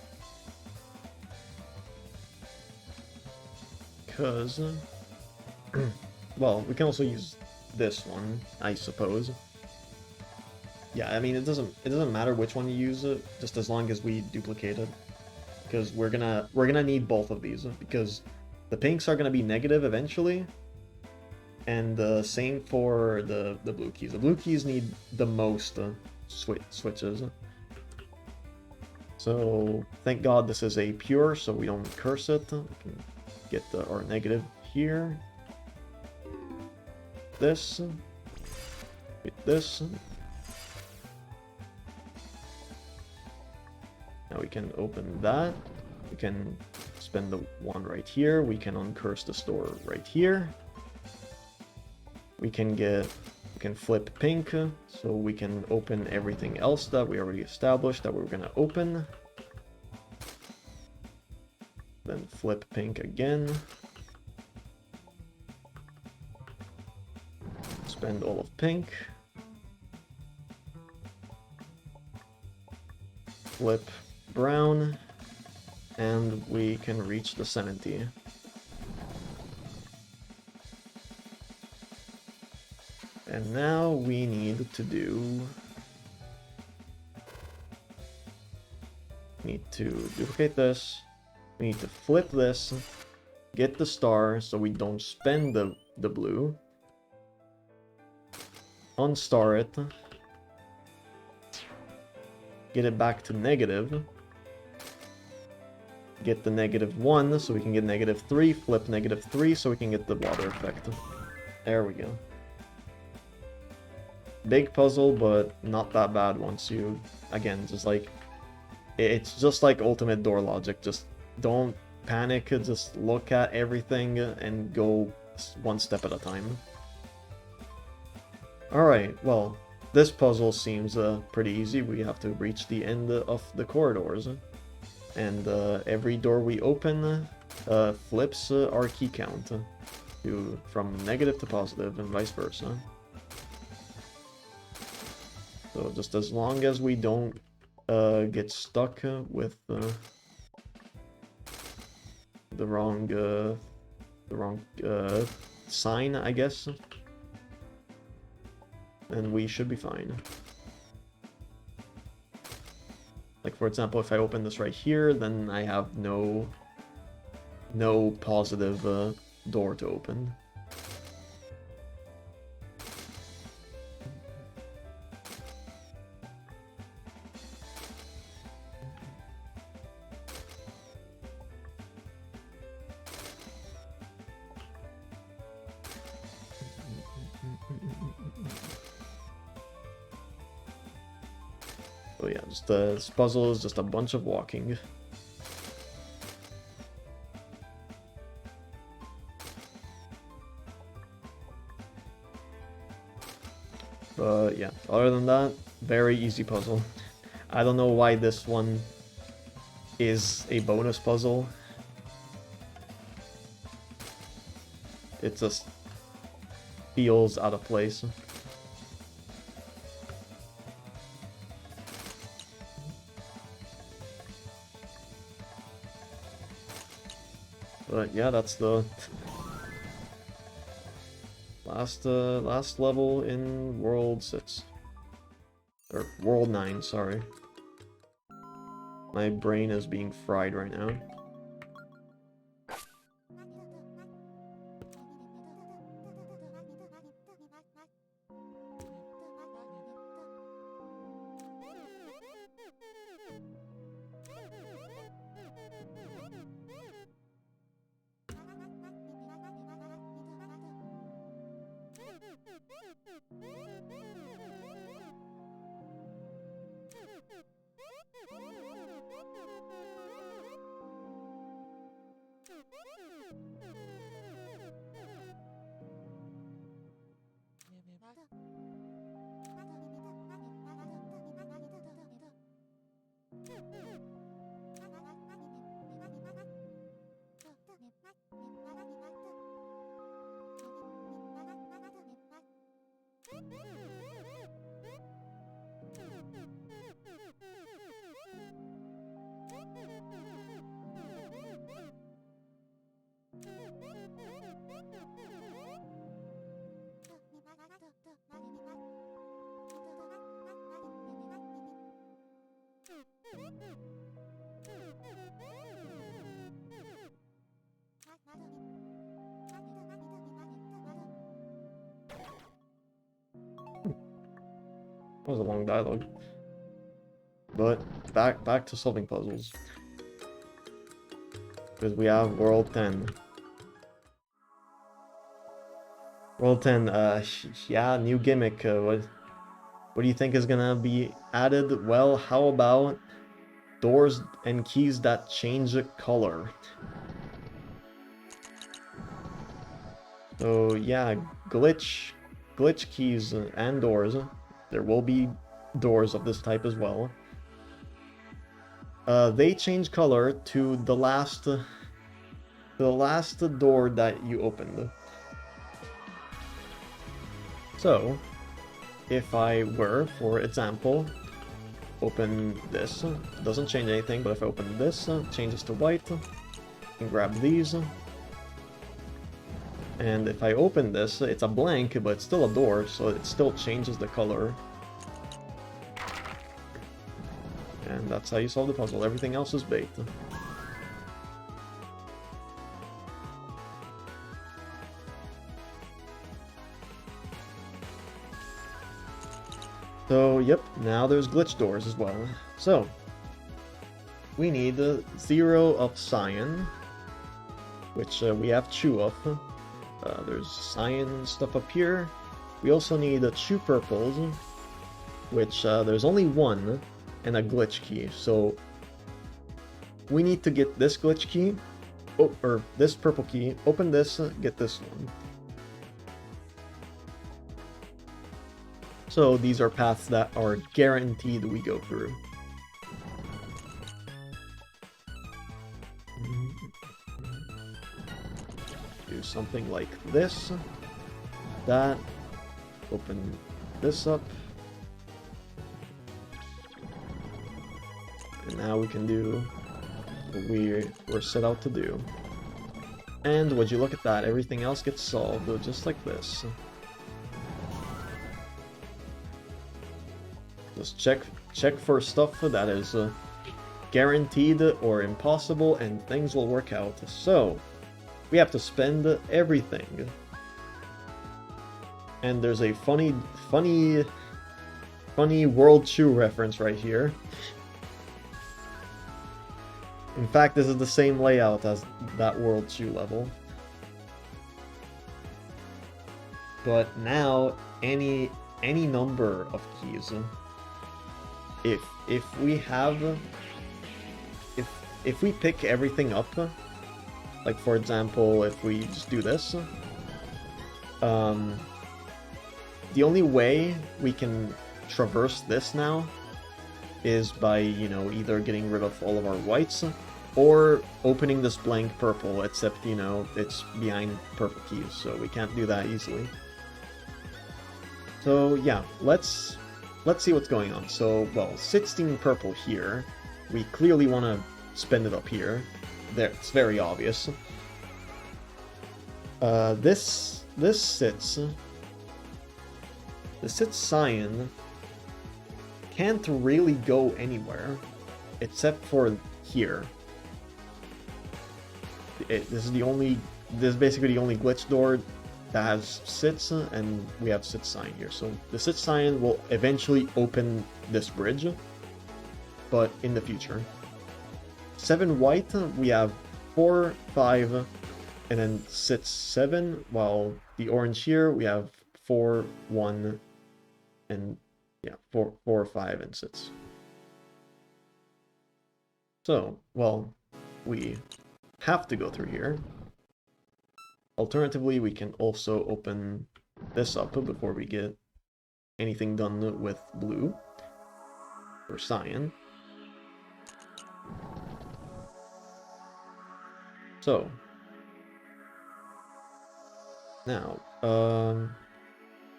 Because, well, we can also use this one, I suppose. Yeah, I mean, it doesn't matter which one you use, just as long as we duplicate it. Because we're gonna need both of these, because the pinks are gonna be negative eventually. And the same for the blue keys. The blue keys need the most switches. So thank God this is a pure, so we don't curse it. We can get our negative here. This. Get this. Now we can open that. We can spend the 1 right here. We can uncurse the store right here. We can flip pink, so we can open everything else that we already established that we're gonna open. Then flip pink again. Spend all of pink. Flip brown. And we can reach the 70. And now we need to duplicate this. We need to flip this, get the star so we don't spend the blue. Unstar it. Get it back to negative. Get the -1 so we can get -3. Flip -3 so we can get the water effect. There we go. Big puzzle, but not that bad once you, again, just like, it's just like ultimate door logic. Just don't panic, just look at everything and go 1 step at a time. Alright, well, this puzzle seems pretty easy. We have to reach the end of the corridors. And every door we open flips our key count from negative to positive and vice versa. So just as long as we don't get stuck with the wrong sign, I guess, then we should be fine. Like, for example, if I open this right here, then I have no positive door to open. So yeah, just this puzzle is just a bunch of walking. But yeah, other than that, very easy puzzle. I don't know why this one is a bonus puzzle. It just feels out of place. But yeah, that's the last level in World 6. Or World 9, sorry. My brain is being fried right now. That was a long dialogue. But back to solving puzzles. Because we have World 10. World 10, yeah, new gimmick. What do you think is gonna be added? Well, how about doors and keys that change color? So yeah, glitch keys and doors. There will be doors of this type as well. They change color to the last door that you opened. So, if I were, for example, open this, doesn't change anything, but if I open this, changes to white, and grab these. And if I open this, it's a blank, but it's still a door, so it still changes the color. And that's how you solve the puzzle. Everything else is bait. So, yep, now there's glitch doors as well. So, we need 0 of cyan, which we have 2 of. There's cyan stuff up here. We also need 2 purples, which there's only 1, and a glitch key. So, we need to get this glitch key, or this purple key, open this, get this one. So these are paths that are guaranteed we go through. Do something like this, that, open this up, and now we can do what we were set out to do. And would you look at that, everything else gets solved just like this. Just check for stuff that is guaranteed or impossible, and things will work out. So, we have to spend everything. And there's a funny World 2 reference right here. In fact, this is the same layout as that World 2 level. But now, any number of keys if we have if we pick everything up, like for example, if we just do this, the only way we can traverse this now is by, you know, either getting rid of all of our whites or opening this blank purple, except, you know, it's behind purple keys, so we can't do that easily. So yeah, let's see what's going on. So, well, 16 purple here. We clearly want to spend it up here. There, it's very obvious. This sits cyan can't really go anywhere except for here. This is basically the only glitch door that has sits, and we have sit cyan here. So the sit cyan will eventually open this bridge, but in the future. 7 white, we have 4, 5, and then sits 7, while the orange here we have 4, 1, and yeah, 4, 5, and sits. So, well, we have to go through here. Alternatively, we can also open this up before we get anything done with blue or cyan. So now,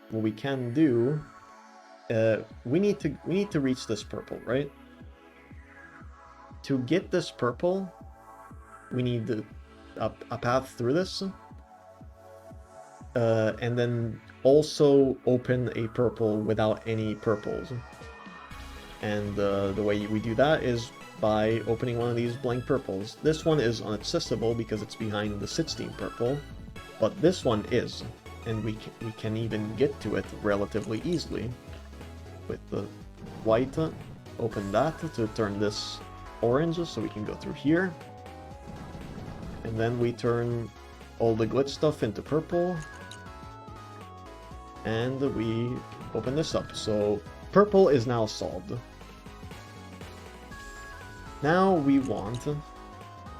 what we can do, we need to reach this purple, right? To get this purple, we need a path through this. And then also open a purple without any purples. And the way we do that is by opening one of these blank purples. This one is inaccessible because it's behind the 16 purple, but this one is, and we can even get to it relatively easily. With the white, open that to turn this orange so we can go through here. And then we turn all the glitch stuff into purple. And we open this up. So purple is now solved. Now we want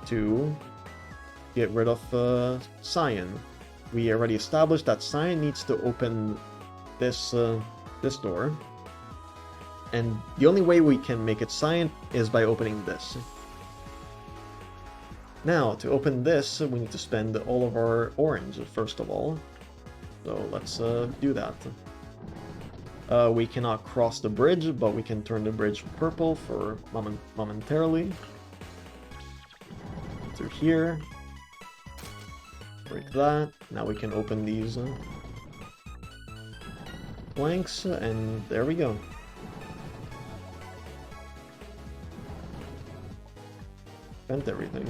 to get rid of cyan. We already established that cyan needs to open this this door. And the only way we can make it cyan is by opening this. Now, to open this, we need to spend all of our orange, first of all. So let's do that. We cannot cross the bridge, but we can turn the bridge purple for momentarily. Through here. Break that. Now we can open these blanks, and there we go. Spent everything.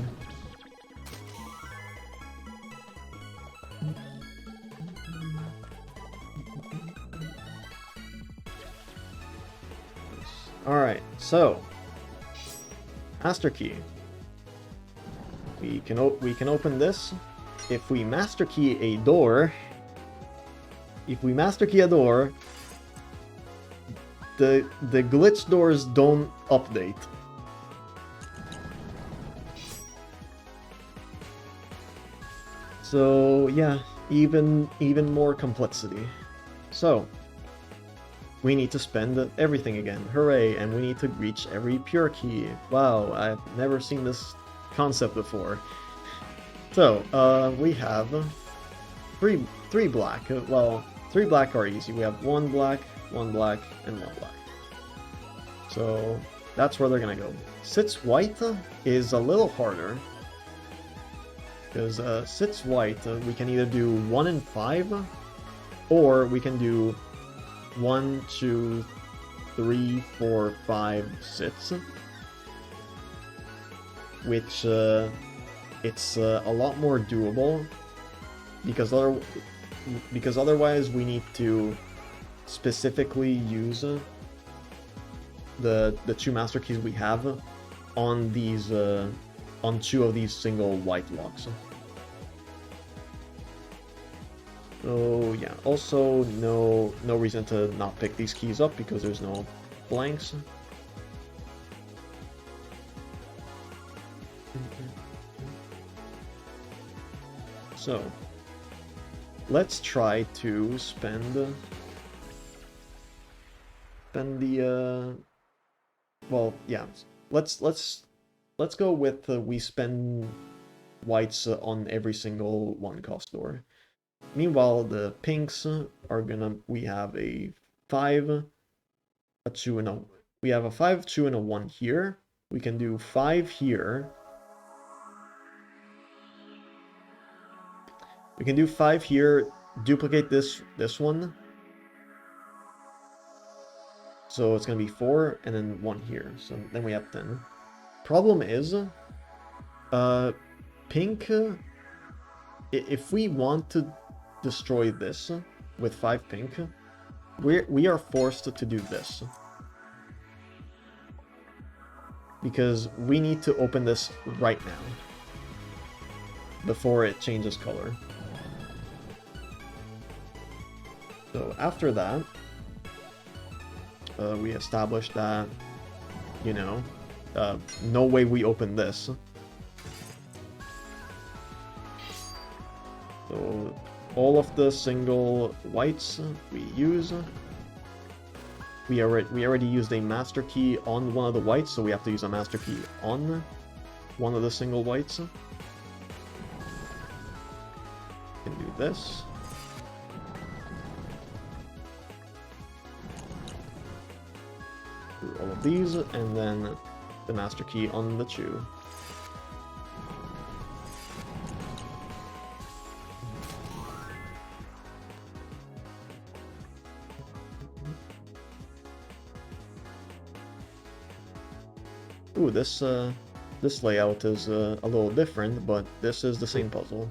Alright, so master key. We can open this. If we master key a door, the glitch doors don't update. So yeah, even more complexity. So we need to spend everything again. Hooray! And we need to reach every pure key. Wow, I've never seen this concept before. So, we have three black. Well, 3 black are easy. We have 1 black, and 1 black. So, that's where they're gonna go. Sits white is a little harder. Because sits white, we can either do 1 and 5, or we can do 1, 2, 3, 4, 5 sits, which it's a lot more doable because otherwise we need to specifically use the 2 master keys we have on these on 2 of these single white locks. So yeah, also no reason to not pick these keys up because there's no blanks. So, let's try to spend the well, yeah. Let's go with we spend whites on every single one cost door. Meanwhile, the pinks are gonna we have a 5, a 2, and a we have a 5, 2, and a 1 here. We can do 5 here. We can do 5 here, duplicate this one. So it's gonna be 4 and then 1 here. So then we have 10. Problem is, pink, if we want to destroy this with 5 pink, we are forced to do this. Because we need to open this right now. Before it changes color. So after that, we established that, you know, no way we open this. So all of the single whites we use. We already used a master key on one of the whites, so we have to use a master key on one of the single whites. Can do this. Do all of these, and then the master key on the Chew. Ooh, this layout is a little different, but this is the same puzzle.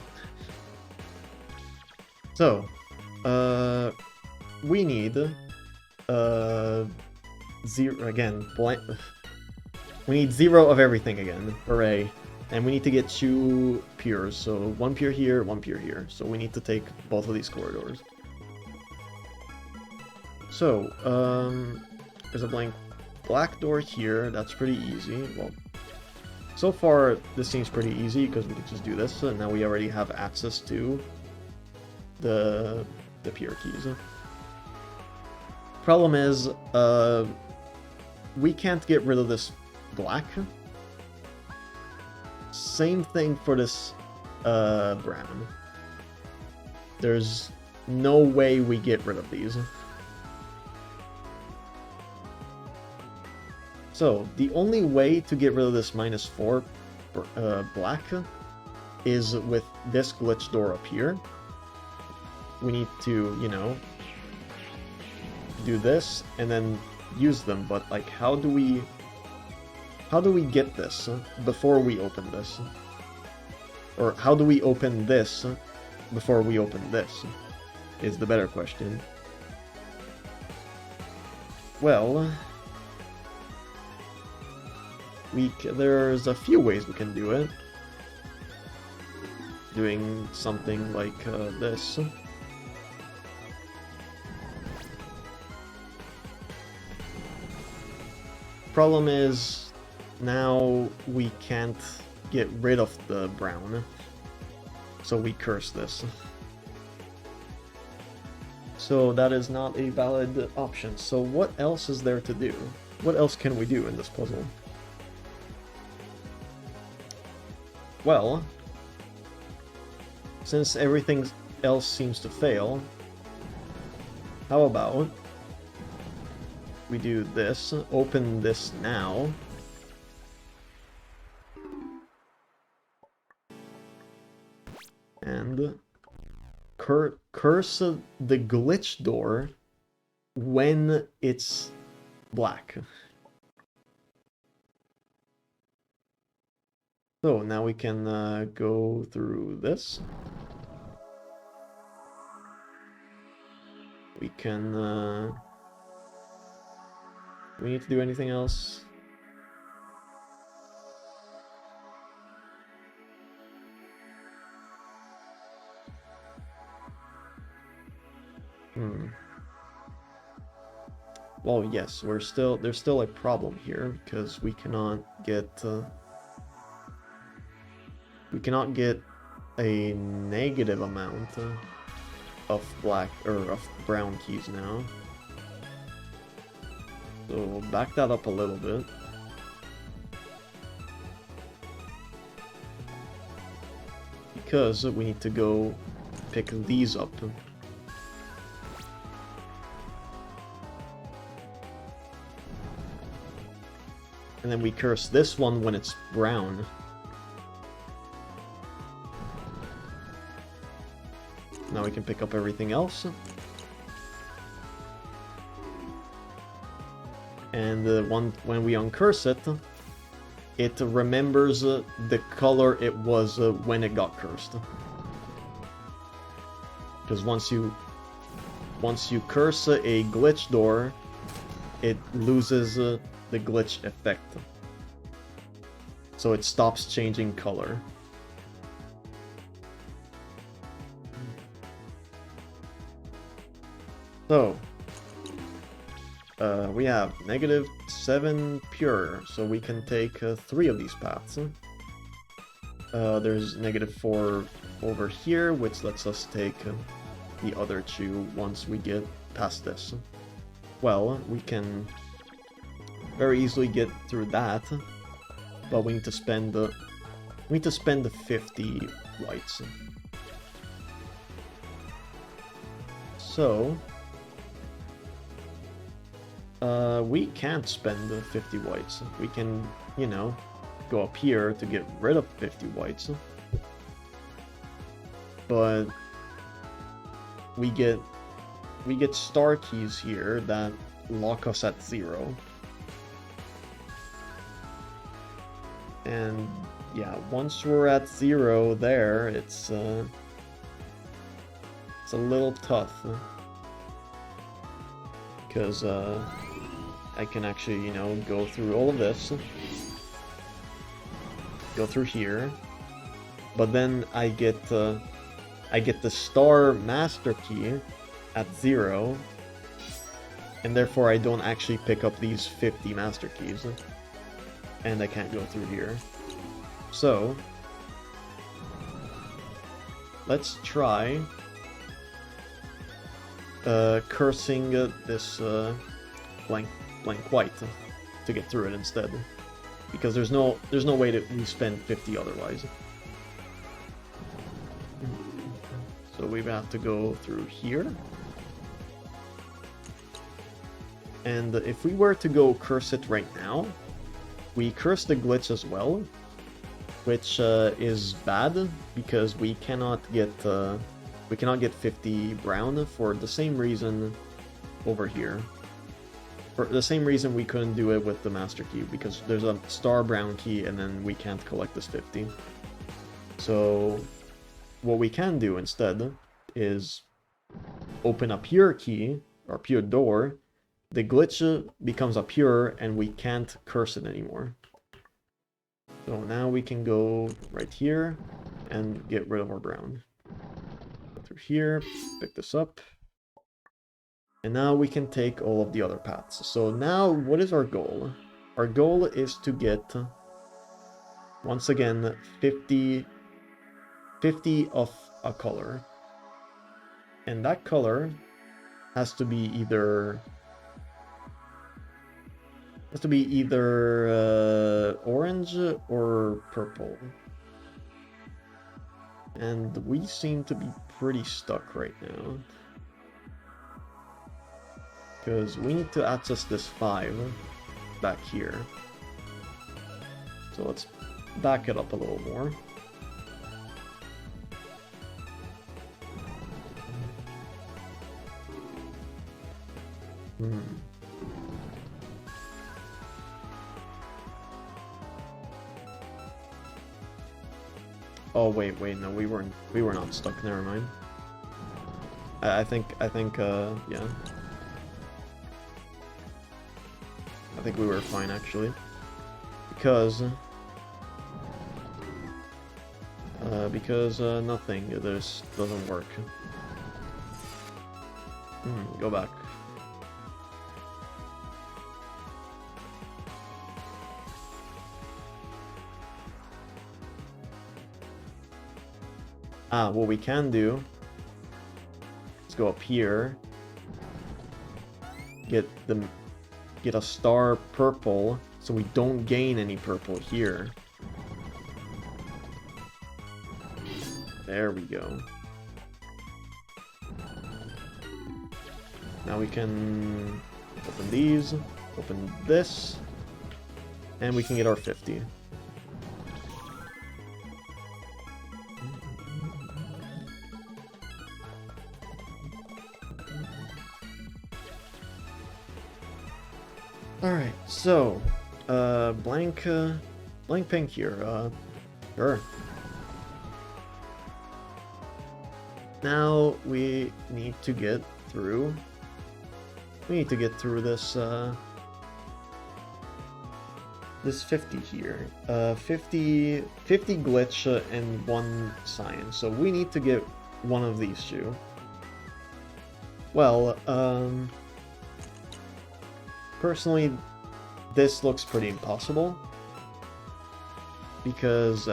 So, we need 0 again. We need 0 of everything again. Hooray! And we need to get 2 pures. So 1 pure here, 1 pure here. So we need to take both of these corridors. So, there's a blank black door here. That's pretty easy. Well, so far this seems pretty easy because we can just do this, and now we already have access to the pure keys. Problem is, we can't get rid of this black. Same thing for this brown. There's no way we get rid of these. So, the only way to get rid of this -4 black is with this glitch door up here. We need to, you know, do this and then use them, but like how do we get this before we open this? Or how do we open this before we open this is the better question. Well, there's a few ways we can do it. Doing something like this. Problem is, now we can't get rid of the brown. So we curse this. So that is not a valid option. So what else is there to do? What else can we do in this puzzle? Well, since everything else seems to fail, how about we do this, open this now, and curse the glitch door when it's black. So now we can go through this. We can... do we need to do anything else? Well, yes, there's still a problem here because we cannot get we cannot get a negative amount of black or of brown keys now. So we'll back that up a little bit. Because we need to go pick these up. And then we curse this one when it's brown. Now we can pick up everything else. And when we uncurse it, it remembers the color it was when it got cursed. Because once you curse a glitch door, it loses the glitch effect. So it stops changing color. So we have -7 pure, so we can take 3 of these paths. There's -4 over here, which lets us take the other 2 once we get past this. Well, we can very easily get through that, but we need to spend the 50 whites. So we can't spend the 50 whites. We can, you know, go up here to get rid of 50 whites. But we get star keys here that lock us at 0. And yeah, once we're at 0 there, it's a little tough. Because I can actually, you know, go through all of this. Go through here. But then I get the star master key at 0. And therefore I don't actually pick up these 50 master keys. And I can't go through here. So let's try cursing this blank white to get through it instead, because there's no way that we spend 50 otherwise. So we have to go through here, and if we were to go curse it right now, we curse the glitch as well, which is bad because we cannot get 50 brown for the same reason over here. For the same reason we couldn't do it with the master key, because there's a star brown key and then we can't collect this 50. So what we can do instead is open a pure key, or pure door. The glitch becomes a pure and we can't curse it anymore. So now we can go right here and get rid of our brown. Go through here, pick this up. And now we can take all of the other paths. So now, what is our goal? Our goal is to get, once again, 50 of a color. And that color has to be either orange or purple. And we seem to be pretty stuck right now, because we need to access this 5 back here. So let's back it up a little more. Oh wait, no, we were not stuck. Never mind. I think, yeah. I think we were fine actually, because nothing. This doesn't work. Go back. What we can do, let's go up here, get a star purple, so we don't gain any purple here. There we go. Now we can open these, open this, and we can get our 50. Alright, so, blank pink here, sure. Now we need to get through, this, this 50 here. 50 glitch and 1 science, so we need to get one of these two. Well, personally, this looks pretty impossible because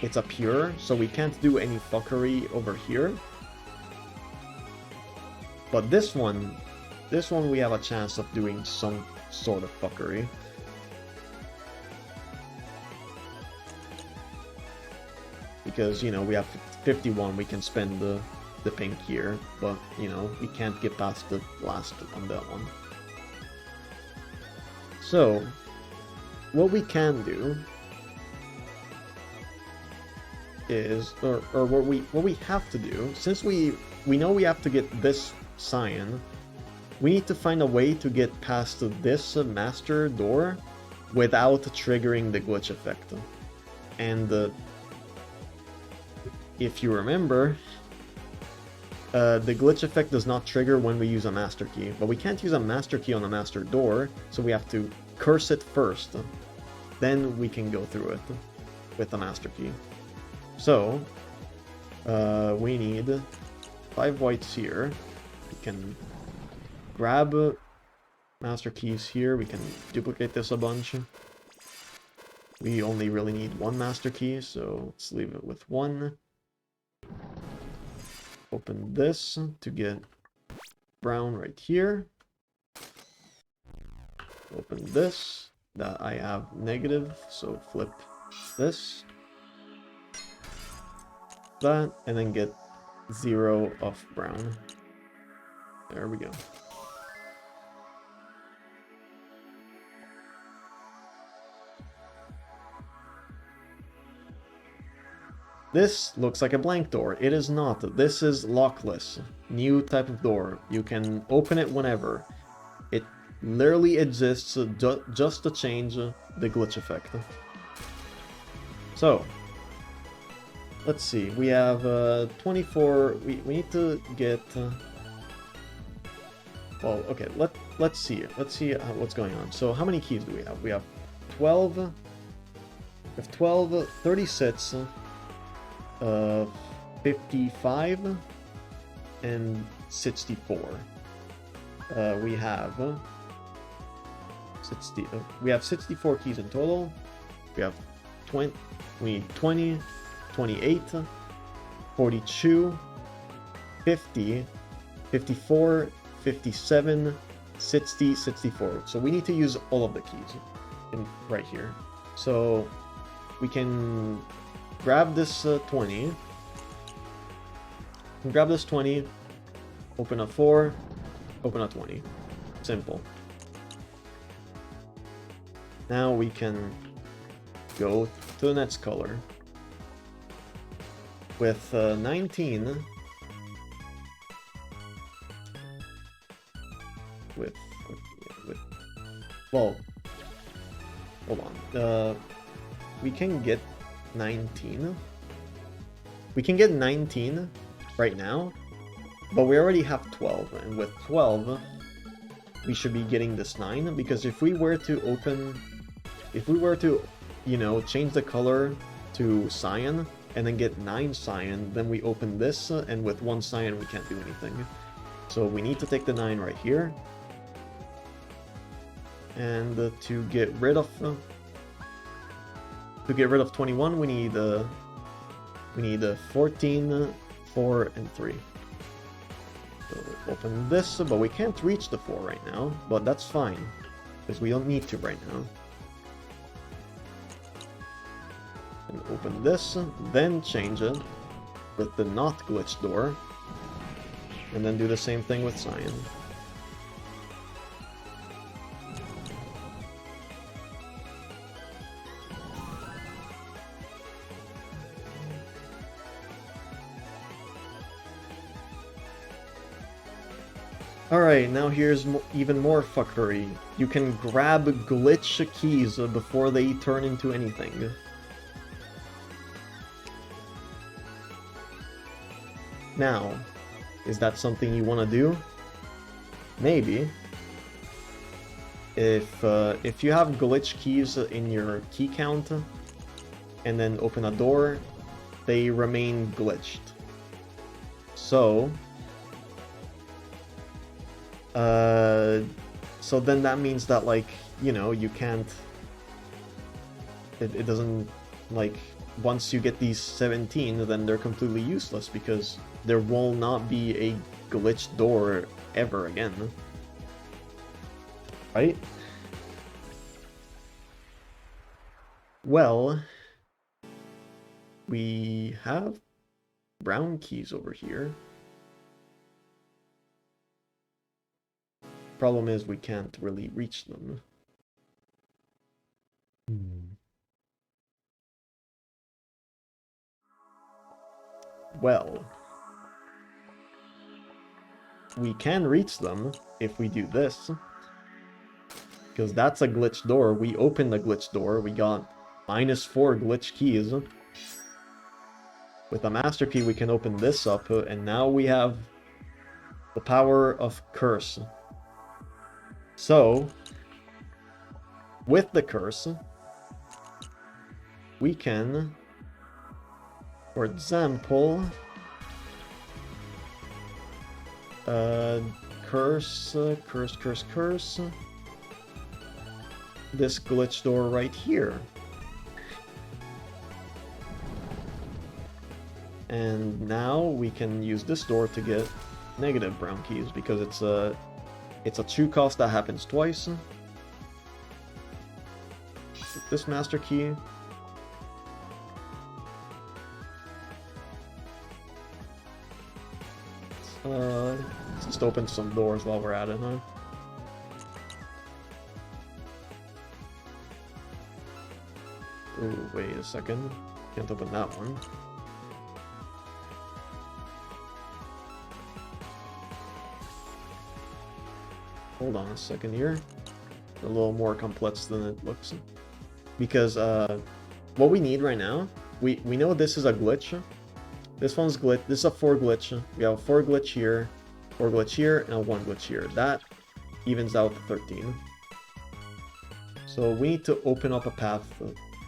it's a pure, so we can't do any fuckery over here. But this one we have a chance of doing some sort of fuckery. Because, you know, we have 51, we can spend the pink here, but, you know, we can't get past the last on that one. So, what we can do is, or what we have to do, since we know we have to get this cyan, we need to find a way to get past this master door without triggering the glitch effect. And if you remember, the glitch effect does not trigger when we use a master key, but we can't use a master key on a master door, so we have to curse it first. Then we can go through it with the master key. So, we need 5 whites here. We can grab master keys here. We can duplicate this a bunch. We only really need 1 master key, so let's leave it with 1. Open this to get brown right here. Open this. That I have negative, so flip this. That, and then get 0 of brown. There we go. This looks like a blank door. It is not. This is lockless. New type of door. You can open it whenever. It literally exists just to change the glitch effect. So, let's see. We have 24. We need to get. Well, okay. Let's see. Let's see what's going on. So, how many keys do we have? We have 12. We have 12, 36. 55 and 64. We have 60. We have 64 keys in total. We have 20. We need 20, 28, 42, 50, 54, 57, 60, 64. So we need to use all of the keys right here. So we can grab this 20. Grab this 20. Open a 4. Open a 20. Simple. Now we can go to the next color. With 19. Well, hold on. We can get 19. We can get 19 right now, but we already have 12, and with 12 we should be getting this 9, because if we were to, you know, change the color to cyan and then get 9 cyan, then we open this, and with 1 cyan we can't do anything. So we need to take the 9 right here, and to get rid of 21, we need We need 14, 4, and 3. So open this, but we can't reach the 4 right now, but that's fine, because we don't need to right now. And open this, then change it with the not glitch door, and then do the same thing with Cyan. Alright, now here's even more fuckery. You can grab glitch keys before they turn into anything. Now, is that something you want to do? Maybe. If you have glitch keys in your key count, and then open a door, they remain glitched. So then that means that, like, you know, you can't... It doesn't, like, once you get these 17, then they're completely useless, because there will not be a glitched door ever again. Right? Well, we have brown keys over here. Problem is we can't really reach them. Well, we can reach them if we do this, because that's a glitched door. We opened the glitched door. We got -4 glitch keys. With a master key, we can open this up, and now we have the power of curse. So, with the curse, we can, for example, curse this glitch door right here. And now we can use this door to get negative brown keys, because it's a true cost that happens twice. With this master key, let's just open some doors while we're at it, huh? Ooh, wait a second. Can't open that one. Hold on a second here. A little more complex than it looks. Because what we need right now, we know this is a glitch. This one's glitch. This is a 4 glitch. We have a 4 glitch here, 4 glitch here, and a 1 glitch here. That evens out to 13. So we need to open up a path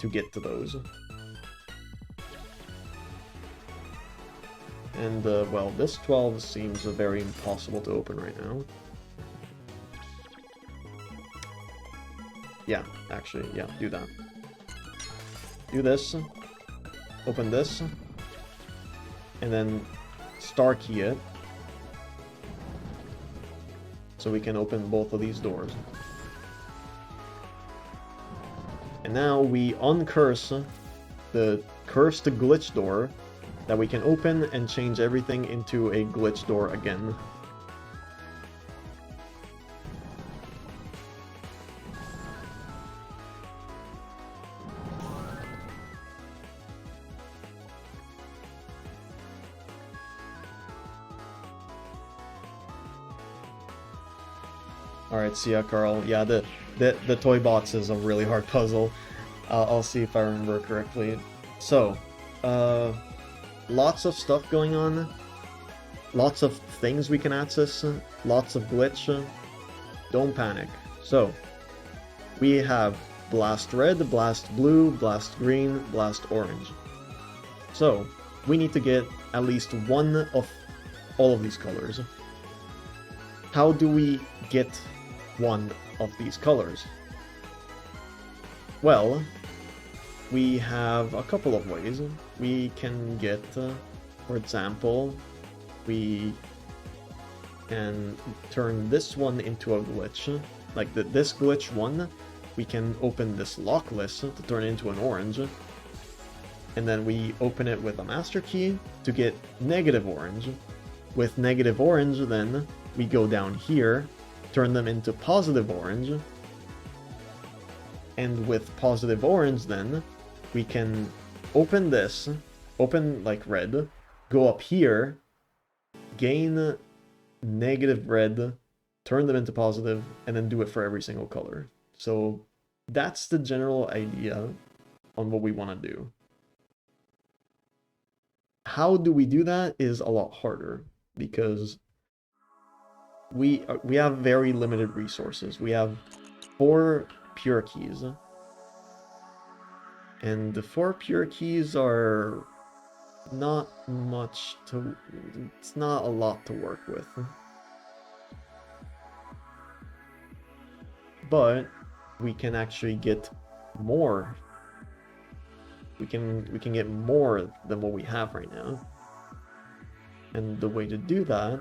to get to those. And well, this 12 seems very impossible to open right now. Yeah, actually, yeah, do that. Do this, open this, and then star key it, so we can open both of these doors. And now we uncurse the cursed glitch door that we can open and change everything into a glitch door again. Alright, see ya, Carl. Yeah, the toy box is a really hard puzzle. I'll see if I remember correctly. So, lots of stuff going on. Lots of things we can access. Lots of glitch. Don't panic. So, we have Blast Red, Blast Blue, Blast Green, Blast Orange. So, we need to get at least one of all of these colors. How do we get one of these colors? Well, we have a couple of ways. We can get, for example, we can turn this one into a glitch. Like this glitch one, we can open this lock list to turn it into an orange. And then we open it with a master key to get negative orange. With negative orange, then we go down here, turn them into positive orange. And with positive orange, then we can open this, open like red, go up here, gain negative red, turn them into positive, and then do it for every single color. So that's the general idea on what we want to do. How do we do that is a lot harder because we have very limited resources. We have 4 pure keys. And the 4 pure keys are not much to... it's not a lot to work with. But we can actually get more. We can get more than what we have right now. And the way to do that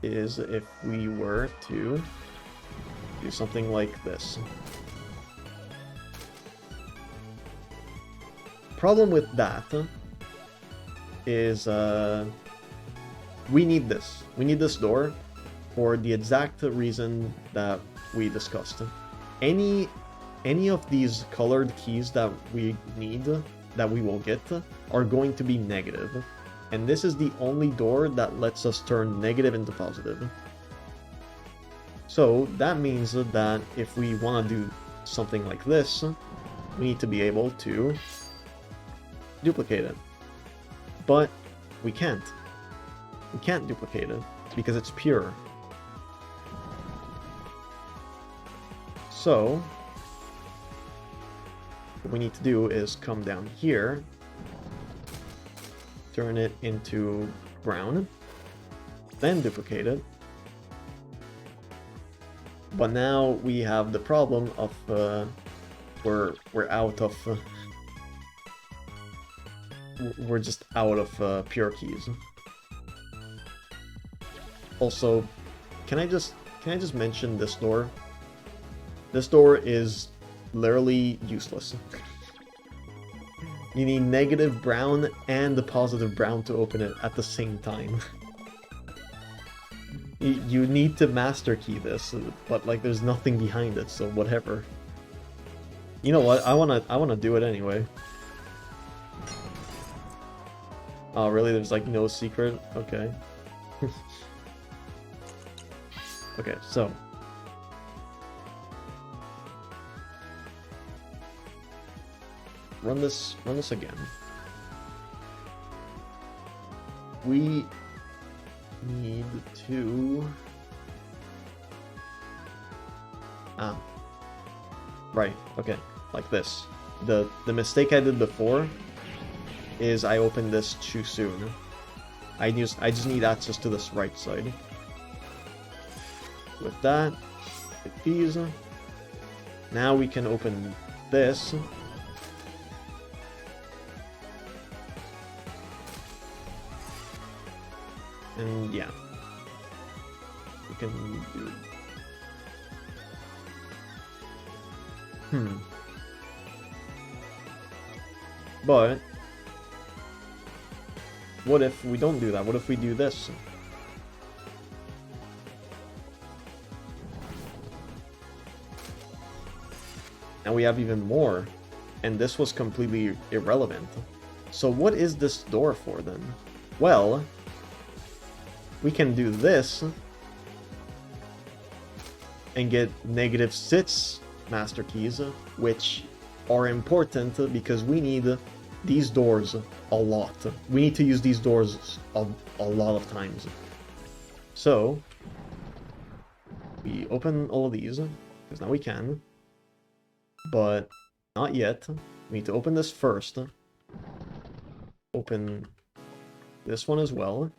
is if we were to do something like this. Problem with that is we need this. We need this door for the exact reason that we discussed. Any of these colored keys that we need, that we will get, are going to be negative. And this is the only door that lets us turn negative into positive. So that means that if we want to do something like this, we need to be able to duplicate it. But we can't. We can't duplicate it because it's pure. So what we need to do is come down here, turn it into brown, then duplicate it. But now we have the problem of we're out of we're just out of pure keys. Also, can I just mention this door? This door is literally useless. You need negative brown and the positive brown to open it at the same time. You need to master key this, but like there's nothing behind it, so whatever. You know what? I wanna do it anyway. Oh really? There's like no secret? Okay. Okay, so run this again. We need to... right, okay, like this. The mistake I did before is I opened this too soon. I just need access to this right side. With that, hit these. Now we can open this. And yeah, we can do... But what if we don't do that? What if we do this? Now we have even more, and this was completely irrelevant. So what is this door for then? Well, we can do this and get -6 master keys, which are important because we need these doors a lot. We need to use these doors a lot of times. So we open all of these, because now we can, but not yet. We need to open this first. Open this one as well.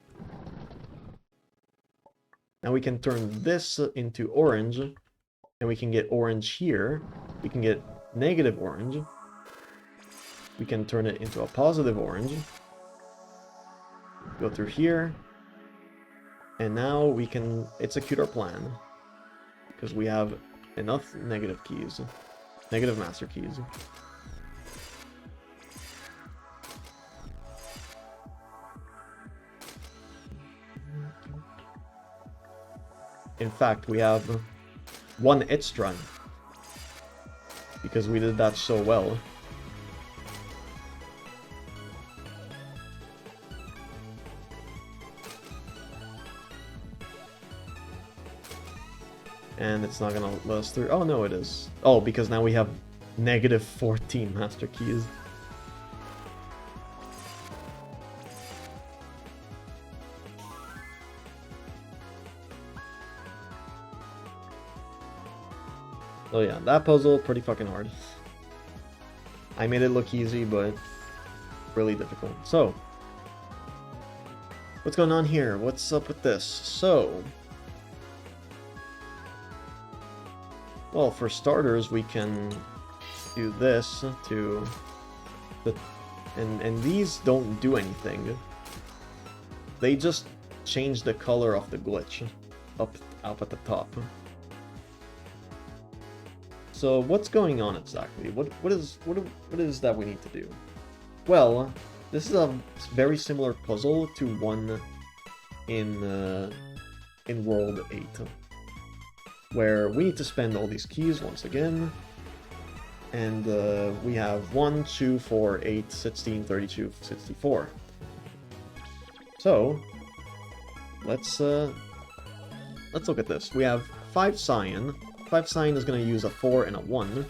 Now we can turn this into orange, and we can get orange here. We can get negative orange. we can turn it into a positive orange. Go through here. And now we can execute our plan. Because we have enough negative keys. Negative master keys. In fact, we have one extra. Because we did that so well. And it's not gonna let us through. Oh, no, it is. Oh, because now we have negative 14 master keys. Oh yeah, that puzzle, pretty fucking hard. I made it look easy, but really difficult. So, what's going on here? What's up with this? So, well, for starters, we can do this to the, and these don't do anything. They just change the color of the glitch up at the top. So what's going on exactly? What is that we need to do? Well, this is a very similar puzzle to one in World 8. Where we need to spend all these keys once again, and we have 1, 2, 4, 8, 16, 32, 64. So let's look at this. We have 5 cyan. 5 cyan is going to use a 4 and a 1.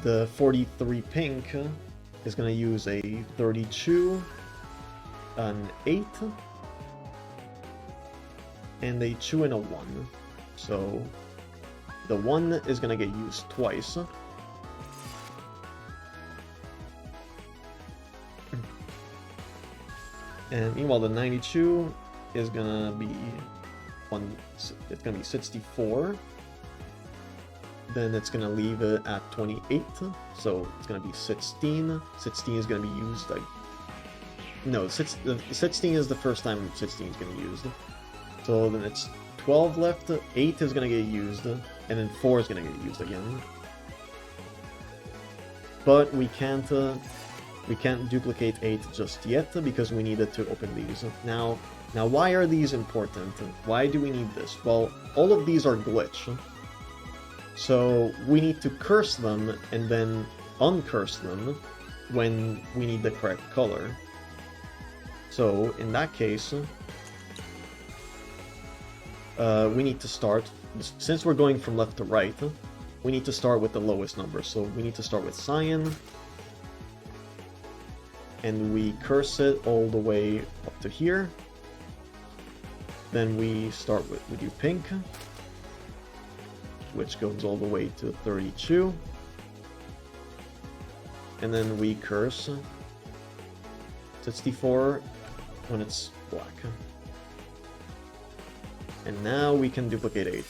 The 43 pink is going to use a 32, an 8. And a 2 and a 1. So the 1 is gonna get used twice. And meanwhile the 92 is gonna be it's gonna be 64. Then it's gonna leave it at 28. So it's gonna be 16. 16 is gonna be used like no, 16 is the first time 16 is gonna be used. So then it's 12 left, 8 is going to get used, and then 4 is going to get used again. But we can't duplicate 8 just yet, because we needed to open these. Now why are these important? Why do we need this? Well, all of these are glitch. So we need to curse them, and then uncurse them when we need the correct color. So in that case, we need to start, since we're going from left to right, we need to start with the lowest number. So we need to start with cyan, and we curse it all the way up to here. Then we start with, we do pink, which goes all the way to 32. And then we curse 64 when it's black. And now we can duplicate 8.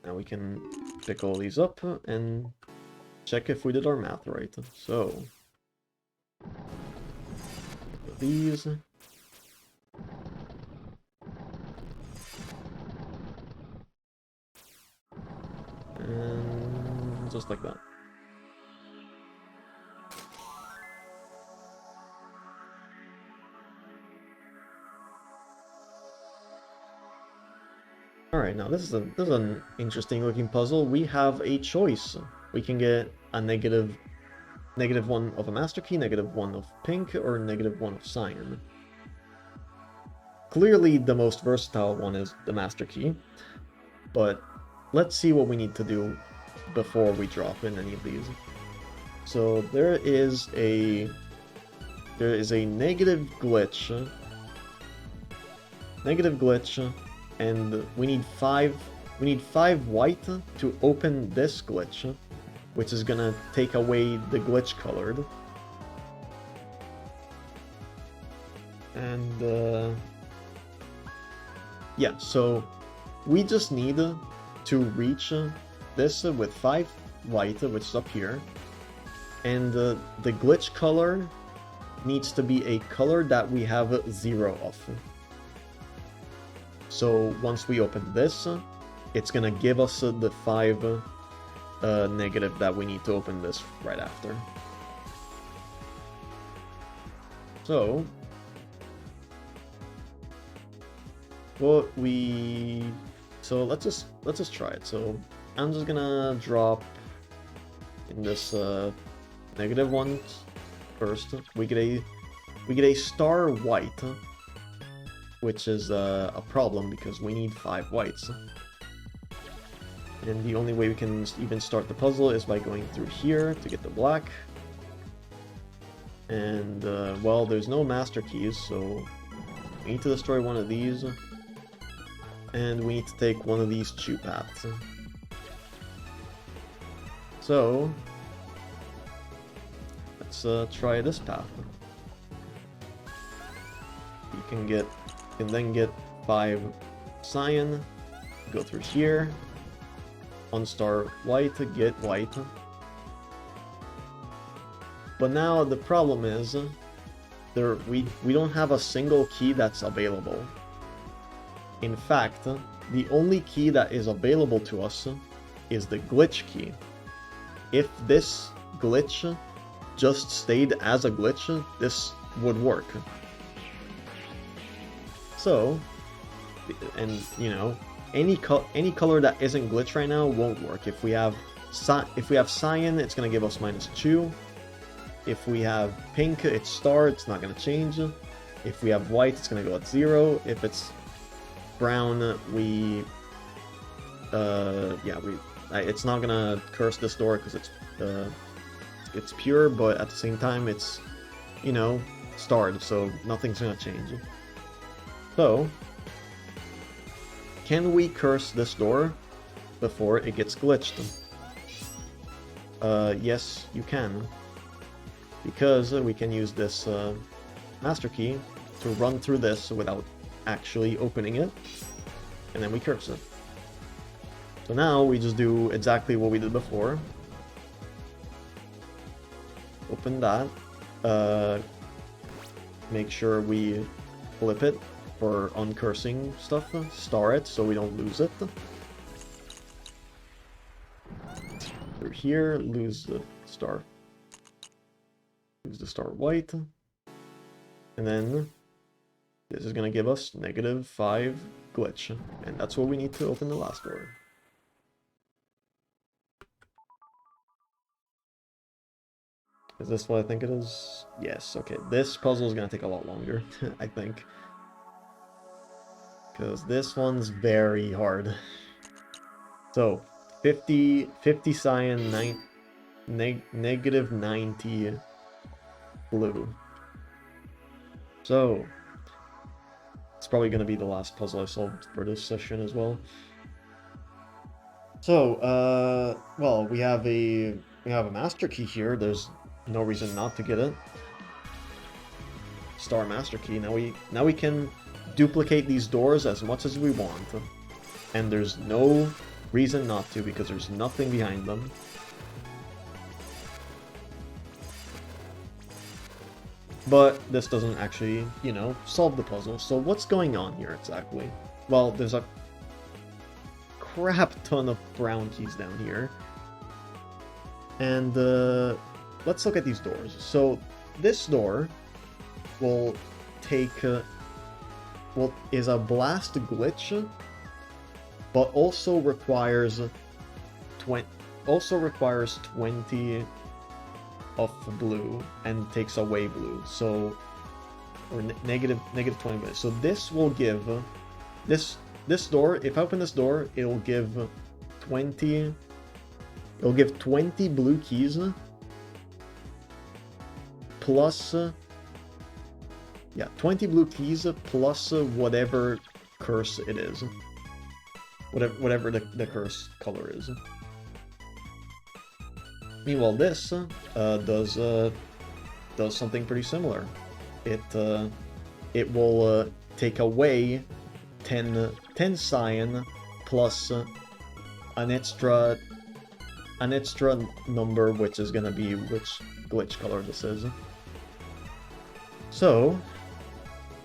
Now we can pick all these up and check if we did our math right. So, these. And just like that. Alright, now this is an interesting looking puzzle. We have a choice. We can get a negative 1 of a master key, negative 1 of pink, or negative 1 of cyan. Clearly the most versatile one is the master key, but let's see what we need to do before we drop in any of these. So there is a negative glitch, and we need 5 white to open this glitch, which is gonna take away the glitch colored. And yeah, so we just need to reach this with 5 white, which is up here. And the glitch color needs to be a color that we have 0 of. So once we open this, it's gonna give us the 5 negative that we need to open this right after. So, let's just try it. So I'm just gonna drop in this -1 first. We get a star white, which is a problem because we need 5 whites. And the only way we can even start the puzzle is by going through here to get the black. And, well, there's no master keys, so we need to destroy one of these. And we need to take one of these 2 paths. So, let's try this path. You can then get 5 cyan, go through here, 1 star white, get white. But now the problem is, we don't have a single key that's available. In fact, the only key that is available to us is the glitch key. If this glitch just stayed as a glitch, this would work. So, and you know, any color that isn't glitch right now won't work. If we have cyan, it's gonna give us -2. If we have pink, it's star, it's not gonna change. If we have white, it's gonna go at 0. If it's brown, it's not gonna curse this door because it's pure, but at the same time it's, you know, starred, so nothing's gonna change. So, can we curse this door before it gets glitched? Yes, you can. Because we can use this master key to run through this without actually opening it, and then we curse it. So now we just do exactly what we did before. Open that. Make sure we flip it for uncursing stuff. Star it so we don't lose it. Through here, lose the star. Lose the star white. And then this is going to give us -5 glitch. And that's what we need to open the last door. Is this what I think it is? Yes, okay. This puzzle is going to take a lot longer, I think. Because this one's very hard. So, 50 cyan, -90 blue. So, it's probably going to be the last puzzle I solved for this session as well. So, well, we have a master key here. There's no reason not to get it. Star master key. Now we can duplicate these doors as much as we want. And there's no reason not to because there's nothing behind them. But this doesn't actually, you know, solve the puzzle. So what's going on here exactly? Well, there's a crap ton of brown keys down here. And let's look at these doors. So this door will take is a blast glitch, but also requires 20 of blue and takes away blue. So, or negative 20 minutes. So this will give this door. If I open this door, it'll give 20. It'll give 20 blue keys plus 20 blue keys plus whatever curse it is. Whatever the curse color is. Meanwhile, this does something pretty similar. It will take away 10 cyan plus an extra number, which is gonna be which glitch color this is. So,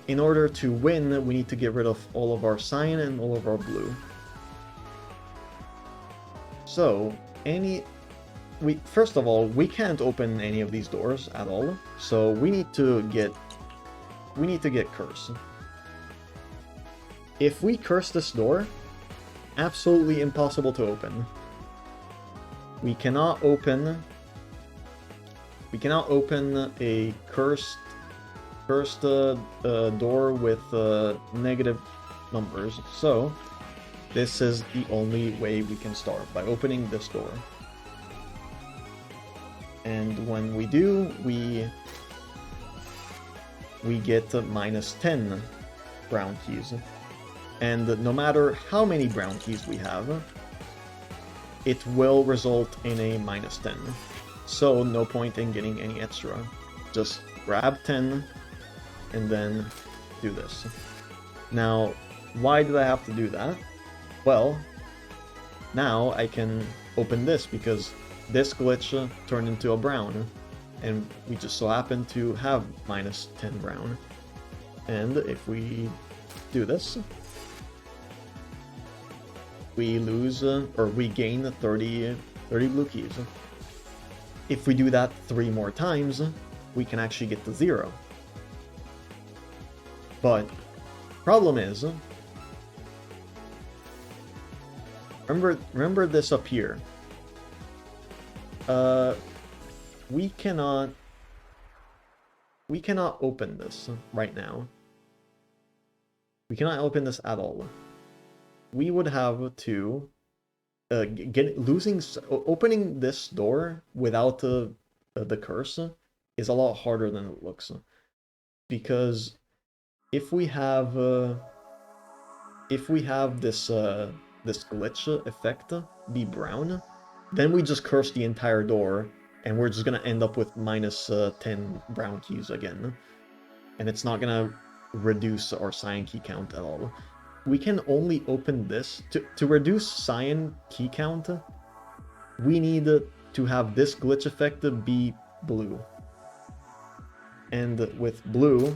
in order to win, we need to get rid of all of our cyan and all of our blue. So, first of all, we can't open any of these doors at all. So we need to get curse. If we curse this door, absolutely impossible to open. We cannot open a cursed door with negative numbers. So this is the only way we can start, by opening this door. And when we do, we get -10 brown keys. And no matter how many brown keys we have, it will result in a -10. So no point in getting any extra. Just grab 10 and then do this. Now, why did I have to do that? Well, now I can open this because this glitch turned into a brown, and we just so happen to have -10 brown. And if we do this, we lose, or we gain 30 blue keys. If we do that 3 more times, we can actually get to 0. But problem is, remember this up here. We cannot open this right now. We cannot open this at all. We would have to opening this door without the curse is a lot harder than it looks, because if we have this glitch effect be brown, then we just curse the entire door, and we're just gonna end up with -10 brown keys again. And it's not gonna reduce our cyan key count at all. We can only open this. To reduce cyan key count, we need to have this glitch effect be blue. And with blue,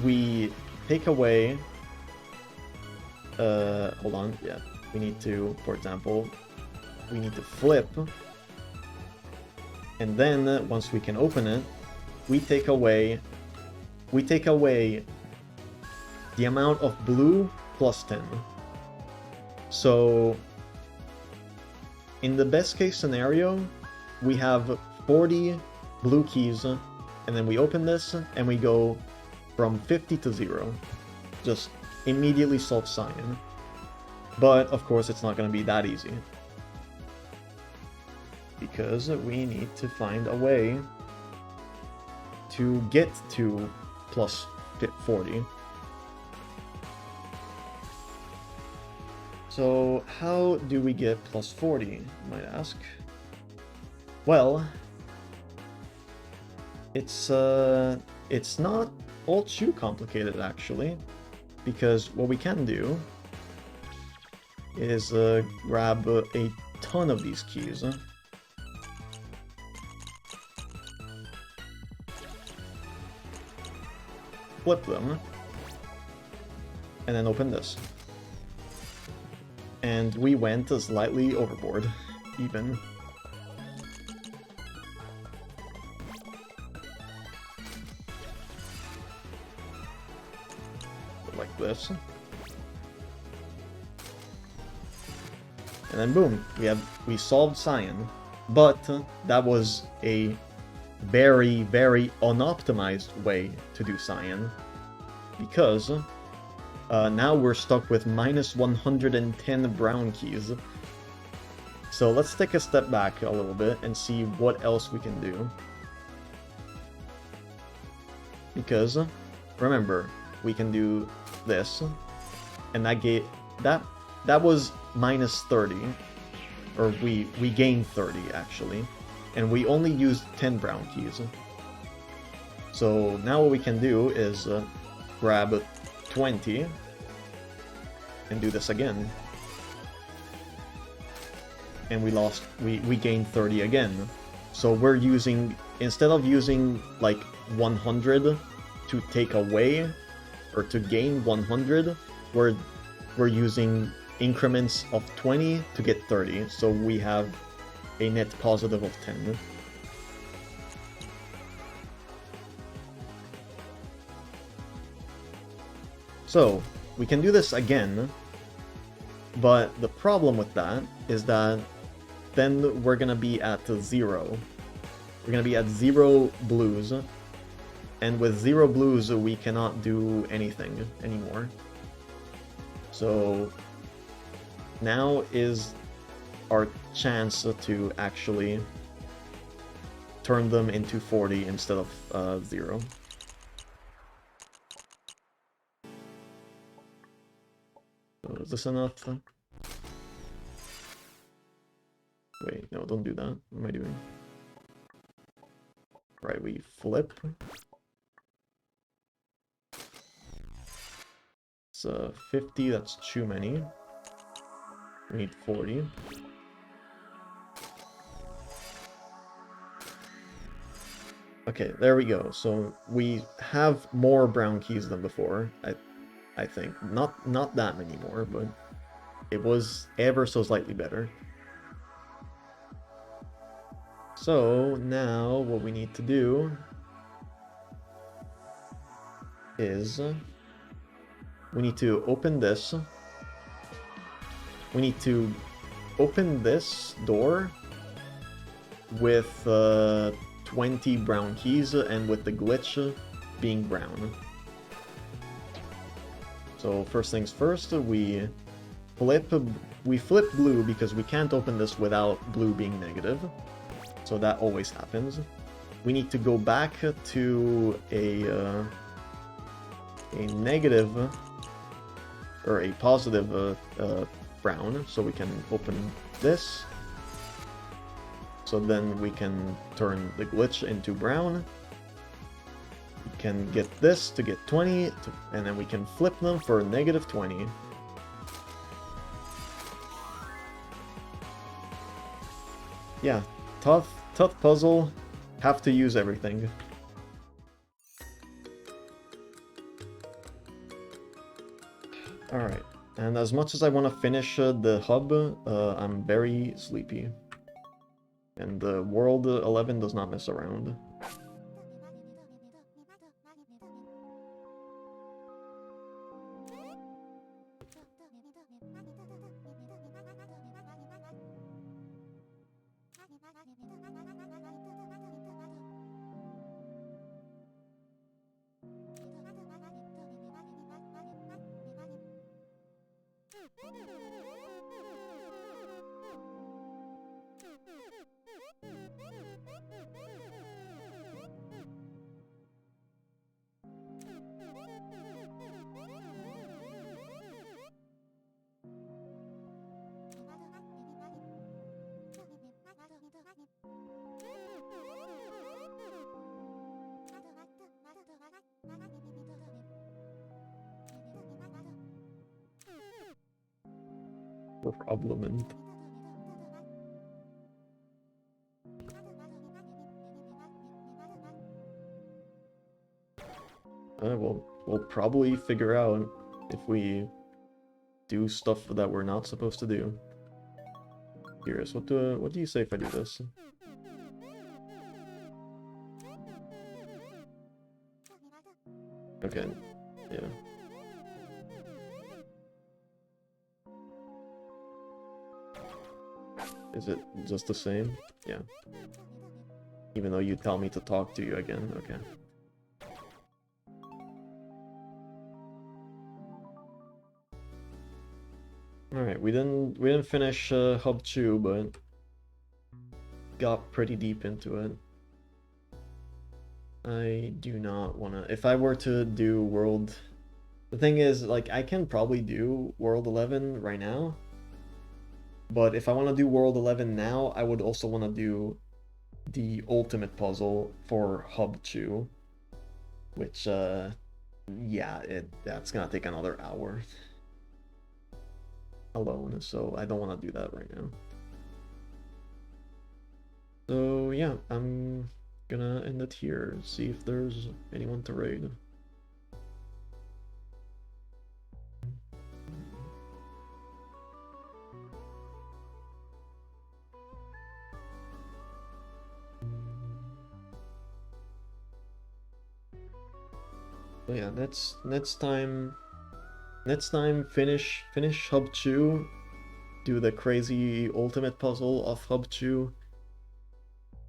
we take away... hold on, yeah. We need to, for example, we need to flip, and then once we can open it, we take away the amount of blue plus 10. So in the best case scenario, we have 40 blue keys, and then we open this and we go from 50 to 0. Just immediately solve cyan. But of course it's not going to be that easy, because we need to find a way to get to plus 40. So how do we get plus 40, you might ask? Well, it's not all too complicated actually, because what we can do is grab a ton of these keys. Flip them, and then open this. And we went slightly overboard, even. Like this. And then boom, we solved cyan. But that was a very, very unoptimized way to do cyan, because now we're stuck with -110 brown keys. So let's take a step back a little bit and see what else we can do. Because remember, we can do this, and that was -30, or we gained 30 actually, and we only used 10 brown keys. So now what we can do is grab 20, and do this again. And we gained 30 again. So we're using, instead of using like 100 to take away or to gain 100, we're using increments of 20 to get 30. So we have a net positive of 10. So we can do this again, but the problem with that is that then we're gonna be at 0. We're gonna be at 0 blues, and with 0 blues we cannot do anything anymore. So now is our chance to actually turn them into 40 instead of 0. So is this enough? Wait, no, don't do that. What am I doing? Right, we flip. It's 50, that's too many. We need 40. Okay, there we go. So we have more brown keys than before, I think. Not that many more, but it was ever so slightly better. So now what we need to do is we need to open this. We need to open this door with 20 brown keys and with the glitch being brown. So first things first, we flip blue because we can't open this without blue being negative. So that always happens. We need to go back to a negative or a positive brown, so we can open this. So then we can turn the glitch into brown. We can get this to get 20, and then we can flip them for negative 20. Yeah, tough puzzle. Have to use everything. Alright, and as much as I want to finish the hub, I'm very sleepy. And the World 11 does not mess around. Problem. We'll probably figure out if we do stuff that we're not supposed to do. Curious, what do you say if I do this? Okay, yeah. Is it just the same? Yeah. Even though you tell me to talk to you again, okay. Alright, we didn't finish Hub 2, but got pretty deep into it. I do not wanna... If I were to do World... The thing is, like, I can probably do World 11 right now. But if I want to do World 11 now, I would also want to do the ultimate puzzle for Hub 2. Which, yeah, that's gonna take another hour. alone, so I don't want to do that right now. So yeah, I'm gonna end it here, see if there's anyone to raid. But yeah, next time finish Hub 2, do the crazy ultimate puzzle of Hub 2,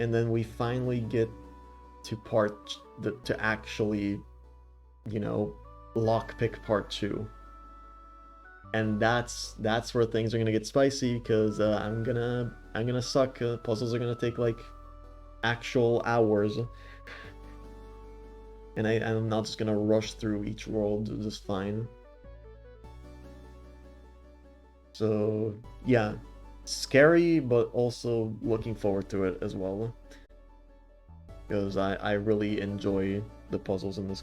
and then we finally get to to actually, you know, lockpick part 2. And that's where things are gonna get spicy, because I'm gonna suck. Puzzles are gonna take like actual hours, and I'm not just gonna rush through each world just fine. So yeah, scary, but also looking forward to it as well, because I really enjoy the puzzles in this